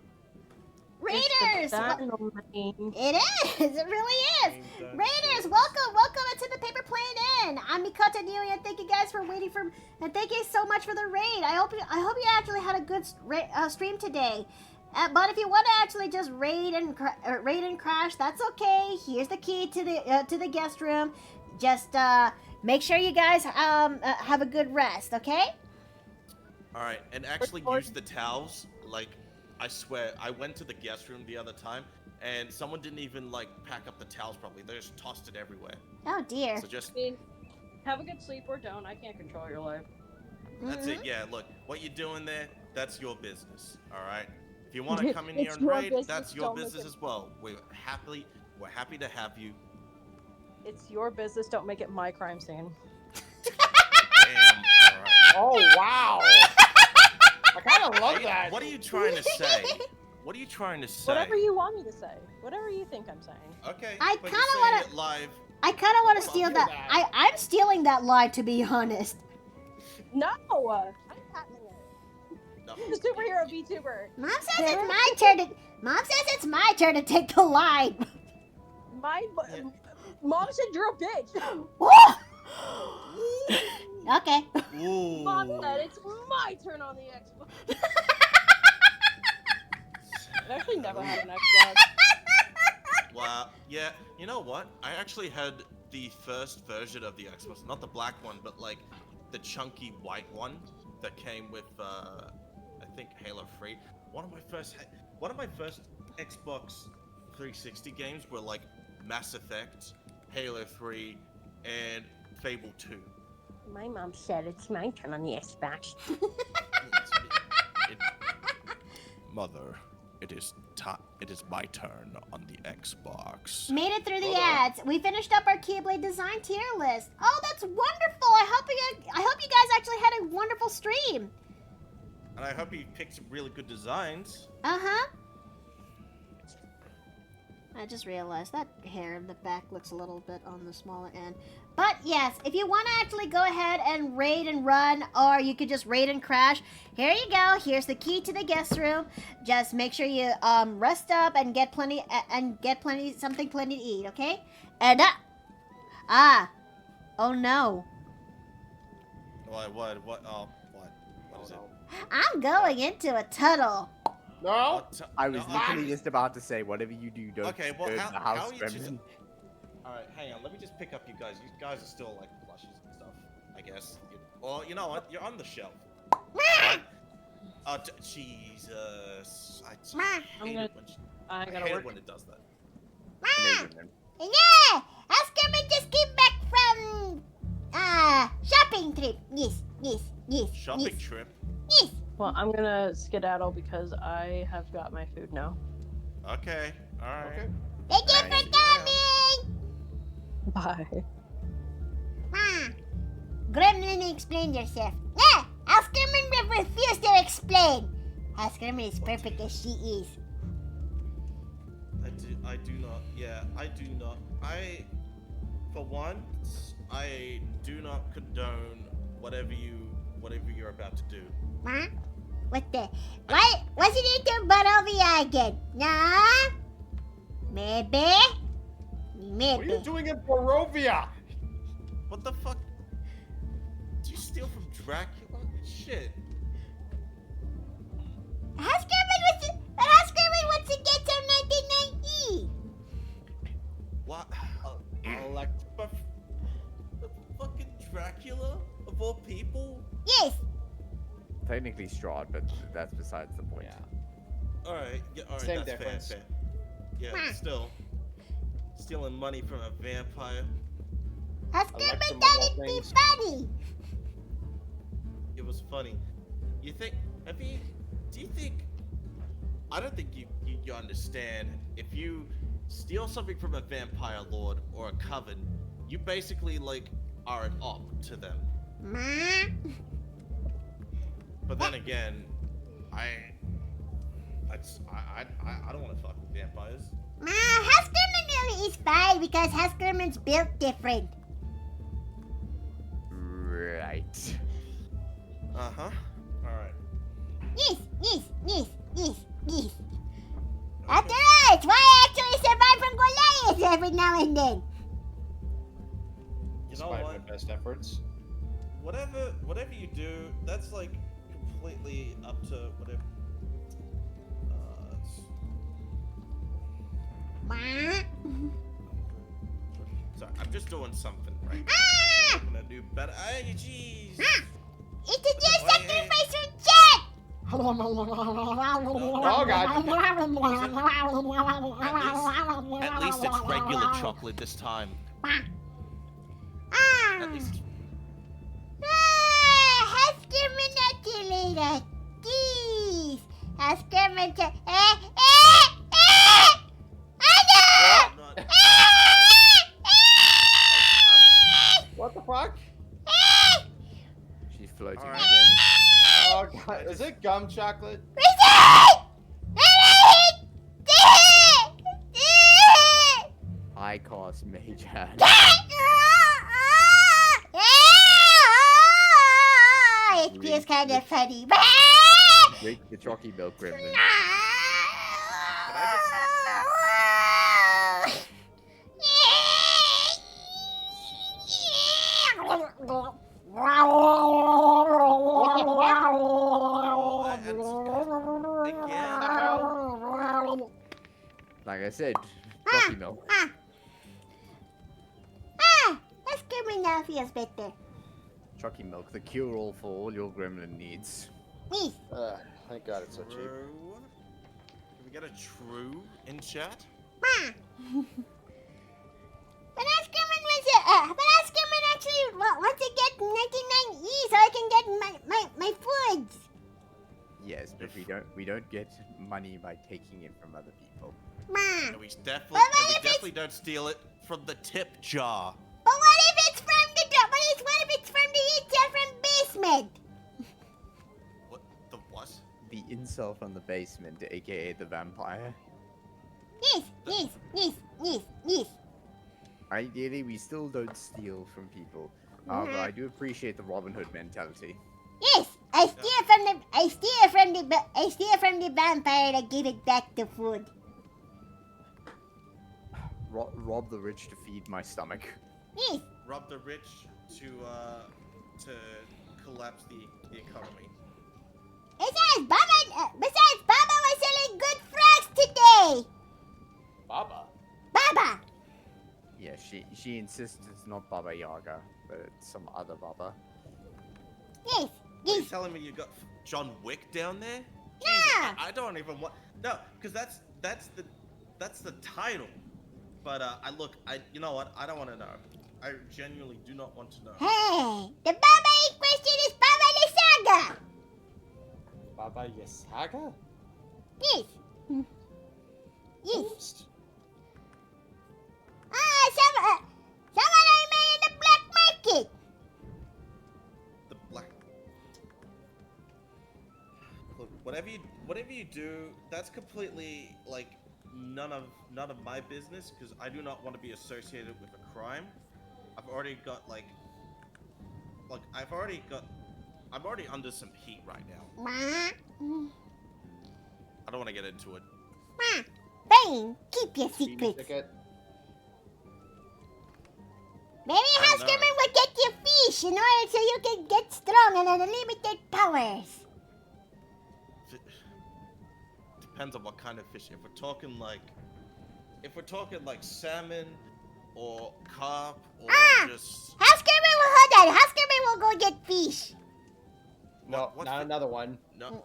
Raiders! Dino Main. It is! It really is! Main dinosaurs. Raiders, welcome into the Paper Plane Inn! I'm Mikata Neely, and thank you guys for waiting for, and thank you so much for the raid. I hope you actually had a good stream today. But if you want to actually just raid and crash, that's okay. Here's the key to the guest room. Just make sure you guys have a good rest, okay? All right, and actually use the towels. Like, I swear, I went to the guest room the other time, and someone didn't even like pack up the towels properly. They just tossed it everywhere. Oh dear. So just I mean, have a good sleep or don't. I can't control your life. that's it. Yeah, look, what you're doing there, that's your business. All right. If you want to come in here It's and your raid, business, that's your don't make business it- as well. We're happy to have you. It's your business. Don't make it my crime scene. Damn. All right. Oh wow! I kind of love that. What are you trying to say? What are you trying to say? Whatever you want me to say. Whatever you think I'm saying. Okay. I but kinda you're saying wanna- it live. I kind of want to I'll steal do that. that. I'm stealing that line, to be honest. No, I'm patenting it. No. The superhero VTuber. Mom says it's my turn to take the line. Yeah. Mom said you're a bitch. Okay. Ooh. Mom said it's my turn on the Xbox. I actually never had an Xbox. Wow. Yeah. You know what? I actually had the first version of the Xbox, not the black one, but like the chunky white one that came with I think Halo 3. One of my first Xbox 360 games were like Mass Effect, Halo 3, and Fable 2. My mom said it's my turn on the Xbox. Mother, it is my turn on the Xbox. Made it through the Hold on. ads. We finished up our Keyblade design tier list. Oh, that's wonderful. I hope you guys actually had a wonderful stream. And I hope you picked some really good designs. Uh-huh. I just realized that hair in the back looks a little bit on the smaller end. But yes, if you want to actually go ahead and raid and run, or you could just raid and crash, here you go. Here's the key to the guest room. Just make sure you rest up and get plenty something to eat, okay? And oh no, What? Oh, what is it? I'm going into a tunnel. No. I was No, literally just about to say, whatever you do, don't Okay, well, disturb the how house, are you just- Gremlin. Alright, hang on. Let me just pick up you guys. You guys are still like plushies and stuff, I guess. Well, you know what? You're on the shelf. Right? Oh, Jesus. I I'm hate gonna- it when I I gotta hate it work. when it does that. Amazing, man. Yeah, Oscar just came back from shopping trip. Yes. Shopping trip? Yes. Well, I'm gonna skedaddle because I have got my food now. Okay. Alright. Okay. Thank you Alright. for coming. Bye. Gremlin, explain yourself. Oscarman refused to explain. Oscarman is perfect as she is. I do not. Yeah, I do not. For once, I do not condone whatever you're about to do. Huh? What the? Why wasn't it to Barovia again? Nah? Maybe? What are you doing in Barovia? What the fuck? Did you steal from Dracula? Shit. Oscarman wants to get some 1990. What? But the fucking Dracula of all people? Yes. Technically Strahd, but that's besides the point. Alright, yeah, alright, Same that's difference. fair. Yeah, but still. Stealing money from a vampire. Oscarman Electrum of thought all it'd be things. funny. It was funny. Do you think, I don't think you understand, if you steal something from a vampire lord or a coven, you basically, like, are an op to them. Ma? But then again, I don't want to fuck with vampires. Ma, Oscarman really is fine because Oscarman's built different. Right. huh. All right. Yes. After all, it's why I actually survive from Goliath every now and then. You know Despite my what? best efforts. Whatever you do, that's like completely up to whatever. Sorry, I'm just doing something right now. Ah! I'm gonna do better. Hey, jeez. It's a new Wait, sacrifice for Chet! Oh god. At least it's regular chocolate this time. At least it's Exterminator! Jeez! Exterminator! not. What the fuck? She's floating Alright. again. Oh god. Is it gum chocolate? High cost mage hand. It feels kind of funny. Drink the chalky milk, Gremlin. Like I said, chalky milk. That's good now feels better. Chalky milk, the cure-all for all your gremlin needs. Yes. Thank god it's so cheap. True. Can we get a true in chat? But Askerman actually wants to get 99E so I can get my foods. Yes, but we don't get money by taking it from other people. And we definitely, But what if definitely don't steal it from the tip jar. But what if it's from the basement? What? The what? The incel from the basement, aka the vampire. Yes. Ideally, we still don't steal from people. However, I do appreciate the Robin Hood mentality. Yes, I steal from the vampire and give it back to food. Rob the rich to feed my stomach. Yes. Rob the rich to collapse the economy. Besides, Baba was selling good frogs today. Baba. Yeah, she insists it's not Baba Yaga, but it's some other Baba. Yes. Are you telling me you got John Wick down there? No. Jesus, I don't even want. No, because that's the title. But you know what? I don't want to know. I genuinely do not want to know. Hey, the Baba in question is Baba Lysaga. Baba Yasaga? Yes. Yes. Oops. Someone I met in the black market. The black. Look, whatever you do, that's completely like none of my business because I do not want to be associated with a crime. I've already got I'm already under some heat right now. I don't want to get into it. Bane, keep your Speeding secrets. ticket. Maybe I know. Housekeeping will get you fish in order so you can get strong and unlimited powers. Depends on what kind of fish. If we're talking like salmon or carp or just Housekeeping will hold on. Housekeeping will go get fish. No, What not fi- another one. no.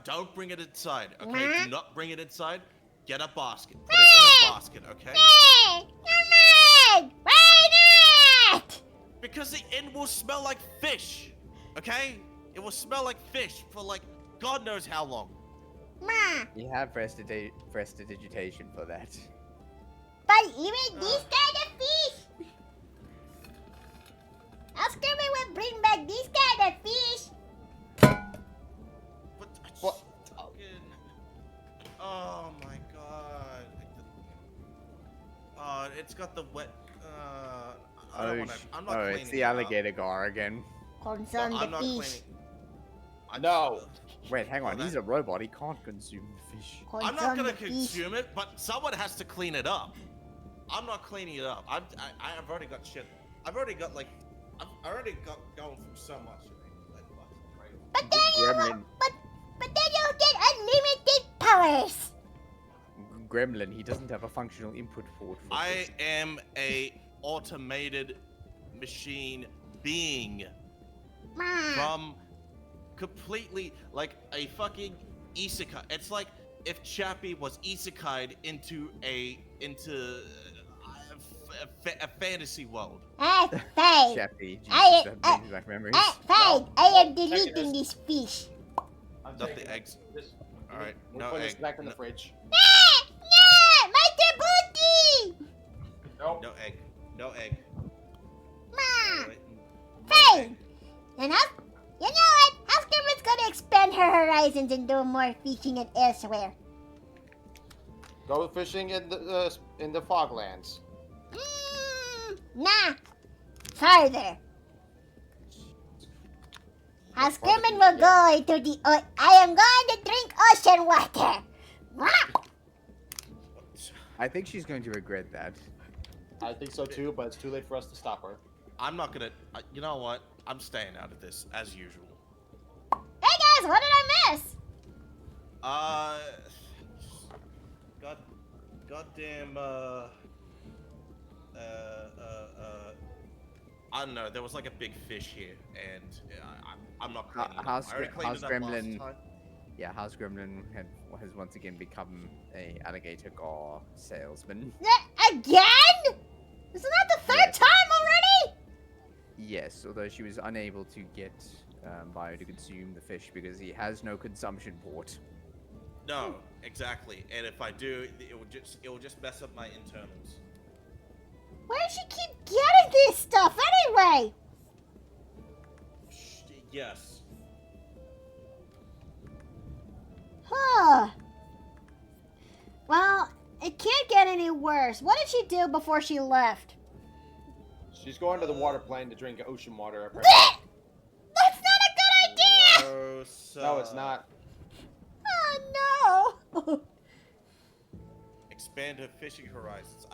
Don't bring it inside. Okay, Nah. do not bring it inside. Get a basket. Put it in a basket. Okay. Hey, come on! Why not? Because the inn will smell like fish. Okay? It will smell like fish for like God knows how long. You have prestidigitation for that. But even this kind of fish? Housekeeping will bring back this kind of fish. What? Oh my God. It's got the wet. I don't wanna, I'm not cleaning it's the it up. alligator gar again. Consume No, I'm the not fish. cleaning. No. Wait, hang on. Well, He's a robot. He can't consume the fish. I'm not gonna consume it, but someone has to clean it up. I'm not cleaning it up. I've already got shit. I've already got like, I've already got going through so much. But then Gremlin. but then you'll get unlimited powers. Gremlin, he doesn't have a functional input port for I this. am a automated machine being from completely like a fucking isekai. It's like if Chappie was isekai'd into a fantasy world. Fine. Chappie, Jesus, I- that brings me back memories. Fine. No. I am Well, deleting this fish. I'm Not taking the eggs. This, All right, we're no putting this egg. back in No, the fridge. My tabuti! Nope. no egg. No egg. Wait, no Fine. egg. And you know what? House Gremlin's gonna expand her horizons and do more fishing and elsewhere. Go fishing in the foglands. Nah. Farther. House Farther Gremlin than will that. go into the I am going to drink ocean water. I think she's going to regret that. I think so too, but it's too late for us to stop her. I'm not gonna. You know what? I'm staying out of this as usual. Hey guys, what did I miss? Goddamn. I don't know. There was like a big fish here, and I'm not cleaning it up. House I already cleaned it up Gremlin. last time. Yeah, House Gremlin has once again become a alligator gar salesman. Again? Isn't that the third Yes. time already? Yes, although she was unable to get Bio to consume the fish because he has no consumption port. No, exactly. And if I do, it will just mess up my internals. Where does she keep getting this stuff anyway? Yes. Huh. Well, it can't get any worse. What did she do before she left? She's going to the water plane to drink ocean water. Apparently. That's not a good idea! Gross, No, it's not. Oh no! Expand her fishing horizons.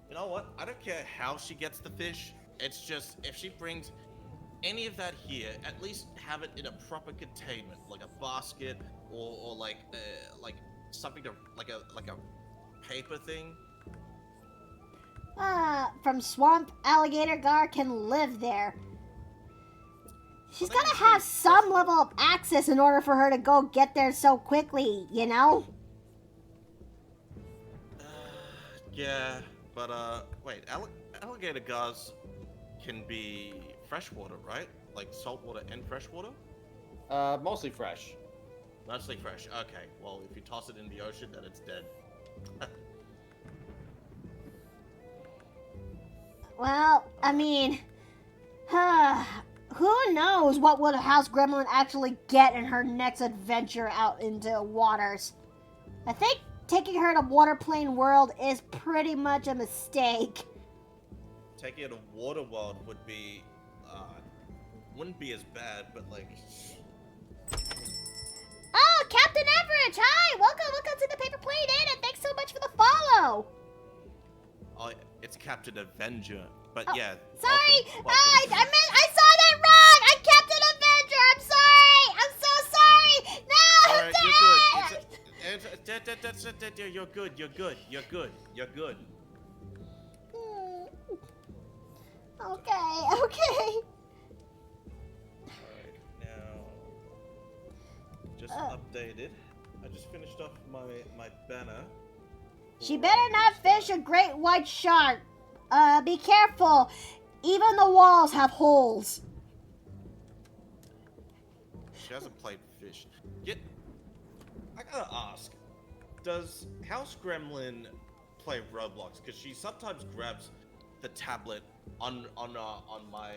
You know what? I don't care how she gets the fish. It's just if she brings any of that here, at least have it in a proper containment, like a basket or like something to like a paper thing. From swamp, alligator gar can live there. She's Well, that gotta is really have some level of access in order for her to go get there so quickly, you know? Yeah, but wait, alligator gars can be freshwater, right? Like saltwater and freshwater? Mostly fresh. Mostly fresh. Okay, well, if you toss it in the ocean, then it's dead. Well, I mean, who knows what would House Gremlin actually get in her next adventure out into waters. I think taking her to Waterplane World is pretty much a mistake. Taking it to water world would be, wouldn't be as bad, but like. Oh, Captain Average, hi! Welcome to the Paper Plane Inn, and thanks so much for the follow! Oh, it's Captain Avenger, but Oh, yeah. Sorry! welcome. I saw that wrong! I'm Captain Avenger! I'm sorry! I'm so sorry! No! Alright, you're good. You're good. You're good. Okay. Alright, now. Just Oh. updated. I just finished off my banner. She better not fish a great white shark. Be careful. Even the walls have holes. She hasn't played fish. Yet, I gotta ask, does House Gremlin play Roblox? Because she sometimes grabs the tablet on my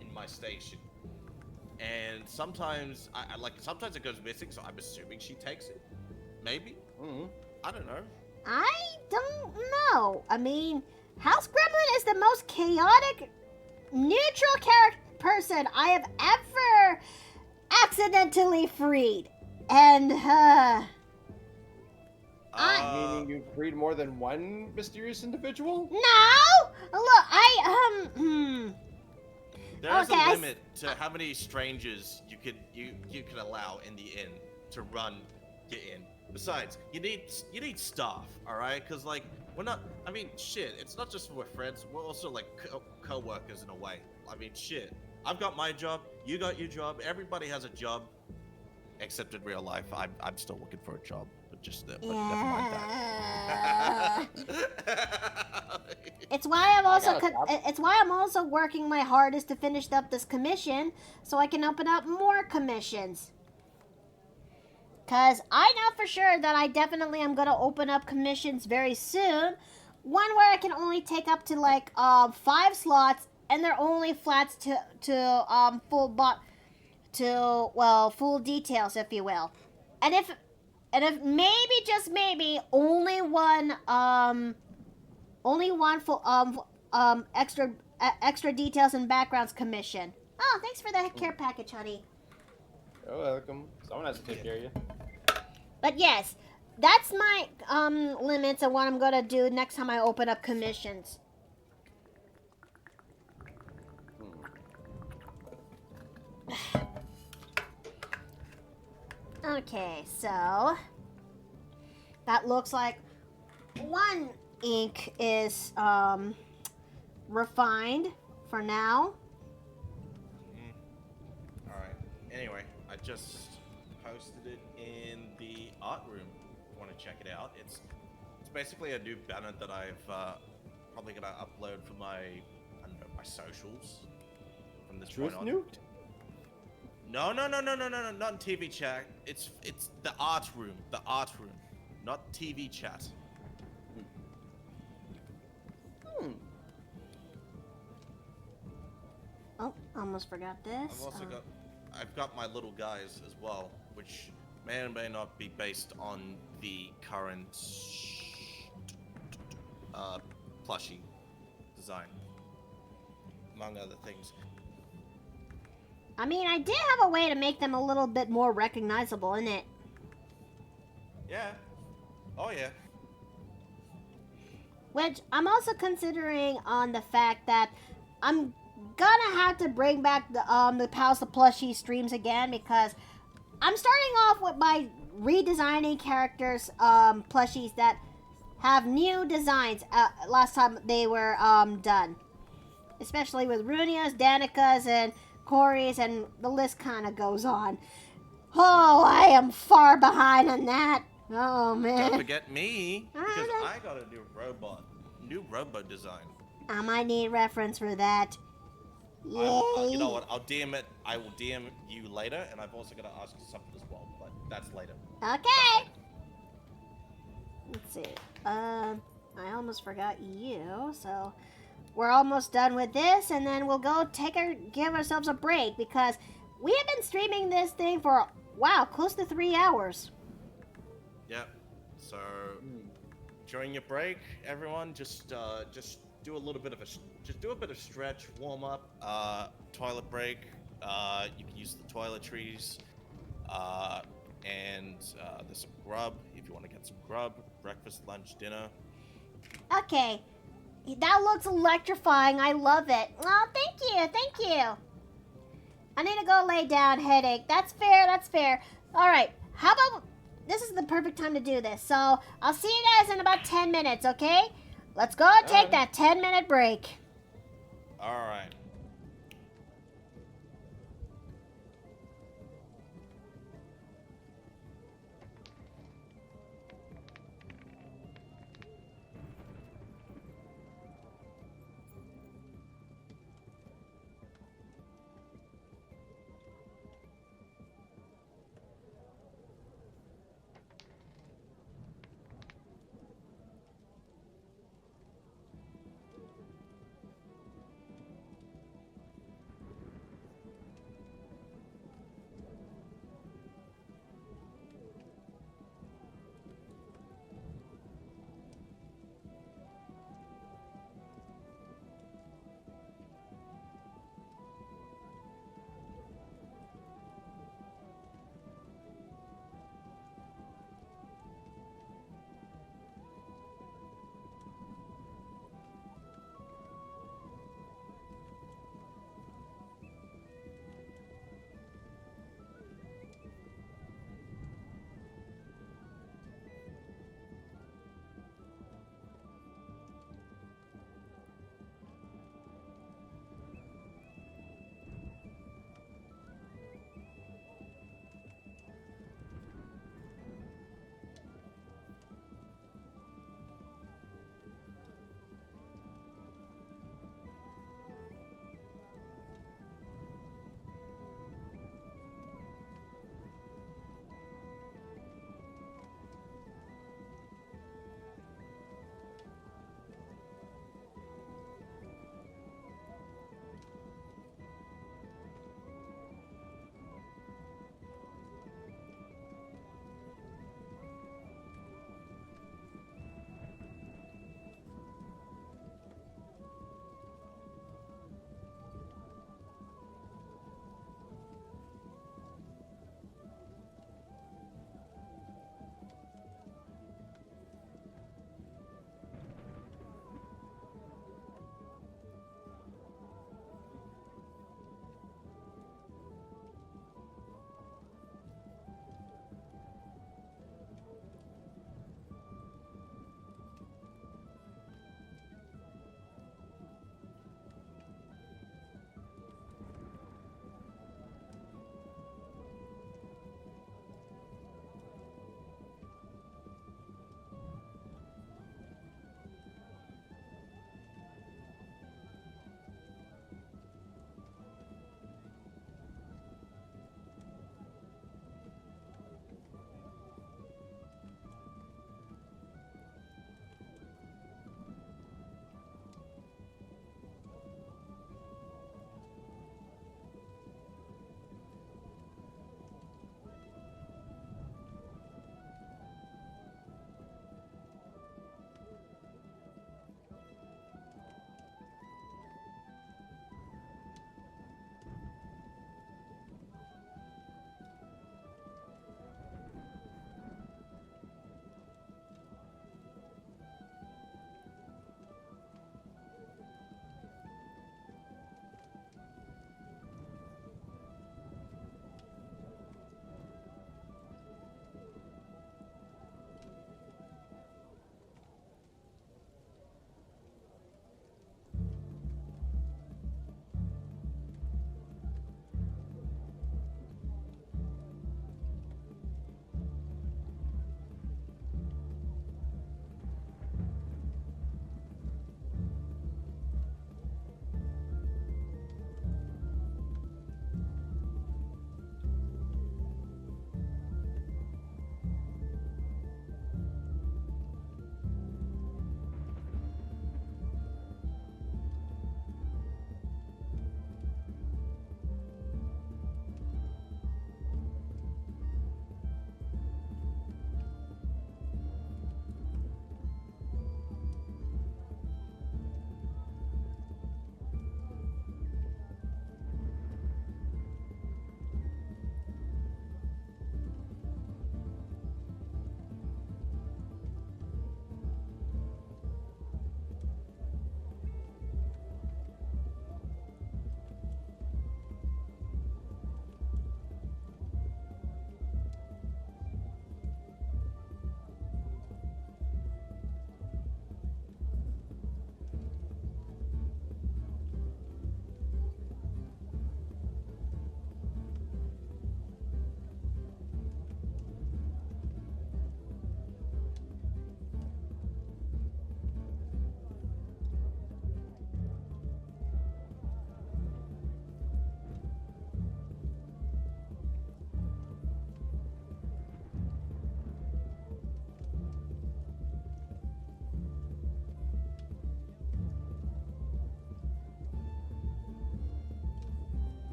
in my station, and sometimes sometimes it goes missing. So I'm assuming she takes it. Maybe. Mm-hmm. I don't know. I don't know. I mean, House Gremlin is the most chaotic, neutral person I have accidentally freed. And, Meaning you freed more than one mysterious individual? no! Look, There's Okay, a limit to how many strangers you could allow in the inn to run your inn. Besides, you need staff, all right? Because like we're not. I mean, shit. It's not just we're friends. We're also like co-workers in a way. I mean, shit. I've got my job. You got your job. Everybody has a job, except in real life. I'm still looking for a job. But just but never mind yeah. that. It's why I'm also got a job. it's why I'm also working my hardest to finish up this commission so I can open up more commissions. Cause I know for sure that I definitely am gonna open up commissions very soon. One where I can only take up to like 5 slots, and they're only flats to full details, if you will. And if maybe, just maybe, only one full extra details and backgrounds commission. Oh, thanks for the care package, honey. You're welcome. Someone has to take care of you. But yes, that's my limits of what I'm gonna do next time I open up commissions. Okay, so that looks like one ink is refined for now. All right. Anyway, I just posted it in the art room. If you want to check it out, it's basically a new banner that I've probably gonna upload for my my socials from this point on. Nuked? No, not in TV chat. It's the art room, not TV chat. Oh, almost forgot this. I've got my little guys as well, which may or may not be based on the current plushie design, among other things. I mean, I did have a way to make them a little bit more recognizable, innit? Yeah. Oh yeah. Which I'm also considering on the fact that I'm gonna have to bring back the Palace of Plushie streams again, because I'm starting off with my redesigning characters plushies that have new designs last time they were done, especially with Runia's, Danica's, and Corey's, and the list kind of goes on. Oh, I am far behind on that. Oh man. Don't forget me, because I got a new robot design. I might need reference for that. Yay. You know what? I will DM you later, and I've also got to ask you something as well, but that's later. Okay. Let's see. I almost forgot you, so we're almost done with this, and then we'll go give ourselves a break, because we have been streaming this thing for, wow, close to 3 hours. Yep. So during your break, everyone, just do a little bit of a bit of stretch, warm up, toilet break. You can use the toiletries, and there's some grub if you want to get some grub. Breakfast, lunch, dinner. Okay. That looks electrifying. I love it. Oh, thank you. I need to go lay down, headache. That's fair. All right. How about, this is the perfect time to do this. So I'll see you guys in about 10 minutes, okay? Let's go take that 10-minute break. All right.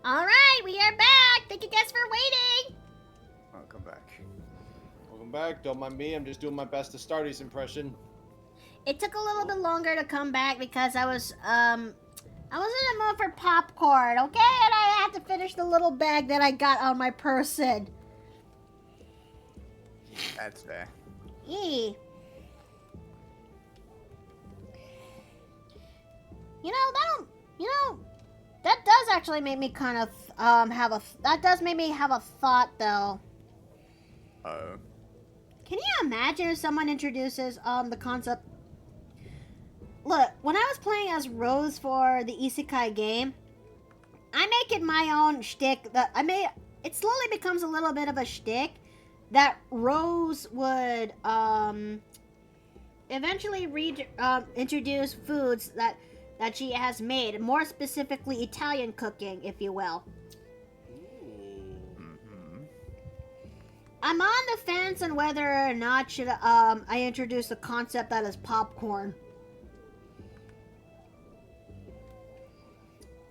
All right, we are back. Thank you guys for waiting. I'll come back. Welcome back. Don't mind me. I'm just doing my best to Stardy's impression. It took a little bit longer to come back because I was in the mood for popcorn, okay? And I had to finish the little bag that I got on my person. That's fair. Eee. That does actually make me kind of make me have a thought though. Oh. Can you imagine if someone introduces the concept? Look, when I was playing as Rose for the Isekai game, I make it my own shtick. It slowly becomes a little bit of a shtick that Rose would eventually introduce foods that she has made, more specifically Italian cooking, if you will. Mm-hmm. I'm on the fence on whether or not should I introduce the concept that is popcorn.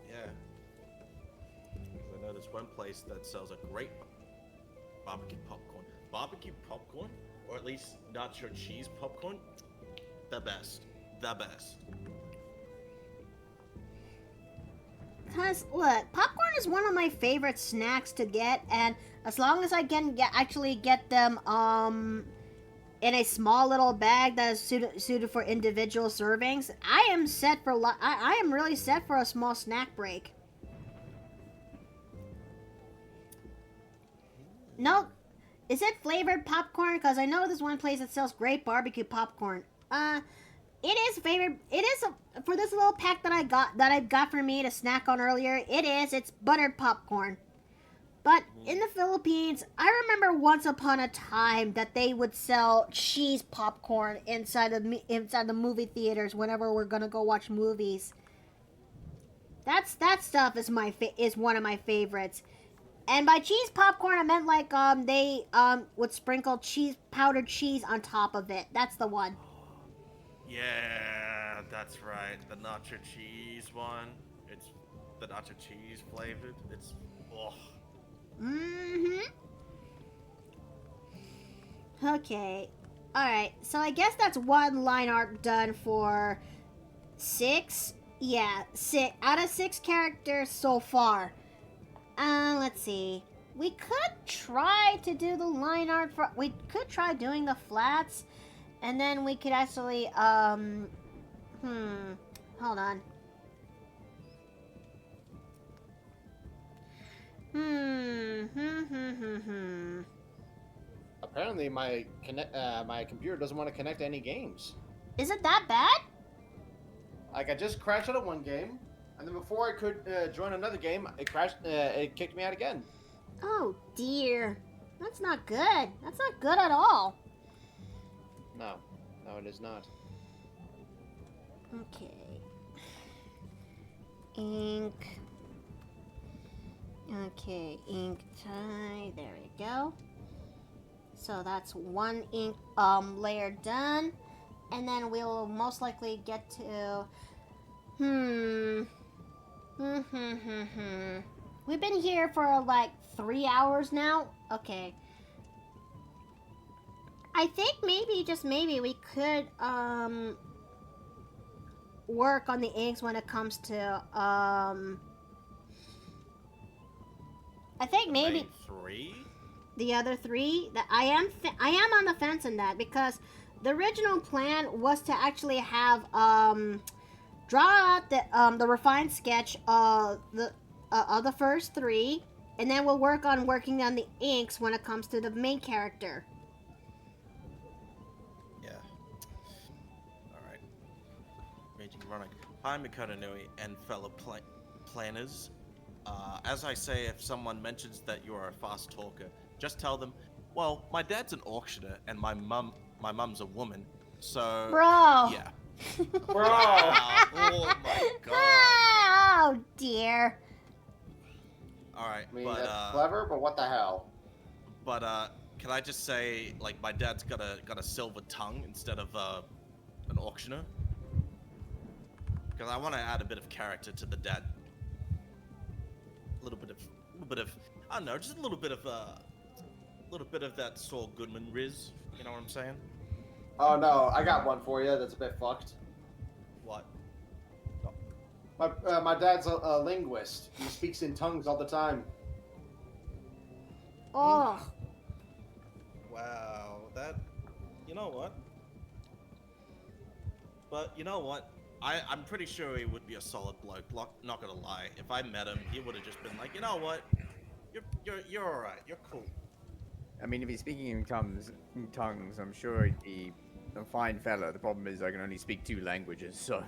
Yeah. I know there's one place that sells a great barbecue popcorn. Barbecue popcorn, or at least nacho cheese popcorn, the best. The best. Because, look, popcorn is one of my favorite snacks to get, and as long as I can actually get them in a small little bag that is suited for individual servings, I am set for I am really set for a small snack break. No, is it flavored popcorn? Because I know there's one place that sells great barbecue popcorn. It is flavored. It is for this little pack that I got for me to snack on earlier. It's buttered popcorn. But in the Philippines, I remember once upon a time that they would sell cheese popcorn inside the movie theaters whenever we're gonna go watch movies. That stuff is one of my favorites. And by cheese popcorn, I meant like they would sprinkle powdered cheese on top of it. That's the one. Yeah, that's right. The nacho cheese one. It's the nacho cheese flavored. It's Mm-hmm. Okay. Alright, so I guess that's one line art done for 6. Yeah, 6 out of 6 characters so far. Let's see. We could try to do the line art for... We could try doing the flats. And then we could actually, hold on. Apparently, my computer doesn't want to connect to any games. Is it that bad? Like, I just crashed out of one game, and then before I could join another game, it crashed. It kicked me out again. Oh dear, that's not good. That's not good at all. No, it is not. Okay. Ink. Okay, ink tie. There we go. So that's one ink layer done, and then we'll most likely get to. We've been here for like 3 hours now. Okay. I think maybe, just maybe, we could work on the inks when it comes to I think maybe 3. the other 3. That I am on the fence in that, because the original plan was to actually have draw out the refined sketch of the first 3, and then we'll work on working on the inks when it comes to the main character. Running. Hi, Mikoto Nui and fellow planners. As I say, if someone mentions that you're a fast talker, just tell them, well, my dad's an auctioneer and my mum's a woman, so... Bro! Yeah. Bro! Oh my god. Oh dear. Alright, I mean, but that's clever, but what the hell? But can I just say, like, my dad's got a silver tongue instead of an auctioneer? Because I want to add a bit of character to the dad. I don't know, just a little bit of that Saul Goodman riz. You know what I'm saying? Oh no, I got one for you that's a bit fucked. What? My dad's a linguist. He speaks in tongues all the time. Oh. Wow, that. You know what? But you know what? I'm pretty sure he would be a solid bloke. Not gonna lie. If I met him, he would have just been like, you know what? You're all right. You're cool. I mean, if he's speaking in tongues, I'm sure he'd be a fine fella. The problem is I can only speak 2 languages, so.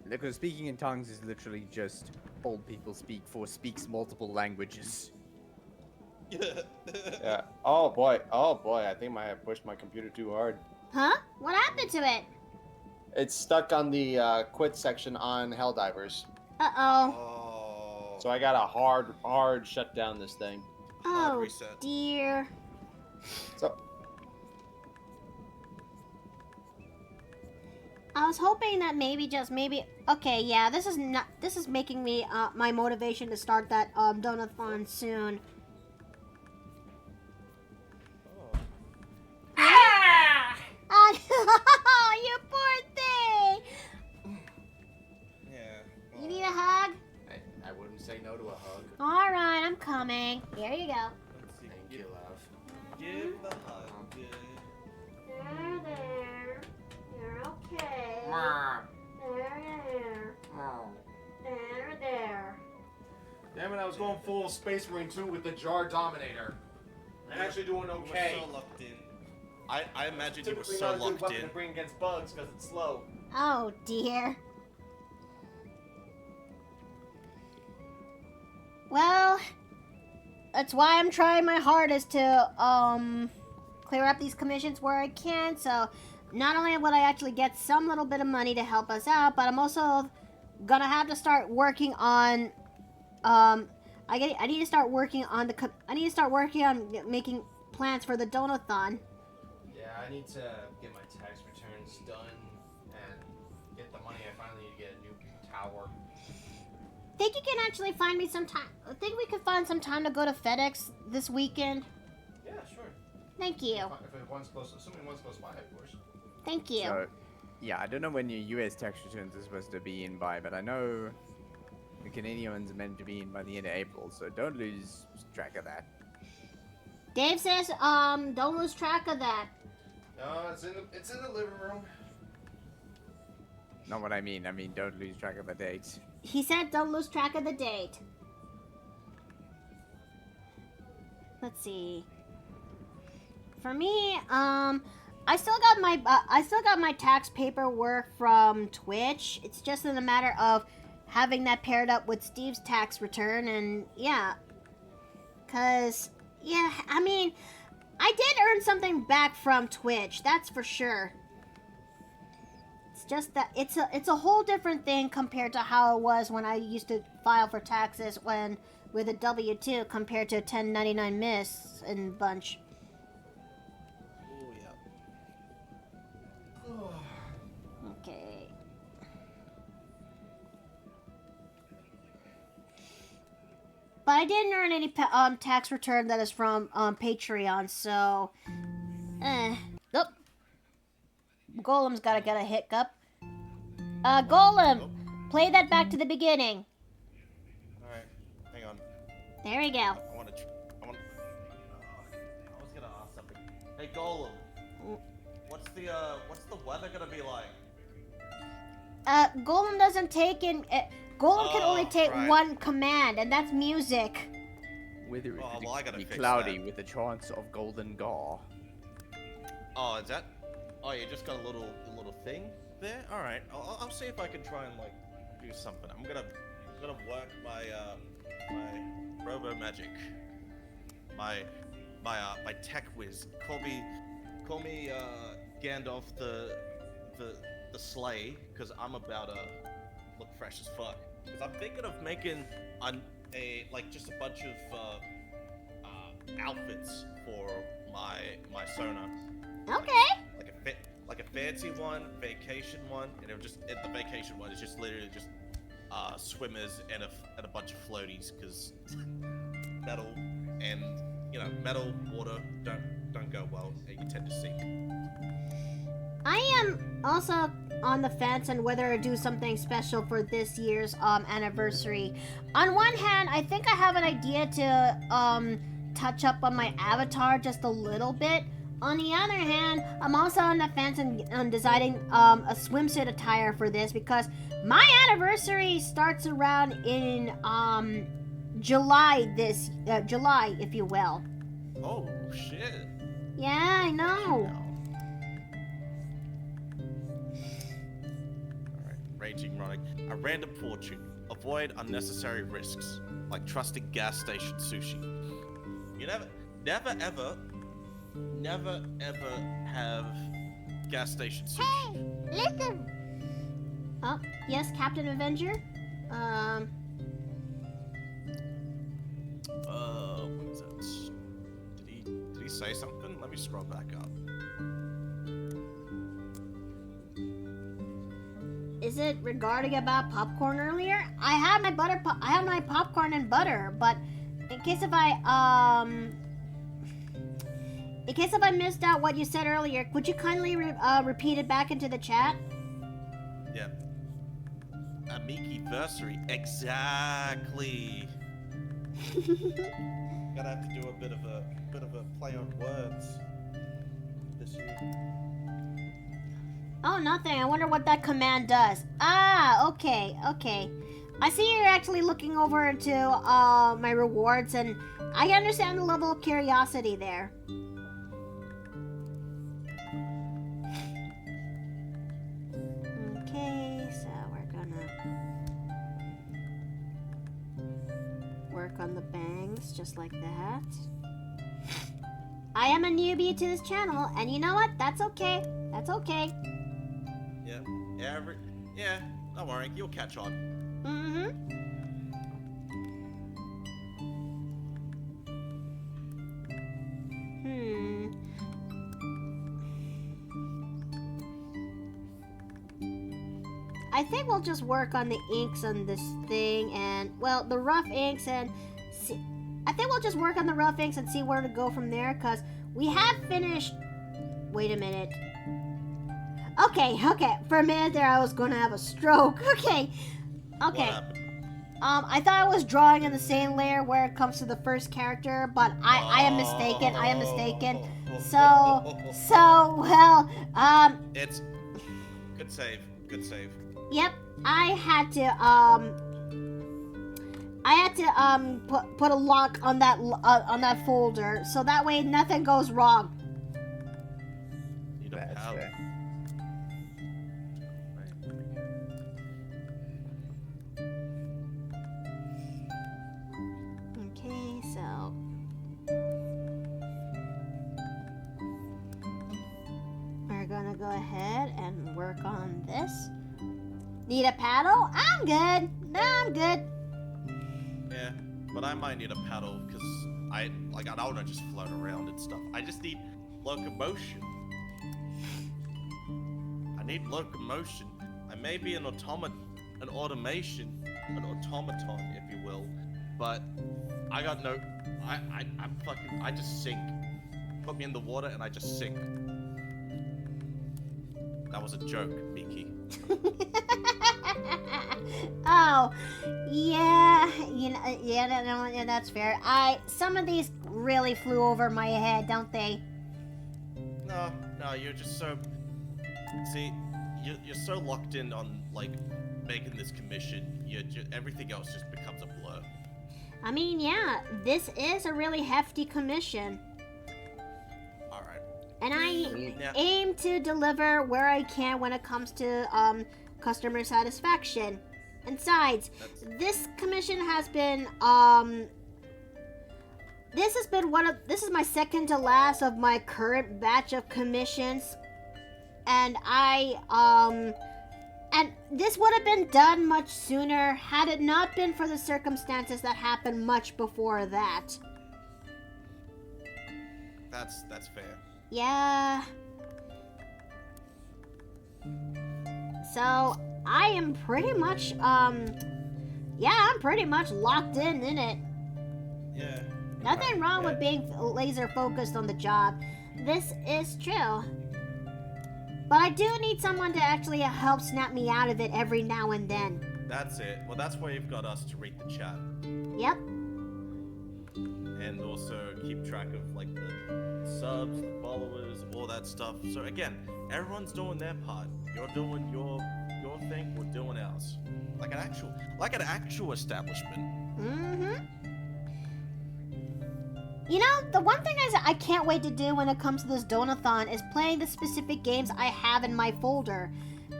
Because speaking in tongues is literally just old people speaks multiple languages. Yeah. Oh boy. I think I might have pushed my computer too hard. Huh? What happened to it? It's stuck on the quit section on Helldivers. Uh-oh. Oh. So I got a hard shut down this thing. Hard Oh, reset. dear. So I was hoping that maybe. Okay, yeah, this is making me my motivation to start that donathon soon. Oh. Ah! You poor thing. Yeah. You need a hug? I wouldn't say no to a hug. All right, I'm coming. Here you go. Let's see. Thank you, love. Give the hug. There. You're okay. There. Damn it, I was going full Space Marine 2 with the Jar Dominator. I'm actually doing okay. You were so locked in. I imagine you were Typically so not a good locked weapon in. to bring against bugs because it's slow. Oh dear. Well, that's why I'm trying my hardest to clear up these commissions where I can. So not only would I actually get some little bit of money to help us out, but I'm also gonna have to start working on I need to start working on making plans for the donathon. Yeah, I need to get my tax returns done and get the money I finally need to get a new tower. Think you can actually find me some time? I think we could find some time to go to FedEx this weekend. Yeah, sure. Thank you. If one's close, assuming one's close by, of course. Thank you. So, yeah, I don't know when your US tax returns are supposed to be in by, but I know the Canadian ones are meant to be in by the end of April, so don't lose track of that. Dave says, don't lose track of that. No, it's in the living room. Not what I mean don't lose track of the dates. He said don't lose track of the date. Let's see. For me, I still got my tax paperwork from Twitch. It's just in a matter of having that paired up with Steve's tax return, and yeah. Cause yeah, I mean, I did earn something back from Twitch, that's for sure. It's just that it's a whole different thing compared to how it was when I used to file for taxes with a W-2 compared to a 1099 miss and bunch. Oh yeah. Okay. But I didn't earn any tax return that is from Patreon, so Nope. Golem's gotta get a hiccup. Golem, play that back to the beginning. Alright, hang on. There we go. I was gonna ask something. Hey Golem, what's the weather gonna be like? Golem doesn't take in. Golem can only take right. one command, and that's music. Weather is Oh, well, I gotta be fix cloudy that. with a chance of golden gar. Oh, is that? Oh, you just got a little thing there. All right, I'll see if I can try and like do something. I'm gonna work my my robo magic, my tech whiz. Call me Gandalf the sleigh, because I'm about to look fresh as fuck. Because I'm thinking of making just a bunch of outfits for my Sona. Okay. Like a fancy one, vacation one, and the vacation one is just literally just swimmers and a bunch of floaties, because metal and metal, water don't go well, and you tend to sink. I am also on the fence on whether to do something special for this year's anniversary. On one hand, I think I have an idea to touch up on my avatar just a little bit. On the other hand, I'm also on the fence on designing a swimsuit attire for this, because my anniversary starts around in July, July, if you will. Oh shit! Yeah, I know. Alright, raging running. A random fortune. Avoid unnecessary risks, like trusting gas station sushi. You never ever have gas station sushi. Hey, listen. Oh, yes, Captain Avenger. What is that? Did he say something? Let me scroll back up. Is it regarding about popcorn earlier? I have my popcorn and butter, but in case if I missed out what you said earlier, could you kindly repeat it back into the chat? Yeah. Amiki-versary. Exactly. Gonna have to do a bit of a play on words this year. Oh, nothing. I wonder what that command does. Ah, okay. I see you're actually looking over into my rewards, and I understand the level of curiosity there. Okay, so we're gonna work on the bangs just like that. I am a newbie to this channel, and you know what? That's okay. That's okay. Yeah, don't worry, you'll catch on. I think we'll just work on the inks on this thing, and, well, the rough inks, and I think we'll just work on the rough inks and see where to go from there, because we have finished... Wait a minute. Okay. For a minute there, I was going to have a stroke. Okay. What happened? I thought I was drawing in the same layer where it comes to the first character, but I am mistaken. So, well, It's... Good save. Yep, I had to put a lock on that folder, so that way nothing goes wrong. Need a That's paddle. fair. Okay, so we're gonna go ahead and work on this. Need a paddle? I'm good. No, I'm good. Yeah, but I might need a paddle, because I don't want to just float around and stuff. I just need locomotion. I need locomotion. I may be an automaton, if you will, but I got no... I just sink. Put me in the water and I just sink. That was a joke, Miki. Oh, yeah, yeah, that's fair. Some of these really flew over my head, don't they? No, you're just so... See, you're so locked in on, like, making this commission, everything else just becomes a blur. I mean, yeah, this is a really hefty commission. Alright. And I Yeah. aim to deliver where I can when it comes to customer satisfaction. And besides, this commission has been this is my second to last of my current batch of commissions, and and this would have been done much sooner had it not been for the circumstances that happened much before that. That's fair. Yeah. So, I am pretty much, yeah, I'm pretty much locked in it. Yeah. Nothing wrong with being laser focused on the job. This is true. But I do need someone to actually help snap me out of it every now and then. That's it. Well, that's why you've got us to read the chat. Yep. And also keep track of, like, the subs, the followers, all that stuff. So again, everyone's doing their part. You're doing your thing, we're doing ours. Like an actual establishment. Mm-hmm. You know, the one thing I can't wait to do when it comes to this donathon is playing the specific games I have in my folder.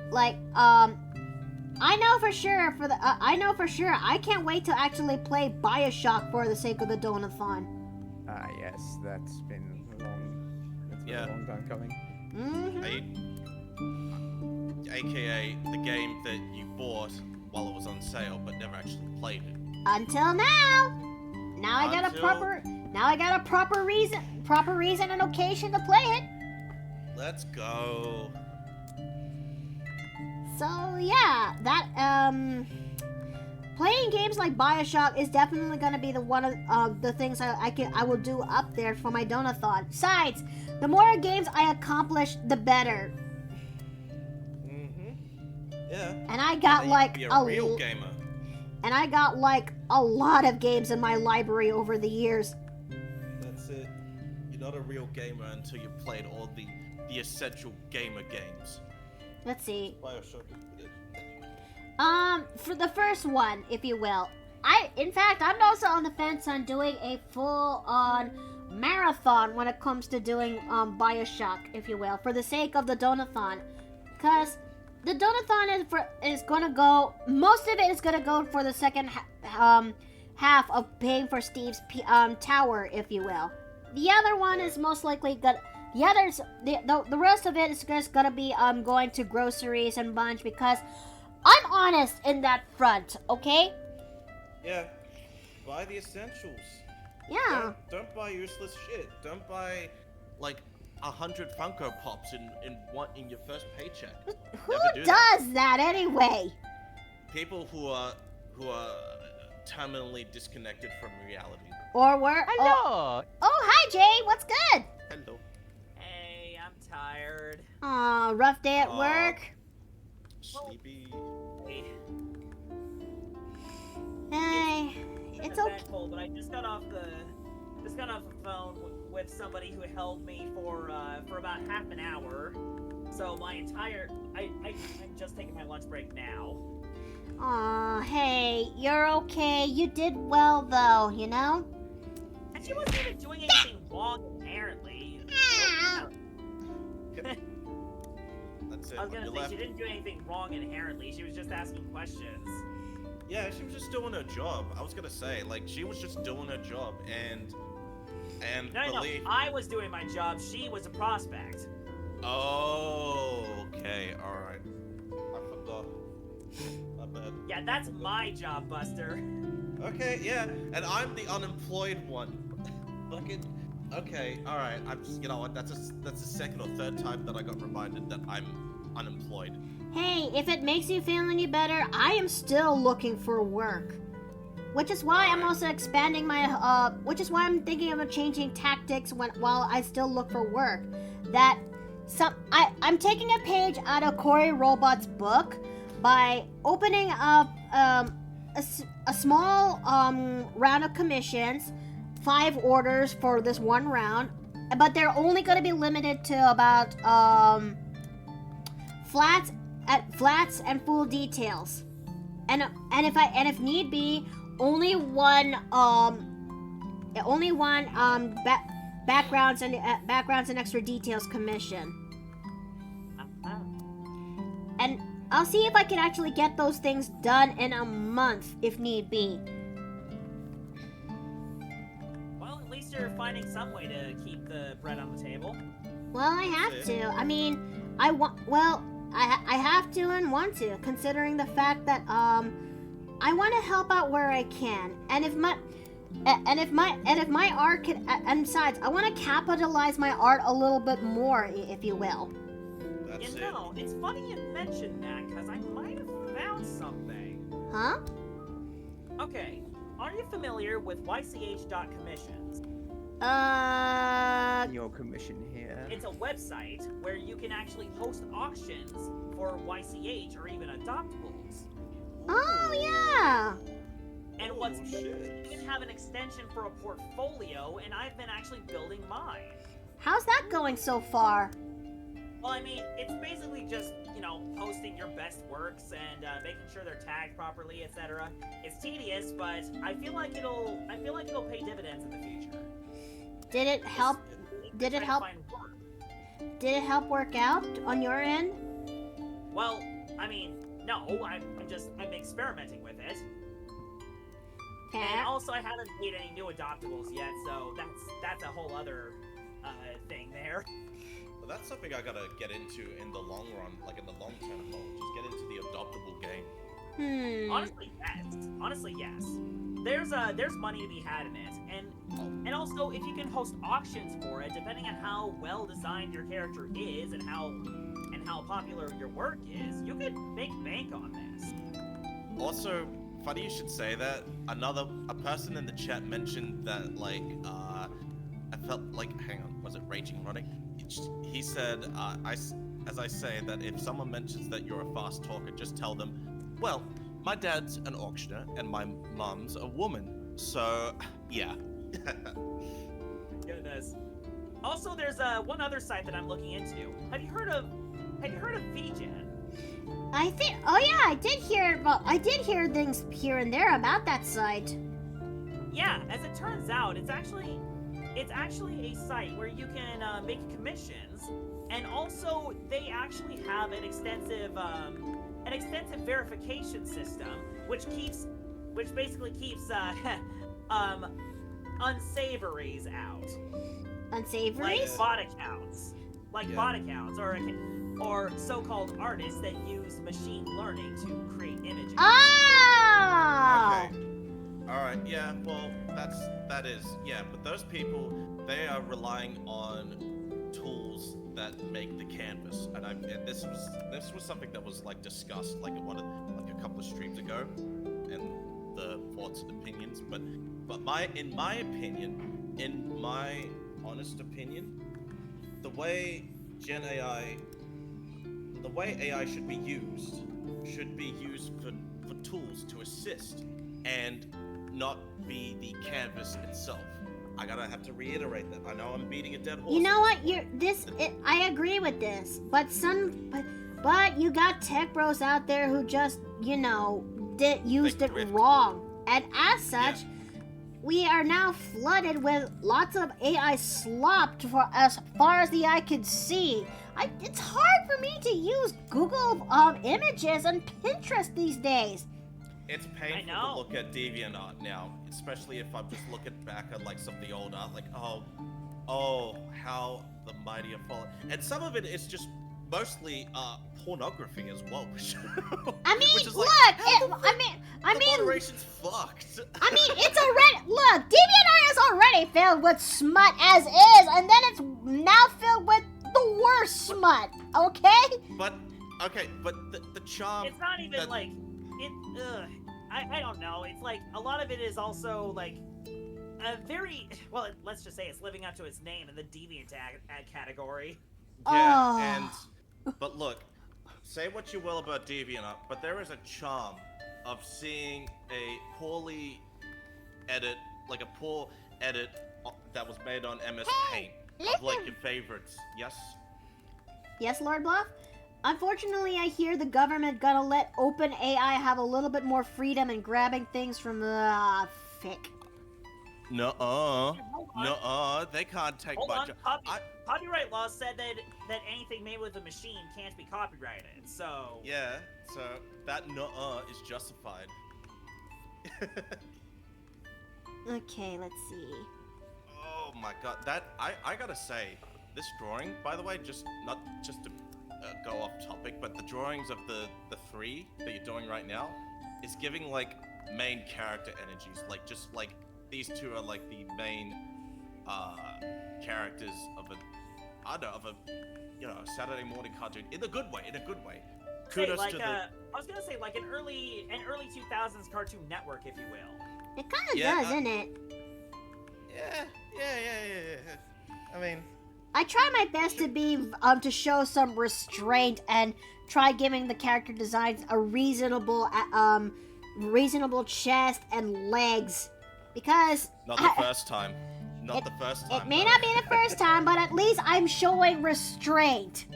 Like, I know for sure I can't wait to actually play BioShock for the sake of the donathon. Ah, yes, that's been a long time coming. Mm-hmm. AKA the game that you bought while it was on sale, but never actually played it. Until now. Now I got a proper reason and occasion to play it. Let's go. So yeah, that playing games like BioShock is definitely gonna be one of the things I will do up there for my donathon. Besides, the more games I accomplish, the better. Yeah. And I got like be a real gamer. And I got like a lot of games in my library over the years. That's it. You're not a real gamer until you've played all the essential gamer games. Let's see. BioShock is For the first one, if you will. In fact, I'm also on the fence on doing a full-on marathon when it comes to doing BioShock, if you will, for the sake of the donathon. Because the donathon is gonna go, most of it is gonna go for the second half of paying for Steve's tower, if you will. The other one is most likely gonna, the rest of it is just gonna be going to groceries and bunch, because I'm honest in that front, okay? Yeah. Buy the essentials. Yeah. Don't buy useless shit. Don't buy like 100 Funko Pops in your first paycheck. Who Never do does that anyway? People who are terminally disconnected from reality. Or were Hello. Oh, hi Jay, what's good? Hello. Hey, I'm tired. Aw, rough day at Aw. work. Sleepy. Hey, it's okay. But I just got off the phone with somebody who held me for about half an hour. So I'm just taking my lunch break now. Aw, hey, you're okay. You did well though, you know? And she wasn't even doing anything wrong inherently. That's it. I was gonna You say left. she didn't do anything wrong inherently. She was just asking questions. Yeah, she was just doing her job. I was gonna say, like, she was just doing her job, and No, I was doing my job. She was a prospect. Oh, okay, all right. I forgot. My bad. Yeah, that's my job, Buster. Okay, yeah, and I'm the unemployed one. Fucking. Okay, all right. I'm just, you know what? That's the second or third time that I got reminded that I'm unemployed. Hey, if it makes you feel any better, I am still looking for work. Which is why I'm also expanding my, which is why I'm thinking of changing tactics while I still look for work. I'm taking a page out of Corey Robot's book by opening up a small round of commissions, 5 orders for this one round, but they're only going to be limited to about flats and full details, and if need be, only one backgrounds and extra details commission. And I'll see if I can actually get those things done in a month if need be. Well, at least you're finding some way to keep the bread on the table. Well, I have to. I mean, I have to and want to, considering the fact that I want to help out where I can, and if my art can, and besides, I want to capitalize my art a little bit more, if you will. That's You know, it's funny you mentioned that, because I might have Huh? Okay. Are you familiar with YCH.commissions? Your commission here. It's a website where you can actually host auctions for YCH or even adoptables. Oh, yeah. And what's Oh, more, shit. you can have an extension for a portfolio, and I've been actually building mine. How's that going so far? Well, I mean, it's basically just, you know, posting your best works and making sure they're tagged properly, etc. It's tedious, but I feel like it'll pay dividends in the future. Did it help? Did it Try to help? find work. Did it help work out on your end? Well, I mean, no, I'm experimenting with it. And Okay. also, I haven't made any new adoptables yet, so that's a whole other thing there. Well, that's something I gotta get into in the long run, like in the long term goal. Just get into the adoptable game. Honestly, yes. There's money to be had in it, and also if you can host auctions for it, depending on how well designed your character is and how popular your work is, you could make bank on this. Also, funny you should say that. A person in the chat mentioned that, like, I felt like, hang on, was it Raging Running? He said, as I say, that if someone mentions that you're a fast talker, just tell them, well, my dad's an auctioneer and my mom's a woman, so yeah. Goodness. Also, there's one other site that I'm looking into. Have you heard of VGen? Oh yeah, I did hear things here and there about that site. Yeah, as it turns out, it's actually a site where you can make commissions, and also they actually have an extensive verification system, which basically keeps unsavories out. Unsavories? Like bot accounts, or so-called artists that use machine learning to create images. Oh! Okay. Alright, yeah, well, that is, but those people, they are relying on tools that make the canvas, and this was something that was, like, discussed, like, a couple of streams ago, and the thoughts and opinions, but in my honest opinion, the way AI should be used for tools to assist, and not be the canvas itself. I have to reiterate that. I know I'm beating a dead horse. You know what? I agree with this, but you got tech bros out there who just, used it wrong, and as such, we are now flooded with lots of AI slop for as far as the eye can see. It's hard for me to use Google Images and Pinterest these days. It's painful to look at DeviantArt now, especially if I'm just looking back at like some of the old art, like oh, how the mighty have fallen. And some of it is just mostly pornography as well. I mean, which is look, the moderation's fucked. I mean, it's already, look, DeviantArt is already filled with smut as is, and then it's now filled with the worst smut, okay? But the charm. It's not even like it. I don't know. It's like a lot of it is also like a very well. Let's just say it's living up to its name in the deviant category. Yeah, but look, say what you will about DeviantArt, but there is a charm of seeing a poor edit that was made on MS Paint of like your favorites. Yes. Yes, Lord Bluff? Unfortunately, I hear the government gonna let OpenAI have a little bit more freedom in grabbing things from the fic. Nuh-uh, they can't take my job. Copyright law said that anything made with a machine can't be copyrighted, so... Yeah, so that nuh-uh is justified. Okay, let's see. Oh my god, I gotta say, this drawing, by the way, not just to go off topic, but the drawings of the three that you're doing right now is giving like main character energies, like just like these two are like the main characters of a Saturday morning cartoon in a good way. Kudos to I was gonna say like an early 2000s Cartoon Network, if you will. It kind of Yeah, does, isn't it? Yeah. I mean, I try my best to be to show some restraint and try giving the character designs a reasonable chest and legs, because not the first time. Not the first time. it may though. not be the first time, but at least I'm showing restraint.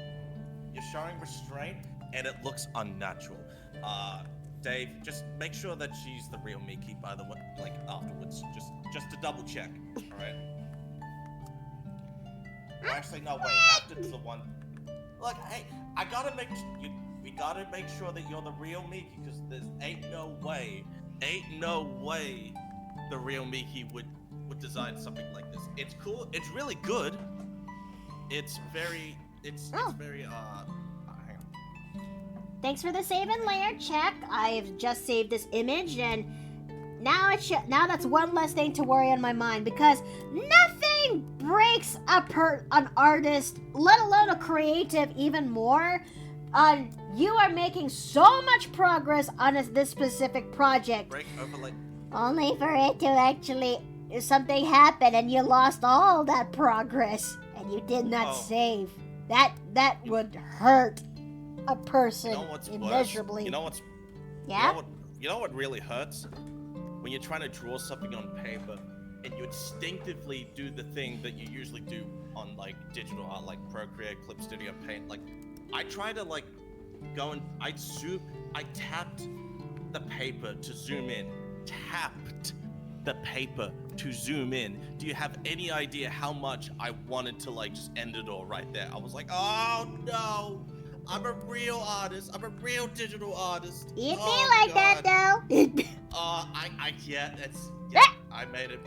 You're showing restraint, and it looks unnatural. Dave, just make sure that she's the real Miki, by the way, like afterwards, just to double check, all right? Well, actually, no, wait. After the one, look, hey, we gotta make sure that you're the real Miki, because there's ain't no way, the real Miki would design something like this. It's cool. It's really good. It's very, it's very hang on. Thanks for the save and layer check. I've just saved this image, and now now that's one less thing to worry on my mind, because nothing breaks an artist, let alone a creative, even more. You are making so much progress on this specific project. Break overlay. Only for it to actually something happen and you lost all that progress and you did not save. That would hurt a person You know what's immeasurably. worse? You know what's Yeah? You know what really hurts? When you're trying to draw something on paper and you instinctively do the thing that you usually do on like digital art, like Procreate, Clip Studio, Paint. Like I try to like go and I tapped the paper to zoom in. Tapped the paper to zoom in. Do you have any idea how much I wanted to like just end it all right there? I was like, oh no, I'm a real artist. I'm a real digital artist. It Oh, be like God. that though. I made it.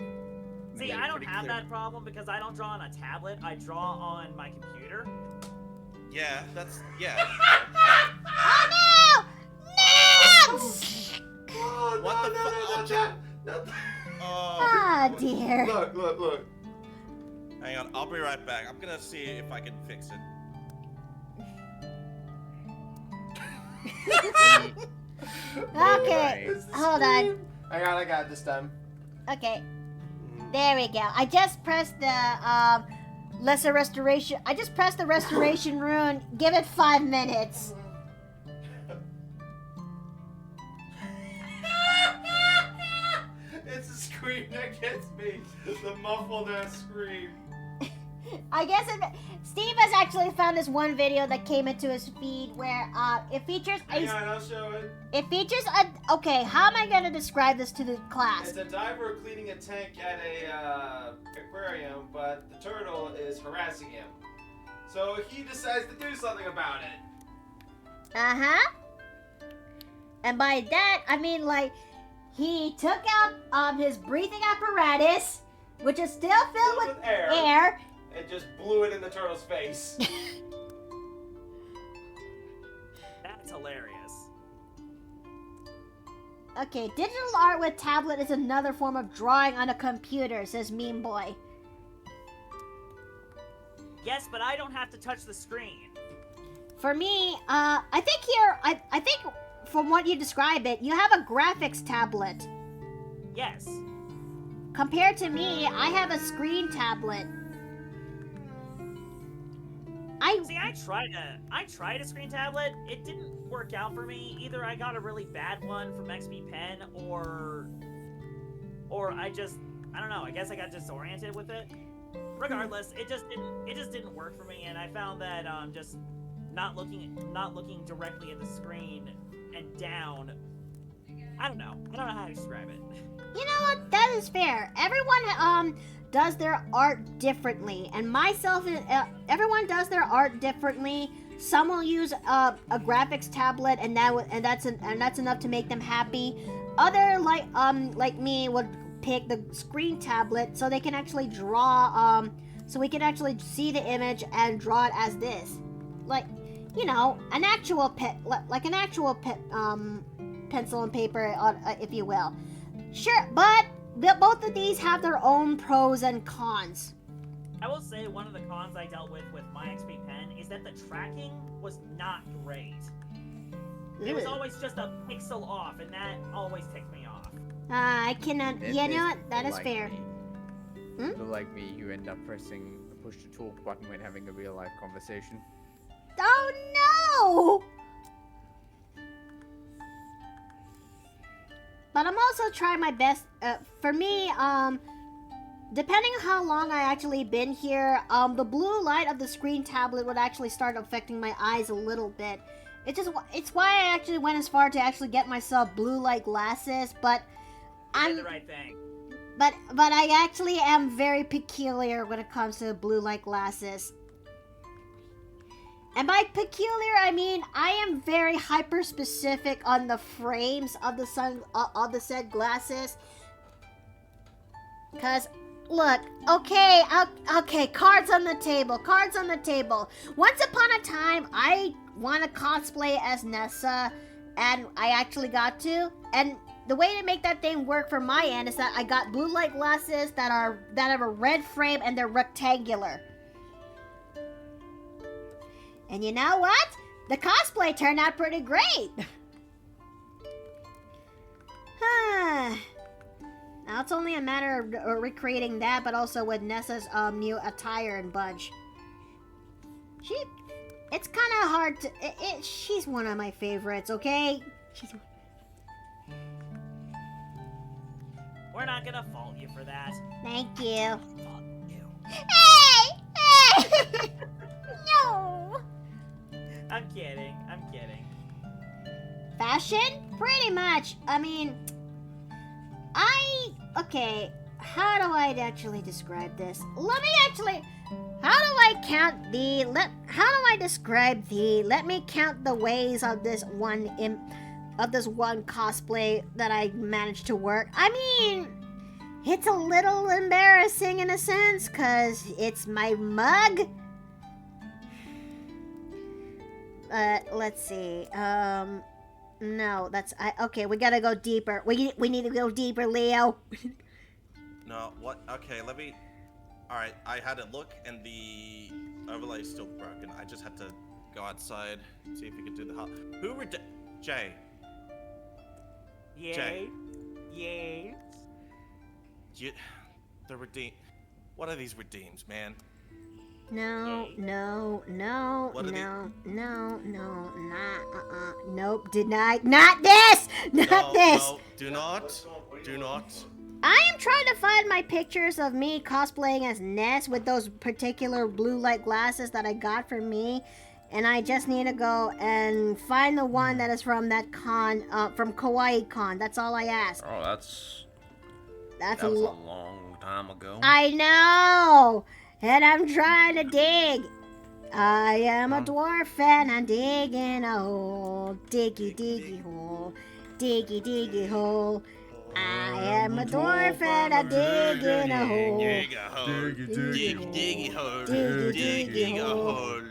See, I don't have that problem because I don't draw on a tablet. I draw on my computer. Yeah, Oh no! No! Oh, What the fuck? Oh dear. Look. Hang on, I'll be right back. I'm gonna see if I can fix it. Okay, hold on. Hang on, I got it this time. Okay, there we go. I just pressed the lesser restoration. I just pressed the restoration rune. Give it 5 minutes. It's a scream that gets me. The muffled ass scream. I guess Steve has actually found this one video that came into his feed where it features Hang on, I'll show it. It features a. Okay, how am I gonna describe this to the class? It's a diver cleaning a tank at a aquarium, but the turtle is harassing him. So he decides to do something about it. Uh-huh. And by that, I mean, like, he took out his breathing apparatus, which is still filled with air. And just blew it in the turtle's face. That's hilarious. Okay, digital art with tablet is another form of drawing on a computer, says Meme Boy. Yes, but I don't have to touch the screen. For me, I think from what you describe it, you have a graphics tablet. Yes. Compared to me, I have a screen tablet. I tried a screen tablet. It didn't work out for me. Either I got a really bad one from XP Pen, or I don't know. I guess I got disoriented with it. Regardless, it just didn't work for me, and I found that just not looking directly at the screen and down. I don't know how to describe it. You know what? That is fair. Everyone does their art differently, and myself, everyone does their art differently. Some will use a graphics tablet, and that's enough to make them happy. Other like me would pick the screen tablet so they can actually draw. So we can actually see the image and draw it as this, like, you know, an actual pencil and paper, if you will. Sure, but both of these have their own pros and cons. I will say one of the cons I dealt with my XP Pen is that the tracking was not great. It was Ugh. always just a pixel off, and that always ticked me off. I cannot. Then Yeah, you there's know what? That people is like fair. me. Hmm? People like me who end up pressing the push to talk button when having a real life conversation. Oh no! But I'm also trying my best. For me, depending on how long I actually been here, the blue light of the screen tablet would actually start affecting my eyes a little bit. It's why I actually went as far to actually get myself blue light glasses. But You I'm did the right thing. but I actually am very peculiar when it comes to blue light glasses. And by peculiar, I mean I am very hyper specific on the frames of the said glasses. Cause look, okay, cards on the table, cards on the table. Once upon a time, I want to cosplay as Nessa, and I actually got to. And the way to make that thing work for my end is that I got blue light glasses that have a red frame and they're rectangular. And you know what? The cosplay turned out pretty great. Now it's only a matter of recreating that, but also with Nessa's new attire and bunch. It's kind of hard to. She's one of my favorites. Okay. We're not gonna fault you for that. Thank you. Fuck you. Hey! No. I'm kidding. I'm kidding. Fashion? Pretty much. I mean, okay, how do I actually describe this? Let me actually, how do I count the ways of this one cosplay that I managed to work? I mean, it's a little embarrassing in a sense, cause it's my mug. Let's see. No, okay, we gotta go deeper. We need to go deeper, Leo. No, what? Okay, let me. Alright, I had a look and the overlay is still broken. I just had to go outside, see if we could do the Jay. Yay. Jay. Yay. What are these redeems, man? No, Yay. no, What are nope, denied. Not this! Not this! No, do not. I am trying to find my pictures of me cosplaying as Ness with those particular blue light glasses that I got for me. And I just need to go and find the one that is from that con, from Kawaii Con. That's all I ask. Oh, that That's was a long time ago. I know! And I'm trying to dig. I am a dwarf and I'm digging a hole. Diggy, diggy hole. Diggy, diggy hole. I am a dwarf and I'm digging a hole. Diggy hole. Diggy hole.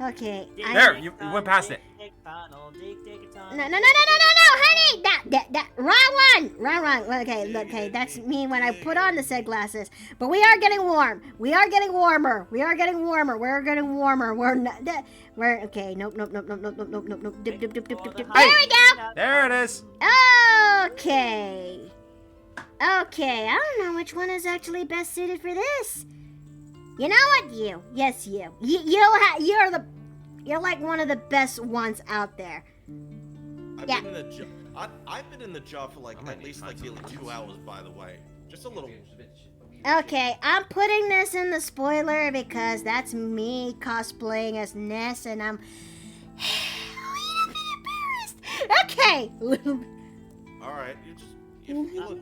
Okay. There, you went past it. No, honey! That, wrong one! Okay, that's me when I put on the said glasses. But we are getting warm. We are getting warmer. We're not, okay, nope. Dip. There we go! There it is. Okay, I don't know which one is actually best suited for this. You know what? You. Yes, you. You're like one of the best ones out there. I've been in the job for like at least like nearly 2 hours, by the way. Just a little. Okay, I'm putting this in the spoiler because that's me cosplaying as Ness, and I'm a little bit embarrassed. Okay. All right,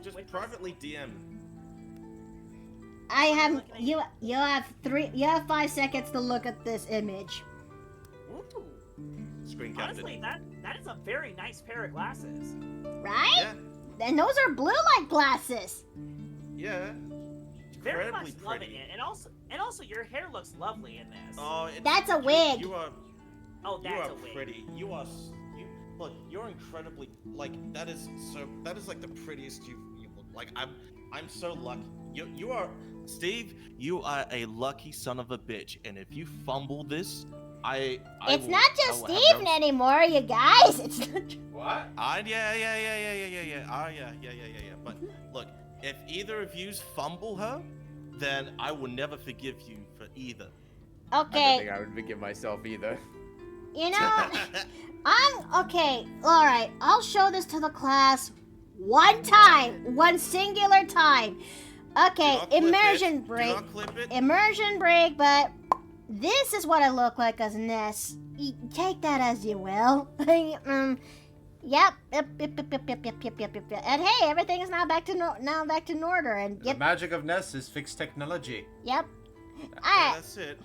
just privately DM. I have you have 5 seconds to look at this image. Ooh. Screen captain. Honestly, that is a very nice pair of glasses. Right? Yeah. And those are blue light glasses. Yeah. Very much Incredibly loving pretty. it, and also your hair looks lovely in this. Oh, That's a wig. You are That's a wig. pretty. Look, you're incredibly that is like the prettiest you look. Like I'm so lucky. You are Steve. You are a lucky son of a bitch. And if you fumble this, It's not just I will have Steven no- anymore, you guys. It's not. What? Yeah. But look, if either of yous fumble her, then I will never forgive you for either. I don't Okay, think I would forgive myself either. you know, okay. All right, I'll show this to the class one time, one singular time. Okay, Do not clip immersion it. break. Do not clip it. Immersion break, but this is what I look like as Ness. Take that as you will. Yep. And hey, everything is now back to order. And The magic of Ness is fixed technology. yep. Yeah, that's it.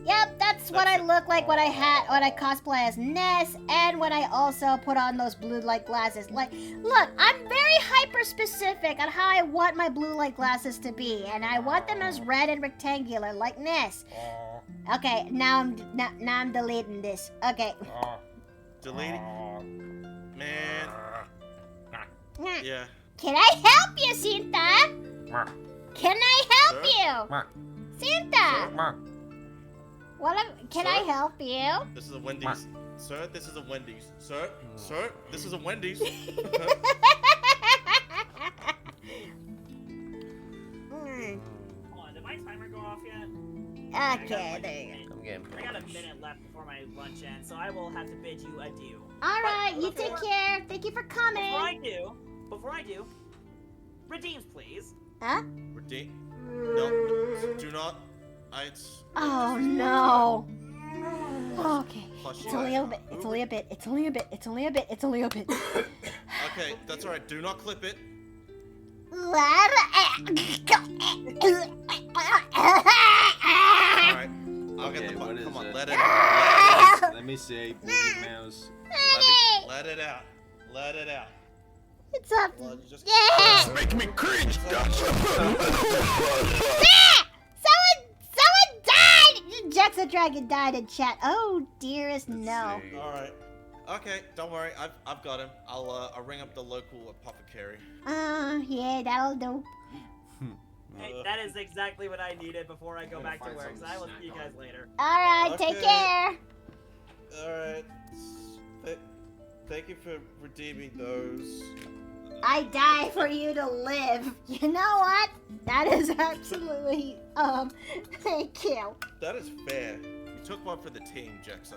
Yep, that's what I look like when I cosplay as Ness, and when I also put on those blue light glasses. Like, look, I'm very hyper specific on how I want my blue light glasses to be, and I want them as red and rectangular, like Ness. Okay, now I'm deleting this. Okay. Deleting. Man. Yeah. Can I help you, Cinta? Can I help you, Cinta? Can I help you? This is a Wendy's. Sir, this is a Wendy's. Sir, this is a Wendy's. Hold on, did my timer go off yet? Okay, there you go. I'm getting I got a minute left before my lunch ends, so I will have to bid you adieu. All right, you before- take care. Thank you for coming. Before I do, redeems, please. Huh? Redeem. No, do not. Oh no. Okay. Hush It's you. only a bit. It's only a bit. It's only a bit. It's only a bit. It's only a bit. Okay, that's alright. Do not clip it. Alright. Alright. I'll get Okay, the what button. is Come on, it? let it out. Let me see. Move your mouse. Let it out. Let it out. It's up. Well, you just Yeah. Make me cringe. Someone died. Jackson Dragon died in chat. Oh dearest, no. see. Alright. Okay, don't worry. I've got him. I'll ring up the local apothecary. Yeah, that'll do. Hey, that is exactly what I needed before I go back to work, so I will see you guys later. All right, take Okay. care. Alright. Thank you for redeeming those. I die for you to live. You know what? That is absolutely thank you. That is fair. You took one for the team, Jexo.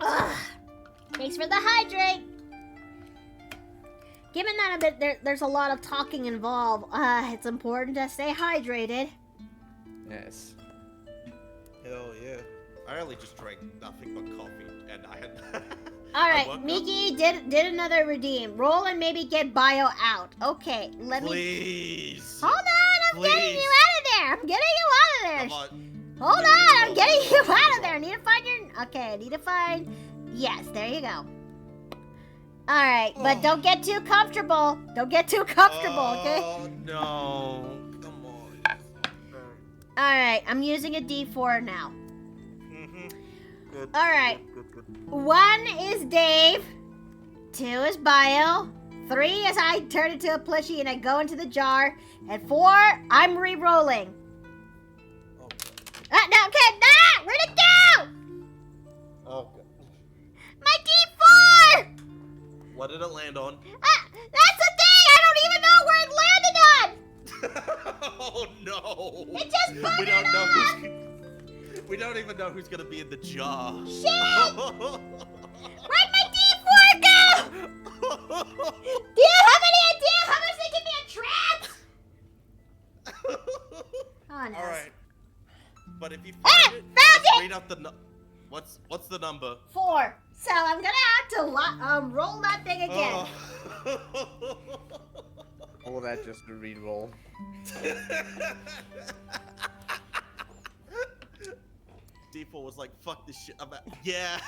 Ugh. Thanks for the hydrate. Given that there's a lot of talking involved, it's important to stay hydrated. Yes. Hell yeah. I only just drank nothing but coffee, and I had. All I right, woke up- Miki did another redeem. Roll and maybe get bio out. Okay, let me. Please. Hold on, I'm getting Please. you out of there. I'm getting you out of there. Come on. Hold on, I'm getting you out of there. I need to find your. Okay, I need to find. Yes, there you go. All right, but don't get too comfortable. Don't get too comfortable, okay? Oh no. Come on. All right, I'm using a D4 now. Good. All right. Good. 1 is Dave. 2 is Bio. 3 is I turn into a plushie and I go into the jar. And 4, I'm re-rolling. Oh, No, okay, where'd it go? okay. My D4! What did it land on? That's the thing! I don't even know where it landed on! Oh no! It just We buttered don't know on! we don't even know who's gonna be in the jar. Shit! Where'd my D4 go? Do you have any idea how much they give me a trance? Oh no. All right. But if you Ah, find it, found just it! read out the what's the number? 4. So I'm gonna have to roll that thing again. All that just to re-roll. D4 was like, fuck this shit. I'm out. Yeah.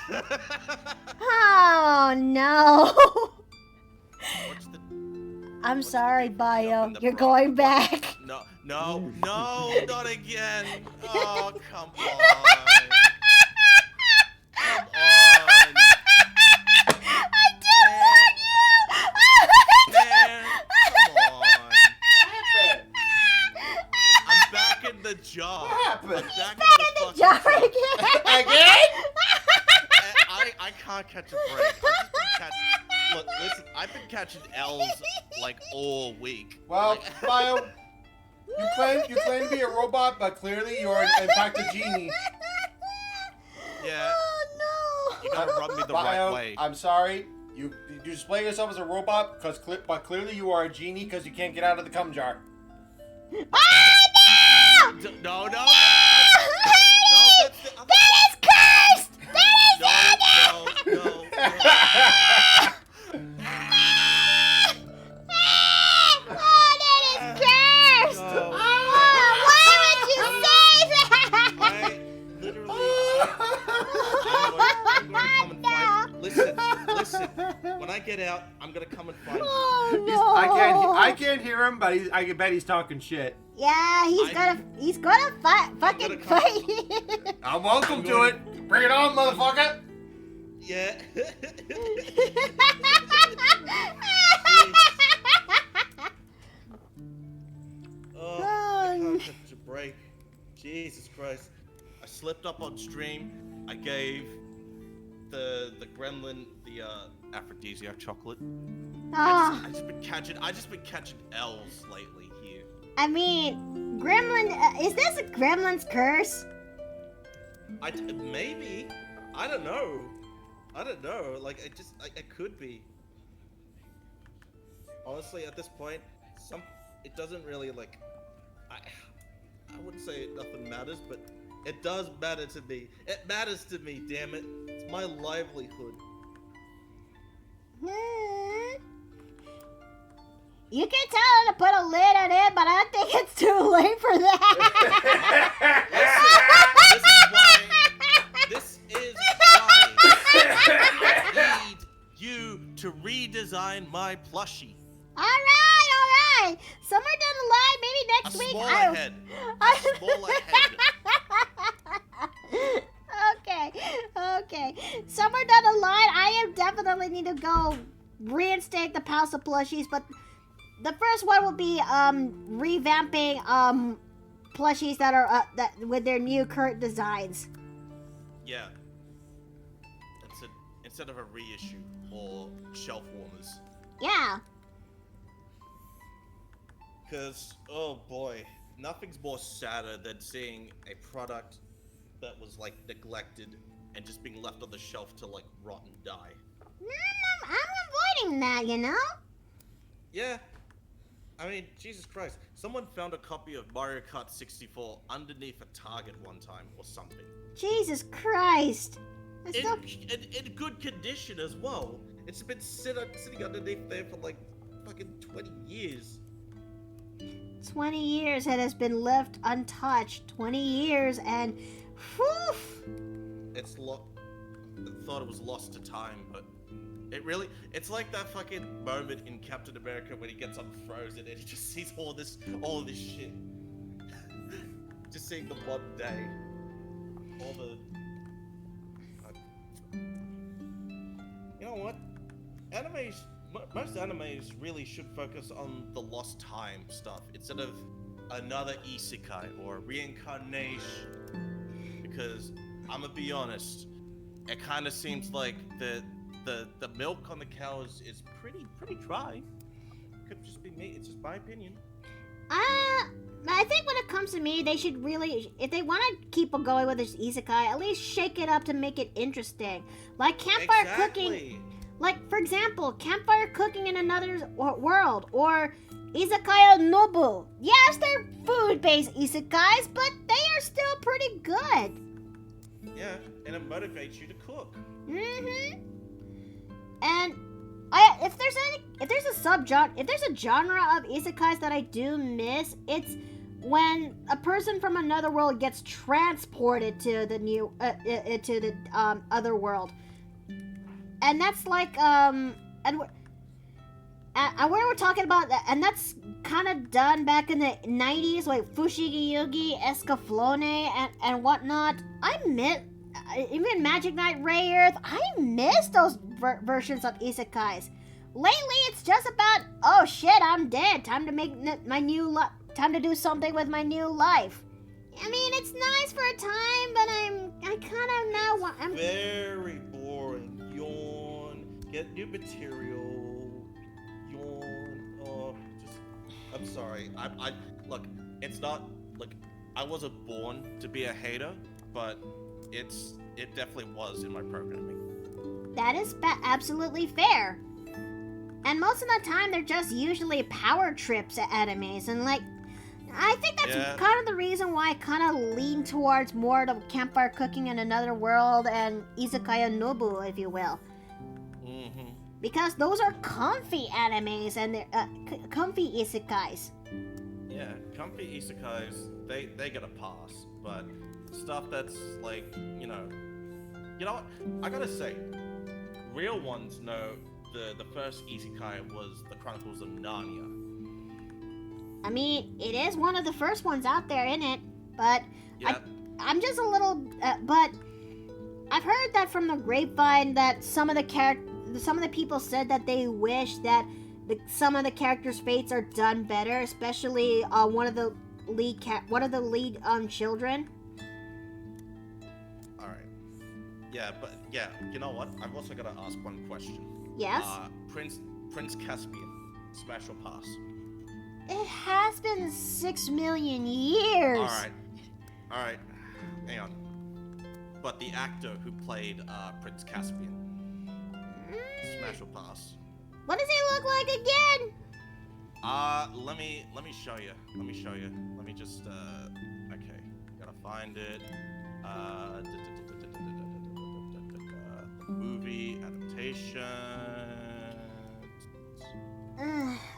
Oh no. What's the I'm What's the sorry, difference Bio. in the You're bra- going back. No, not again. Oh, come on. Come on. I did warn you. Man, come on. I'm back in can't catch a break. I've just been catching. Look, listen, I've been catching L's like all week. Well, Like, Bio, you claim to be a robot, but clearly you're in fact a genie. yeah, Oh you gotta rub me the Bio, right way. I'm sorry. You display yourself as a robot, but clearly you are a genie because you can't get out of the cum jar. no! Oh no! No, no. Hey! That's the other. That is cursed! That is No. Oh, that is cursed! No. Oh, why would you say that? I literally. I'm going to come and find. Listen. When I get out, I'm gonna come and find you. Oh no! I can't hear him, but I can bet he's talking shit. Yeah, he's gonna fucking come- fight. I'm welcome to it. Bring it on, motherfucker. Yeah. Oh, I can't catch a break. Jesus Christ. I slipped up on stream. I gave the gremlin the aphrodisiac chocolate. Oh, I just been catching L's lately here. I mean, gremlin. Is this a gremlin's curse? Maybe. I don't know. Like it could be. Honestly, at this point, it doesn't really like. I wouldn't say nothing matters, but it does matter to me. It matters to me, damn it. It's my livelihood. You can tell her to put a lid on it, but I think it's too late for that. This is why I need you to redesign my plushie. All right. Somewhere down the line, maybe next A week. smaller head. A smaller head. Okay. Somewhere down the line, I am definitely need to go reinstate the House of Plushies, but the first one will be revamping plushies that are that with their new current designs. Yeah. Instead of a reissue or shelf warmers. Yeah. Because, oh boy, nothing's more sadder than seeing a product that was, like, neglected and just being left on the shelf to, like, rot and die. I'm avoiding that, you know? Yeah. I mean, Jesus Christ. Someone found a copy of Mario Kart 64 underneath a Target one time or something. Jesus Christ. In good condition as well. It's been sitting underneath there for, like, fucking 20 years. 20 years it has been left untouched. 20 years and whew. I thought it was lost to time, but it's like that fucking moment in Captain America when he gets unfrozen and he just sees all this shit. Just seeing the one day. You know what? Most animes really should focus on the lost time stuff instead of another isekai or reincarnation. Because I'm gonna be honest, it kind of seems like the milk on the cows is pretty dry. Could just be me. It's just my opinion. I think when it comes to me, they should really, if they want to keep going with this isekai, at least shake it up to make it interesting. Like campfire cooking. Like, for example, campfire cooking in another world, or Izakaya Nobu. Yes, they're food-based isekais, but they are still pretty good. Yeah, and it motivates you to cook. Mm-hmm. And if there's a genre of isekais that I do miss, it's when a person from another world gets transported to the new to the other world. And that's like, and we were talking about that, and that's kind of done back in the 90s, like Fushigi Yugi, Escaflowne, and whatnot. Even Magic Knight Ray Earth, I miss those versions of isekais. Lately, it's just about, oh shit, I'm dead. Time to make time to do something with my new life. I mean, it's nice for a time, but I kind of now want. Very boring. Get new material. Yawn. Oh, just. I'm sorry. I look. It's not. Look. I wasn't born to be a hater, but it definitely was in my programming. That is absolutely fair. And most of the time, they're just usually power trips at animes, and like, I think that's kind of the reason why I kind of lean towards more the campfire cooking in another world and izakaya nobu, if you will. Mm-hmm. Because those are comfy animes and they're comfy isekais. Yeah, comfy isekais, they get a pass, but stuff that's like, you know what? I gotta say, real ones know the first isekai was the Chronicles of Narnia. I mean, it is one of the first ones out there, isn't it? But Yeah. I'm just a little, but I've heard that from the grapevine that some of the people said that they wish that some of the characters' fates are done better, especially one of the lead children. All right. Yeah, but yeah, you know what? I've also got to ask one question. Yes. Prince Caspian, smash or pass? It has been 6 million years. All right. Hang on. But the actor who played Prince Caspian, smash or pass? What does he look like again? Let me show you. Let me just okay. Gotta find it. Movie adaptation.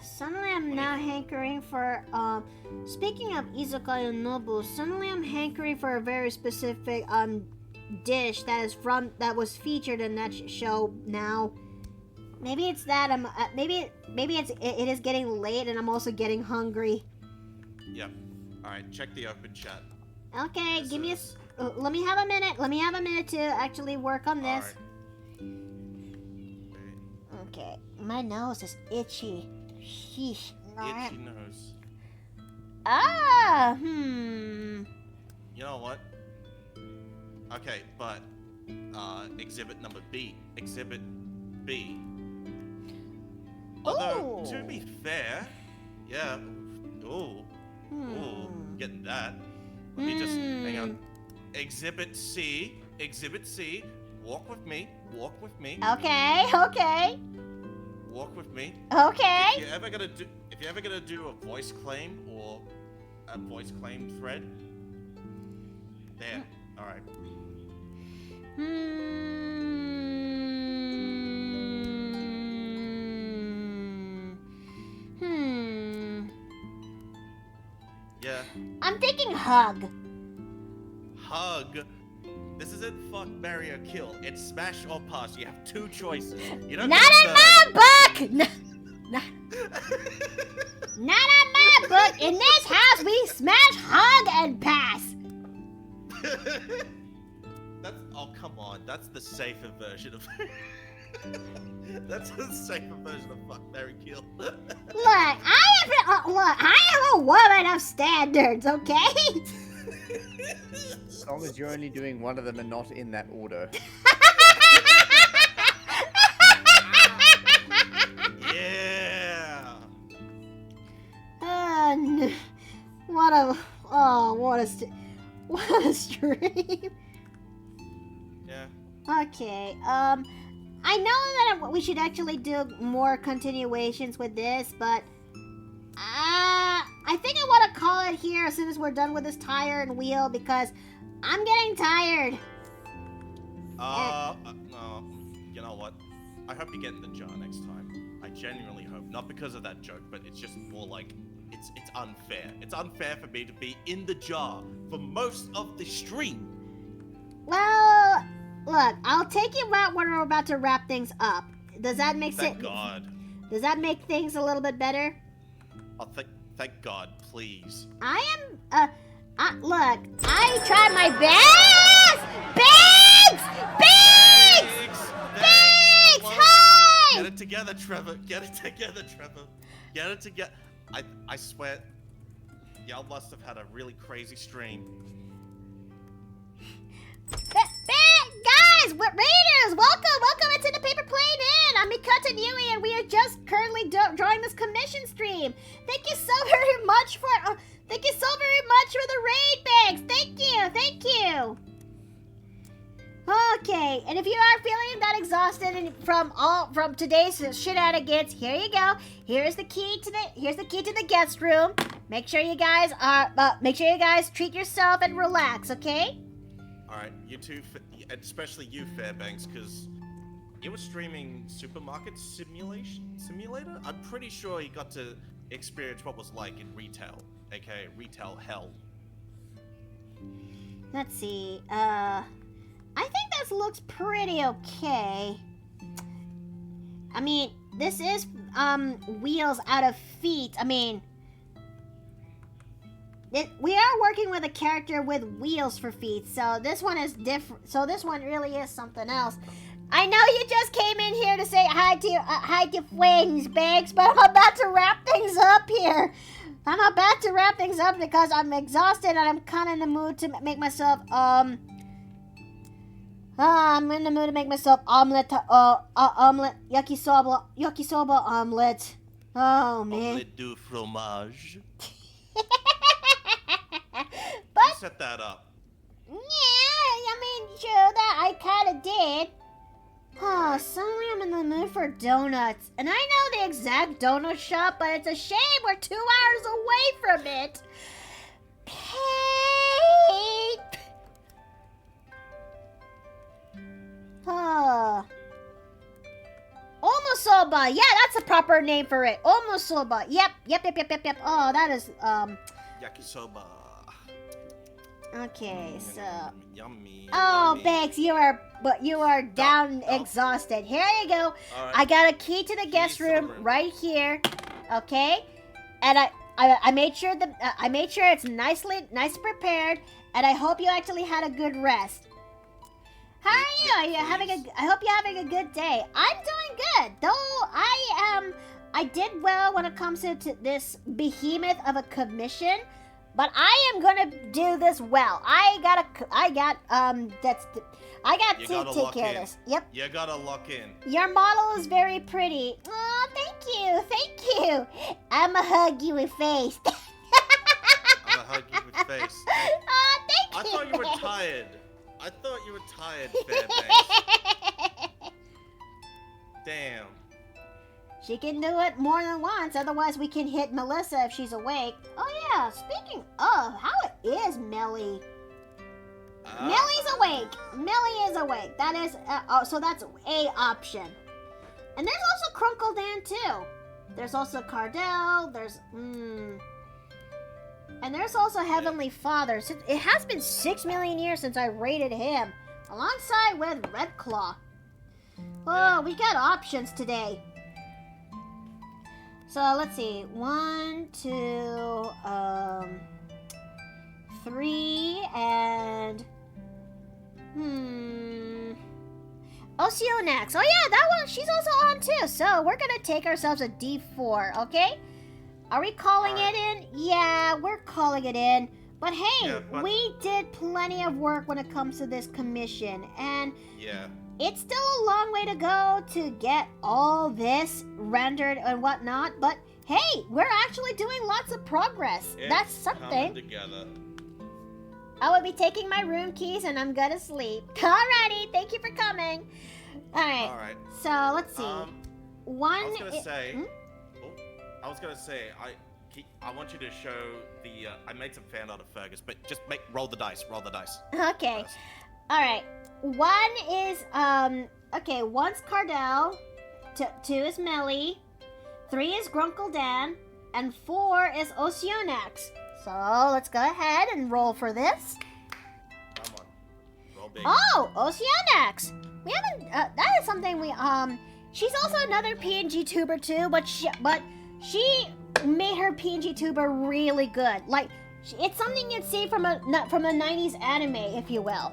Suddenly I'm now hankering for, speaking of izakaya nobu, suddenly I'm hankering for a very specific, dish that was featured in that show now. Maybe it's that maybe it is getting late and I'm also getting hungry. Yep. Alright, check the open chat. Okay, let me have a minute. Let me have a minute to actually work on this. Right. Okay, my nose is itchy. Sheesh. Itchy nose. You know what? Okay, but exhibit number B. Exhibit B. Although, to be fair, yeah. Ooh, getting that. Let me just hang on. Exhibit C. Walk with me. Okay. Walk with me. Okay. If you're ever gonna do a voice claim or a voice claim thread, there. All right. Yeah. I'm thinking hug. Hug. This isn't fuck, marry, or kill. It's smash or pass. You have two choices. You don't. Not in my book. Not in my book. In this house, we smash, hug, and pass. Oh, come on. That's the safer version of. That's the safer version of fuck, marry, kill. I am a woman of standards, okay? As long as you're only doing one of them and not in that order. Yeah. What a stream. Yeah. Okay, I know that we should actually do more continuations with this, but I think I want to call it here as soon as we're done with this tire and wheel because I'm getting tired. No. You know what? I hope you get in the jar next time. I genuinely hope. Not because of that joke, but it's just more like it's unfair. It's unfair for me to be in the jar for most of the stream. Well, look, I'll take you out when we're about to wrap things up. Does that make sense? Thank God. Does that make things a little bit better? Oh, thank God, please. Look, I tried my best! Biggs! Hi! Get it together, Trevor. Get it together. I swear, y'all must have had a really crazy stream. Guys, raiders, welcome into the Paper Plane Inn. I'm exhausted from today's shenanigans, here you go. Here's the key to the guest room. Make sure you guys treat yourself and relax, okay? All right, you two, especially you, Fairbanks, because you were streaming Supermarket Simulator. I'm pretty sure you got to experience what was like in retail, aka retail hell. Let's see. I think this looks pretty okay. I mean, this is wheels out of feet. I mean, we are working with a character with wheels for feet, so this one is different. So this one really is something else. I know you just came in here to say hi to Wings, Banks, but I'm about to wrap things up here. I'm about to wrap things up because I'm exhausted and I'm kind of in the mood to make myself, I'm in the mood to make myself omelet, yakisoba omelet. Oh, man. Omelette du fromage. But, You set that up. yeah, I mean, sure, that I kind of did. Oh, suddenly I'm in the mood for donuts. And I know the exact donut shop, but it's a shame we're 2 hours away from it. Pape! Oh. Omusoba. Yeah, that's a proper name for it. Omusoba. Yep. Oh, that is, Yakisoba. Okay, so... Yummy. Oh, yummy. Banks, you are down exhausted. Here you go. All right. I got a key to the guest to the room room. right here. Okay, and I made sure it's nicely prepared, and I hope you actually had a good rest. How are you? Are you having I hope you're having a good day. I'm doing good, though. I did well when it comes to this behemoth of a commission. But I am gonna do this well. I got to take care of this. Yep. You gotta lock in. Your model is very pretty. Oh, thank you. I'ma hug you with face. I'm gonna hug you with face. Oh, thank you. I thought you were tired, Fairbanks. Damn. She can do it more than once, otherwise we can hit Melissa if she's awake. Oh yeah, speaking of, how is Melly? Melly's awake. Melly is awake. That is, so that's a option. And there's also Crunkle Dan too. There's also Cardell. There's, and there's also Heavenly Father. It has been 6 million years since I rated him, alongside with Red Claw. Oh, we got options today. So let's see, 1, 2, 3, and Oceanax. Oh yeah, that one, she's also on too. So we're gonna take ourselves a D4, okay? Are we calling it in? Yeah, we're calling it in. But hey, Yeah, but- we did plenty of work when it comes to this commission, and Yeah. it's still a long way to go to get all this rendered and whatnot, but hey, we're actually doing lots of progress. That's It's something. coming together. I will be taking my room keys and I'm gonna sleep. Alrighty, thank you for coming. Alright, All right. so let's see. I One. was gonna say. Hmm? I was gonna say. I want you to show the. I made some fan art of Fergus, but just roll the dice. Roll the dice. Okay. first. Alright. One is, okay, one's Cardell, 2 is Melly, 3 is Grunkle Dan, and 4 is Oceanax. So let's go ahead and roll for this. Come on. Roll big. Oh, Oceanax! We haven't, that is something we, she's also another PNG tuber too, but she made her PNG tuber really good. Like, it's something you'd see from a 90s anime, if you will.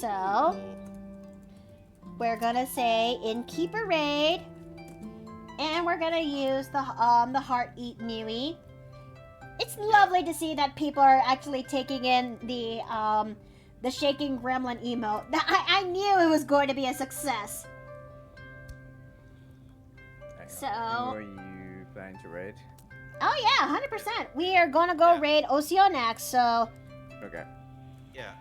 So, we're gonna say Innkeeper Raid, and we're gonna use the Heart Eat Nui. It's lovely to see that people are actually taking in the shaking gremlin emote. I knew it was going to be a success. So, Who are you planning to raid? oh yeah, 100%. We are gonna go raid Oceanax. So, Okay. Yeah.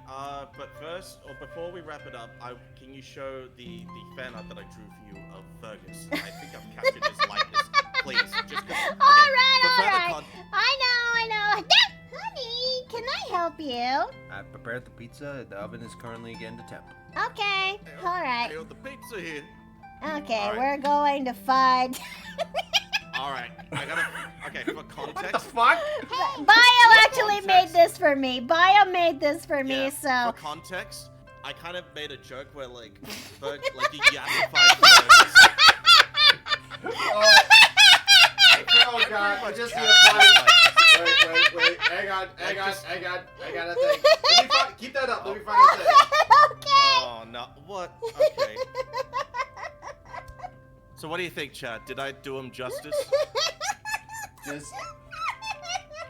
But first, or before we wrap it up, can you show the fan art that I drew for you of Fergus? I think I've captured his likeness. Please, just okay. Alright. I know. Honey, can I help you? I prepared the pizza. The oven is currently again to temp. Okay. Alright. I got the pizza here. Okay, All right. we're going to find. Alright, I gotta. Okay, for context. What the fuck? Bio actually made this for me. Bio made this for me, Yeah, so. for context, I kind of made a joke where like you yassified Fergus. Oh god, I just need Captured to his find. likeness. Wait. Hang on. I got a thing. Let me find. Keep that up. Let me find a thing. Okay. Oh no! What? Okay. So what do you think, Chad? Did I do him justice? Just.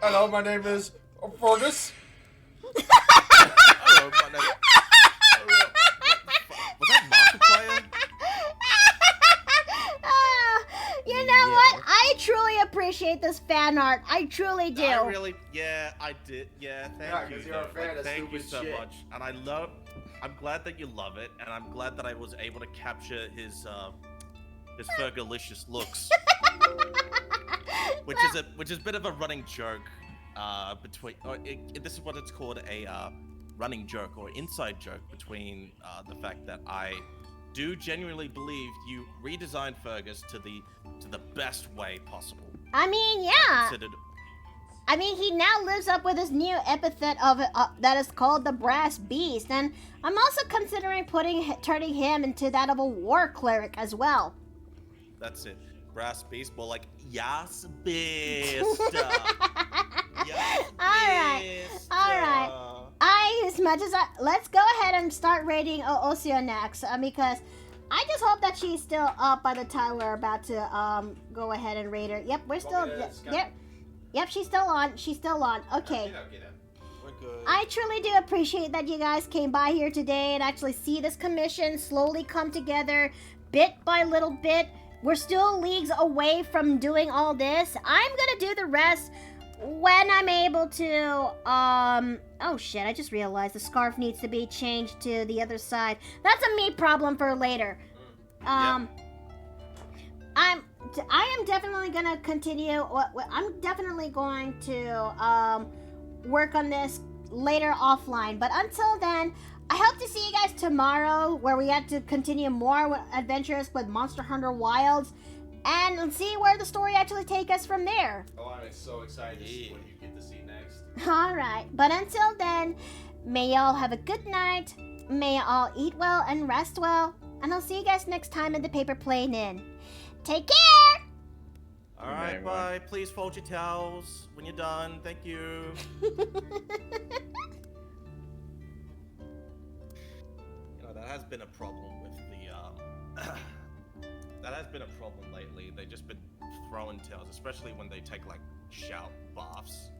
Hello, my name is Fergus. Hello, my name. Was that Markiplier? You know what? I truly appreciate this fan art. I truly do. I really, yeah, I did. Yeah, Yeah, thank you. 'cause you're a though. fan of Thank you stupid so shit. much, and I'm glad that you love it, and I'm glad that I was able to capture his Fergalicious looks, which is a bit of a running joke, between. This is what it's called, a running joke or inside joke between the fact that I do genuinely believe you redesigned Fergus to the best way possible. I mean, yeah. Considered. I mean, he now lives up with his new epithet of that is called the Brass Beast, and I'm also considering turning him into that of a war cleric as well. That's it. Brass beast, more like Yas Beast. Alright. Let's go ahead and start rating Osio next, because I just hope that she's still up by the time we're about to go ahead and rate her. Yep, we're still. Yep, she's still on. Okay. We're good. I truly do appreciate that you guys came by here today and actually see this commission slowly come together, bit by little bit. We're still leagues away from doing all this. I'm gonna do the rest when I'm able to. Oh shit! I just realized the scarf needs to be changed to the other side. That's a me problem for later. I am definitely gonna continue. I'm definitely going to work on this later offline. But until then, I hope to see you guys tomorrow, where we have to continue more adventures with Monster Hunter Wilds, and see where the story actually takes us from there. Oh, I'm so excited to see what you get to see next. All right. But until then, may y'all have a good night. May y'all eat well and rest well. And I'll see you guys next time in the Paper Plane Inn. Take care! Alright, bye. Please fold your towels when you're done. Thank you. That has been a problem with the, that has been a problem lately. They've just been throwing tails, especially when they take, like, shower baths.